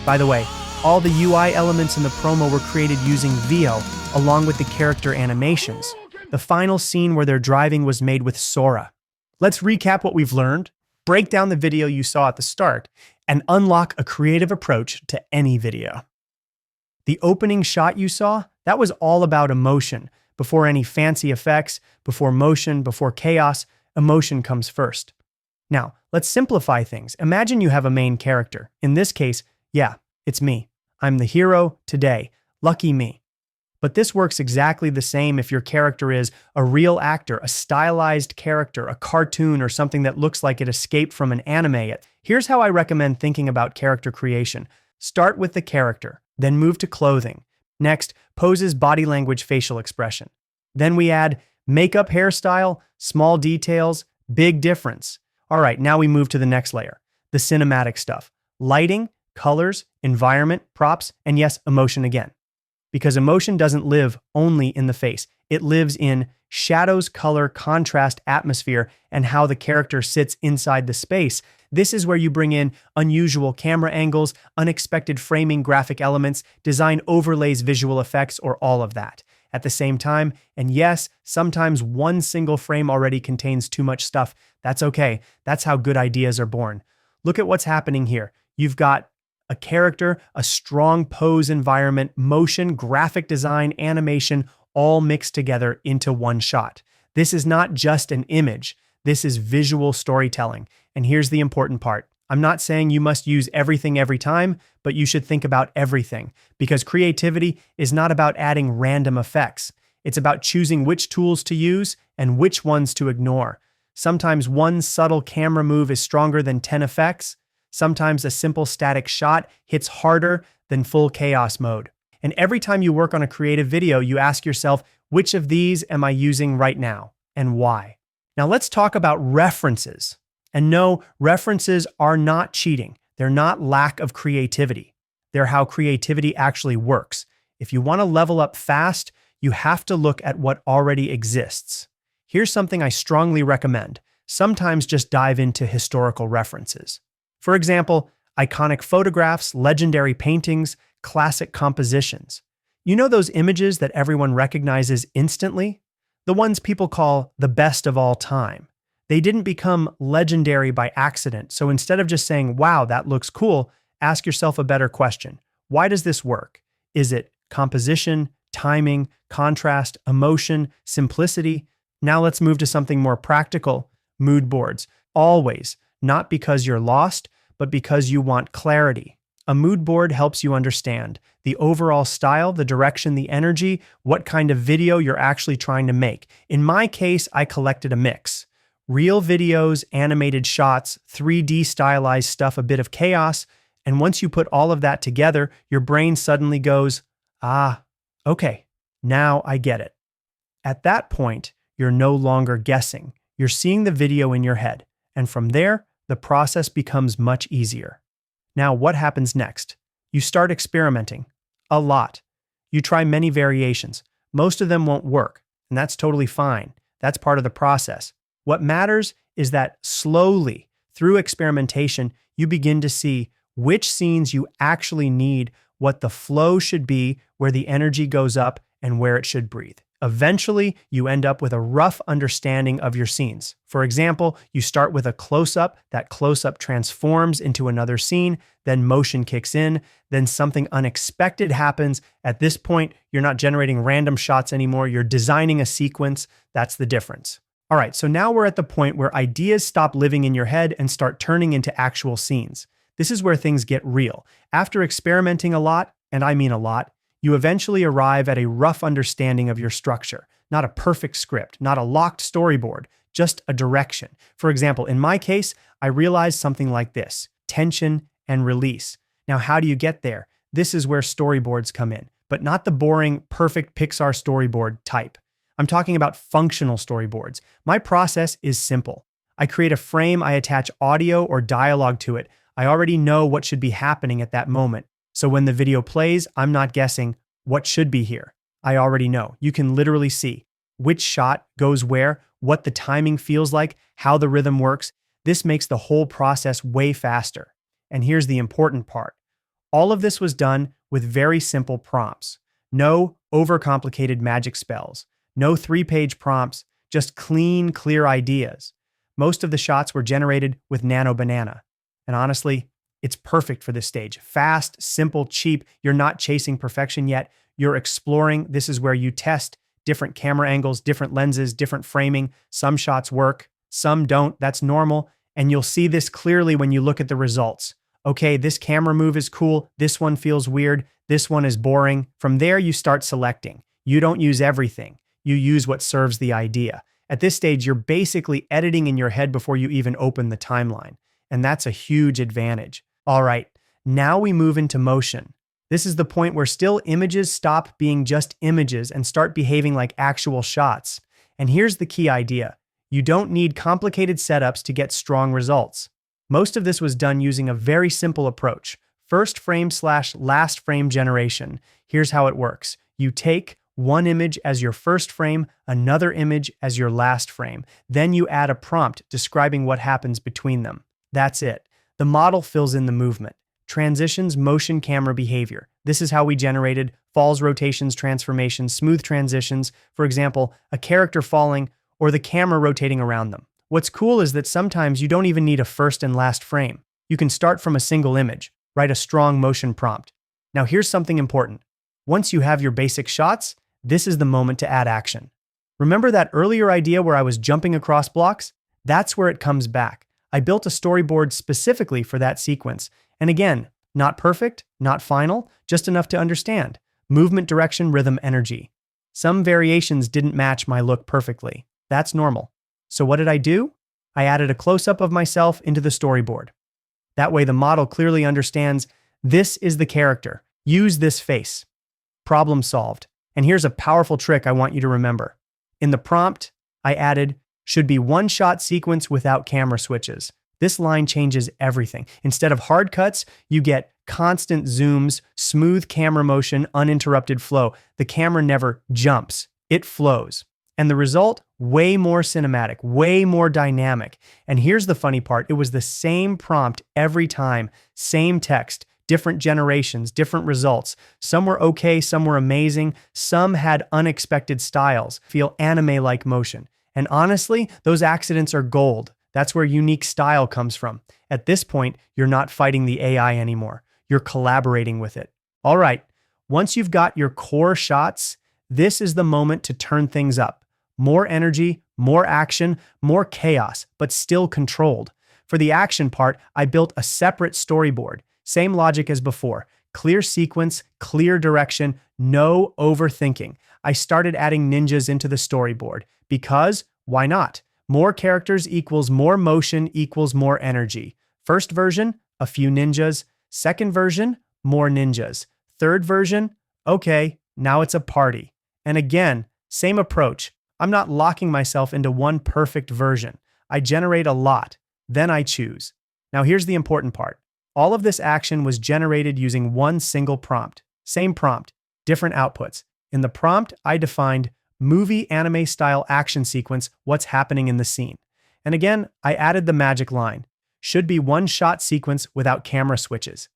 By the way, all the UI elements in the promo were created using VO, along with the character animations. The final scene where they're driving was made with Sora. Let's recap what we've learned, break down the video you saw at the start, and unlock a creative approach to any video. The opening shot you saw, that was all about emotion. Before any fancy effects, before motion, before chaos, emotion comes first. Now, let's simplify things. Imagine you have a main character. In this case, yeah, it's me. I'm the hero today. Lucky me. But this works exactly the same if your character is a real actor, a stylized character, a cartoon, or something that looks like it escaped from an anime. Here's how I recommend thinking about character creation. Start with the character, then move to clothing. Next, poses, body language, facial expression. Then we add makeup, hairstyle, small details, big difference. All right, now we move to the next layer, the cinematic stuff. Lighting, colors, environment, props, and yes, emotion again. Because emotion doesn't live only in the face. It lives in shadows, color, contrast, atmosphere, and how the character sits inside the space. This is where you bring in unusual camera angles, unexpected framing, graphic elements, design overlays, visual effects, or all of that at the same time. And yes, sometimes one single frame already contains too much stuff. That's okay. That's how good ideas are born. Look at what's happening here. You've got a character, a strong pose environment, motion, graphic design, animation, all mixed together into one shot. This is not just an image. This is visual storytelling. And here's the important part. I'm not saying you must use everything every time, but you should think about everything, because creativity is not about adding random effects. It's about choosing which tools to use and which ones to ignore. Sometimes one subtle camera move is stronger than 10 effects. Sometimes a simple static shot hits harder than full chaos mode. And every time you work on a creative video, you ask yourself, which of these am I using right now and why? Now let's talk about references. And no, references are not cheating. They're not lack of creativity. They're how creativity actually works. If you want to level up fast, you have to look at what already exists. Here's something I strongly recommend. Sometimes just dive into historical references. For example, iconic photographs, legendary paintings, classic compositions. You know those images that everyone recognizes instantly? The ones people call the best of all time. They didn't become legendary by accident, so instead of just saying, wow, that looks cool, ask yourself a better question. Why does this work? Is it composition, timing, contrast, emotion, simplicity? Now let's move to something more practical, mood boards. Always, not because you're lost, but because you want clarity. A mood board helps you understand the overall style, the direction, the energy, what kind of video you're actually trying to make. In my case, I collected a mix. Real videos, animated shots, 3D stylized stuff, a bit of chaos. And once you put all of that together, your brain suddenly goes, ah, okay, now I get it. At that point, you're no longer guessing. You're seeing the video in your head. And from there, the process becomes much easier. Now, what happens next? You start experimenting. A lot. You try many variations. Most of them won't work, and that's totally fine. That's part of the process. What matters is that slowly, through experimentation, you begin to see which scenes you actually need, what the flow should be, where the energy goes up, and where it should breathe. Eventually, you end up with a rough understanding of your scenes. For example, you start with a close-up, that close-up transforms into another scene, then motion kicks in, then something unexpected happens. At this point, you're not generating random shots anymore, you're designing a sequence. That's the difference. All right, so now we're at the point where ideas stop living in your head and start turning into actual scenes. This is where things get real. After experimenting a lot, and I mean a lot, you eventually arrive at a rough understanding of your structure, not a perfect script, not a locked storyboard, just a direction. For example, in my case, I realized something like this: tension and release. Now, how do you get there? This is where storyboards come in, but not the boring, perfect Pixar storyboard type. I'm talking about functional storyboards. My process is simple. I create a frame, I attach audio or dialogue to it. I already know what should be happening at that moment. So when the video plays, I'm not guessing what should be here. I already know. You can literally see which shot goes where, what the timing feels like, how the rhythm works. This makes the whole process way faster. And here's the important part. All of this was done with very simple prompts. No overcomplicated magic spells. No 3-page prompts, just clean, clear ideas. Most of the shots were generated with Nano Banana. And honestly, it's perfect for this stage. Fast, simple, cheap. You're not chasing perfection yet. You're exploring. This is where you test different camera angles, different lenses, different framing. Some shots work, some don't. That's normal. And you'll see this clearly when you look at the results. Okay, this camera move is cool. This one feels weird. This one is boring. From there, you start selecting. You don't use everything. You use what serves the idea. At this stage, you're basically editing in your head before you even open the timeline. And that's a huge advantage. All right, now we move into motion. This is the point where still images stop being just images and start behaving like actual shots. And here's the key idea. You don't need complicated setups to get strong results. Most of this was done using a very simple approach. First frame/last frame generation. Here's how it works. You take one image as your first frame, another image as your last frame. Then you add a prompt describing what happens between them. That's it. The model fills in the movement. Transitions, motion, camera behavior. This is how we generated falls, rotations, transformations, smooth transitions. For example, a character falling or the camera rotating around them. What's cool is that sometimes you don't even need a first and last frame. You can start from a single image, write a strong motion prompt. Now here's something important. Once you have your basic shots, this is the moment to add action. Remember that earlier idea where I was jumping across blocks? That's where it comes back. I built a storyboard specifically for that sequence. And again, not perfect, not final, just enough to understand. Movement, direction, rhythm, energy. Some variations didn't match my look perfectly. That's normal. So what did I do? I added a close-up of myself into the storyboard. That way the model clearly understands this is the character. Use this face. Problem solved. And here's a powerful trick I want you to remember. In the prompt, I added, should be one-shot sequence without camera switches. This line changes everything. Instead of hard cuts, you get constant zooms, smooth camera motion, uninterrupted flow. The camera never jumps, it flows. And the result, way more cinematic, way more dynamic. And here's the funny part, it was the same prompt every time, same text, different generations, different results. Some were okay, some were amazing, some had unexpected styles, feel anime-like motion. And honestly, those accidents are gold. That's where unique style comes from. At this point, you're not fighting the AI anymore. You're collaborating with it. All right, once you've got your core shots, this is the moment to turn things up. More energy, more action, more chaos, but still controlled. For the action part, I built a separate storyboard. Same logic as before. Clear sequence, clear direction, no overthinking. I started adding ninjas into the storyboard because why not? More characters equals more motion equals more energy. First version, a few ninjas. Second version, more ninjas. Third version, okay, now it's a party. And again, same approach. I'm not locking myself into one perfect version. I generate a lot, then I choose. Now here's the important part. All of this action was generated using one single prompt. Same prompt, different outputs. In the prompt, I defined movie anime style action sequence, what's happening in the scene. And again, I added the magic line. Should be one shot sequence without camera switches.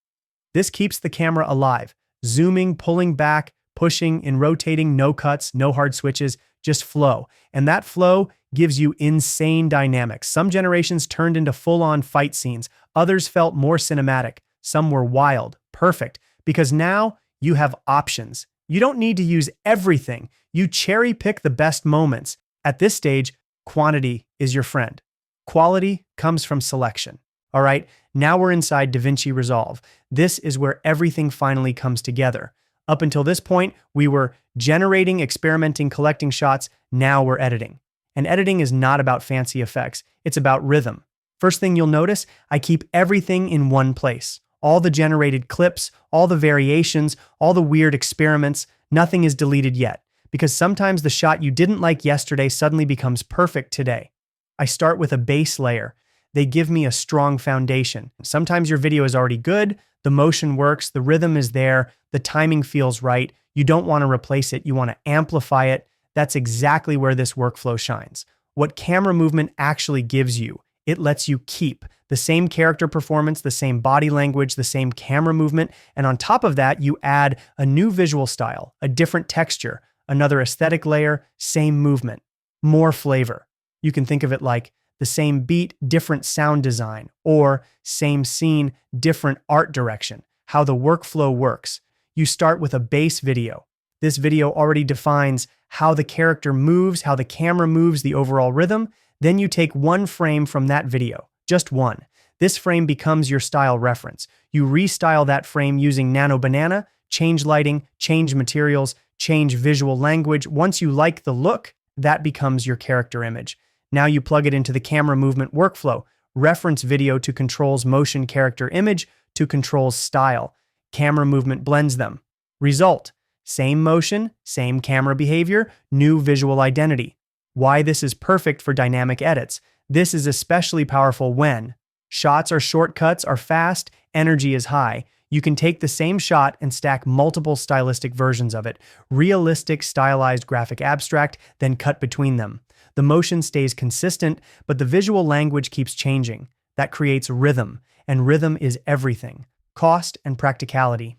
This keeps the camera alive, zooming, pulling back, pushing, and rotating, no cuts, no hard switches, just flow. And that flow gives you insane dynamics. Some generations turned into full-on fight scenes. Others felt more cinematic. Some were wild, perfect, because now you have options. You don't need to use everything. You cherry pick the best moments. At this stage, quantity is your friend. Quality comes from selection. All right, now we're inside DaVinci Resolve. This is where everything finally comes together. Up until this point, we were generating, experimenting, collecting shots. Now we're editing. And editing is not about fancy effects. It's about rhythm. First thing you'll notice, I keep everything in one place. All the generated clips, all the variations, all the weird experiments, nothing is deleted yet. Because sometimes the shot you didn't like yesterday suddenly becomes perfect today. I start with a base layer. They give me a strong foundation. Sometimes your video is already good, the motion works, the rhythm is there, the timing feels right. You don't want to replace it, you want to amplify it. That's exactly where this workflow shines. What camera movement actually gives you, it lets you keep the same character performance, the same body language, the same camera movement, and on top of that, you add a new visual style, a different texture, another aesthetic layer, same movement, more flavor. You can think of it like the same beat, different sound design, or same scene, different art direction, how the workflow works. You start with a base video. This video already defines how the character moves, how the camera moves, the overall rhythm. Then you take one frame from that video, just one. This frame becomes your style reference. You restyle that frame using Nano Banana, change lighting, change materials, change visual language. Once you like the look, that becomes your character image. Now you plug it into the camera movement workflow. Reference video to controls motion character image to controls style. Camera movement blends them. Result: same motion, same camera behavior, new visual identity. Why this is perfect for dynamic edits. This is especially powerful when shots or shortcuts are fast, energy is high. You can take the same shot and stack multiple stylistic versions of it. Realistic, stylized, graphic abstract, then cut between them. The motion stays consistent, but the visual language keeps changing. That creates rhythm, and rhythm is everything. Cost and practicality.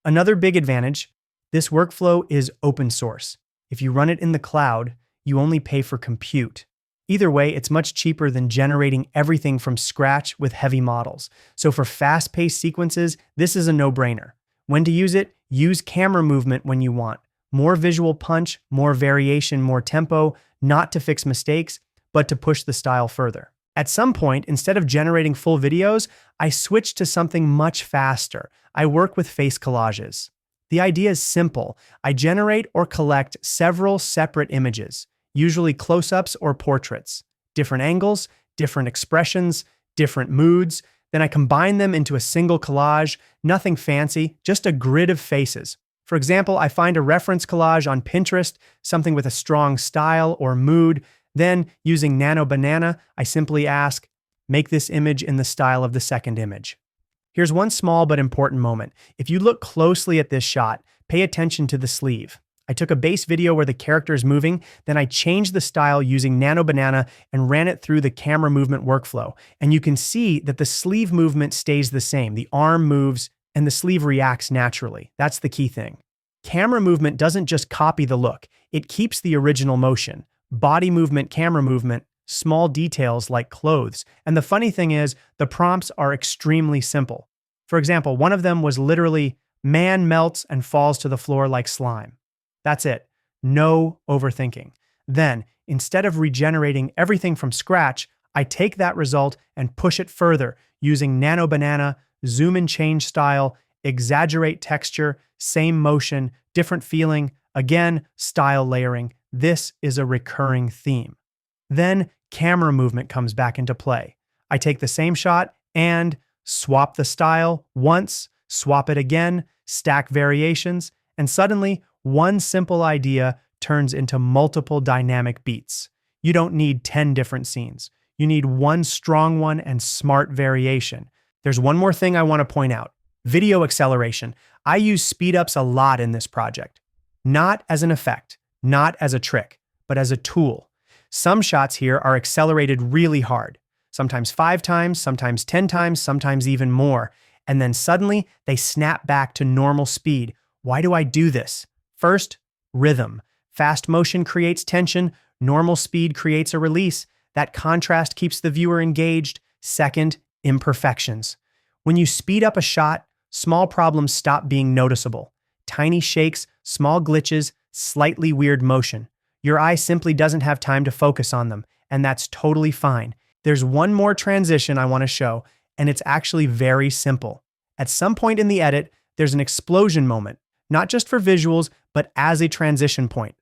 Another big advantage, this workflow is open source. If you run it in the cloud, you only pay for compute. Either way, it's much cheaper than generating everything from scratch with heavy models. So for fast-paced sequences, this is a no-brainer. When to use it? Use camera movement when you want. More visual punch, more variation, more tempo, not to fix mistakes, but to push the style further. At some point, instead of generating full videos, I switched to something much faster. I work with face collages. The idea is simple. I generate or collect several separate images, usually close-ups or portraits, different angles, different expressions, different moods. Then I combine them into a single collage, nothing fancy, just a grid of faces. For example, I find a reference collage on Pinterest, something with a strong style or mood. Then, using Nano Banana, I simply ask, make this image in the style of the second image. Here's one small but important moment. If you look closely at this shot, pay attention to the sleeve. I took a base video where the character is moving, then I changed the style using Nano Banana and ran it through the camera movement workflow. And you can see that the sleeve movement stays the same. The arm moves and the sleeve reacts naturally. That's the key thing. Camera movement doesn't just copy the look, it keeps the original motion. Body movement, camera movement, small details like clothes. And the funny thing is, the prompts are extremely simple. For example, one of them was literally, man melts and falls to the floor like slime. That's it. No overthinking. Then, instead of regenerating everything from scratch, I take that result and push it further using Nano Banana, zoom and change style, exaggerate texture, same motion, different feeling, again, style layering. This is a recurring theme. Then camera movement comes back into play. I take the same shot and swap the style once, swap it again, stack variations, and suddenly one simple idea turns into multiple dynamic beats. You don't need 10 different scenes. You need one strong one and smart variation. There's one more thing I want to point out. Video acceleration. I use speed-ups a lot in this project. Not as an effect, not as a trick, but as a tool. Some shots here are accelerated really hard. Sometimes 5 times, sometimes 10 times, sometimes even more. And then suddenly they snap back to normal speed. Why do I do this? First, rhythm. Fast motion creates tension. Normal speed creates a release. That contrast keeps the viewer engaged. Second, imperfections. When you speed up a shot, small problems stop being noticeable. Tiny shakes, small glitches, slightly weird motion. Your eye simply doesn't have time to focus on them, and that's totally fine. There's one more transition I want to show, and it's actually very simple. At some point in the edit, there's an explosion moment, not just for visuals, but as a transition point.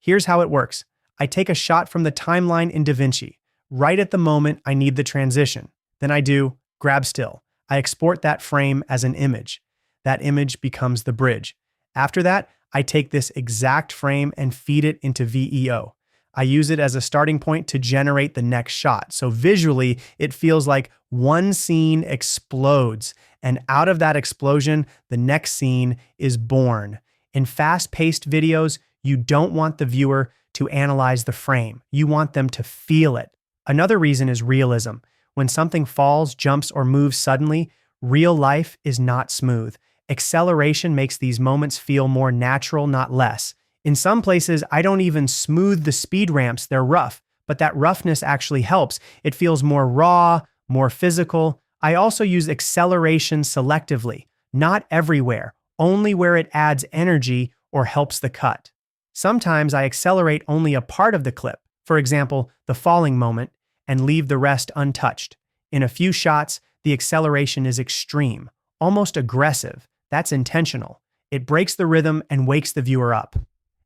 Here's how it works. I take a shot from the timeline in DaVinci, right at the moment I need the transition. Then I do grab still. I export that frame as an image. That image becomes the bridge. After that, I take this exact frame and feed it into VEO. I use it as a starting point to generate the next shot. So visually, it feels like one scene explodes, and out of that explosion, the next scene is born. In fast-paced videos, you don't want the viewer to analyze the frame. You want them to feel it. Another reason is realism. When something falls, jumps, or moves suddenly, real life is not smooth. Acceleration makes these moments feel more natural, not less. In some places, I don't even smooth the speed ramps, they're rough, but that roughness actually helps. It feels more raw, more physical. I also use acceleration selectively, not everywhere, only where it adds energy or helps the cut. Sometimes I accelerate only a part of the clip, for example, the falling moment, and leave the rest untouched. In a few shots, the acceleration is extreme, almost aggressive. That's intentional. It breaks the rhythm and wakes the viewer up.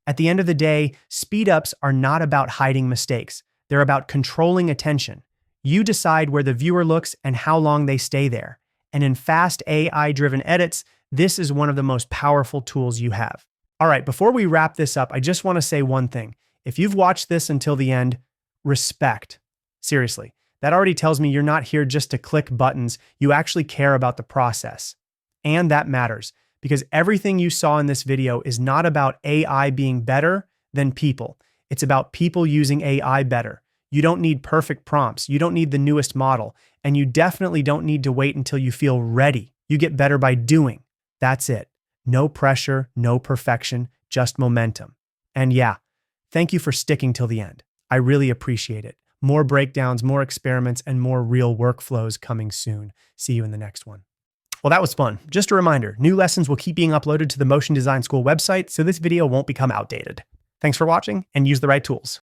At the end of the day, speed-ups are not about hiding mistakes. They're about controlling attention. You decide where the viewer looks and how long they stay there. And in fast AI-driven edits, this is one of the most powerful tools you have. All right, before we wrap this up, I just want to say one thing. If you've watched this until the end, respect. Seriously, that already tells me you're not here just to click buttons. You actually care about the process. And that matters, because everything you saw in this video is not about AI being better than people. It's about people using AI better. You don't need perfect prompts. You don't need the newest model. And you definitely don't need to wait until you feel ready. You get better by doing. That's it. No pressure, no perfection, just momentum. And yeah, thank you for sticking till the end. I really appreciate it. More breakdowns, more experiments, and more real workflows coming soon. See you in the next one. Well, that was fun. Just a reminder, new lessons will keep being uploaded to the Motion Design School website, so this video won't become outdated. Thanks for watching, and use the right tools.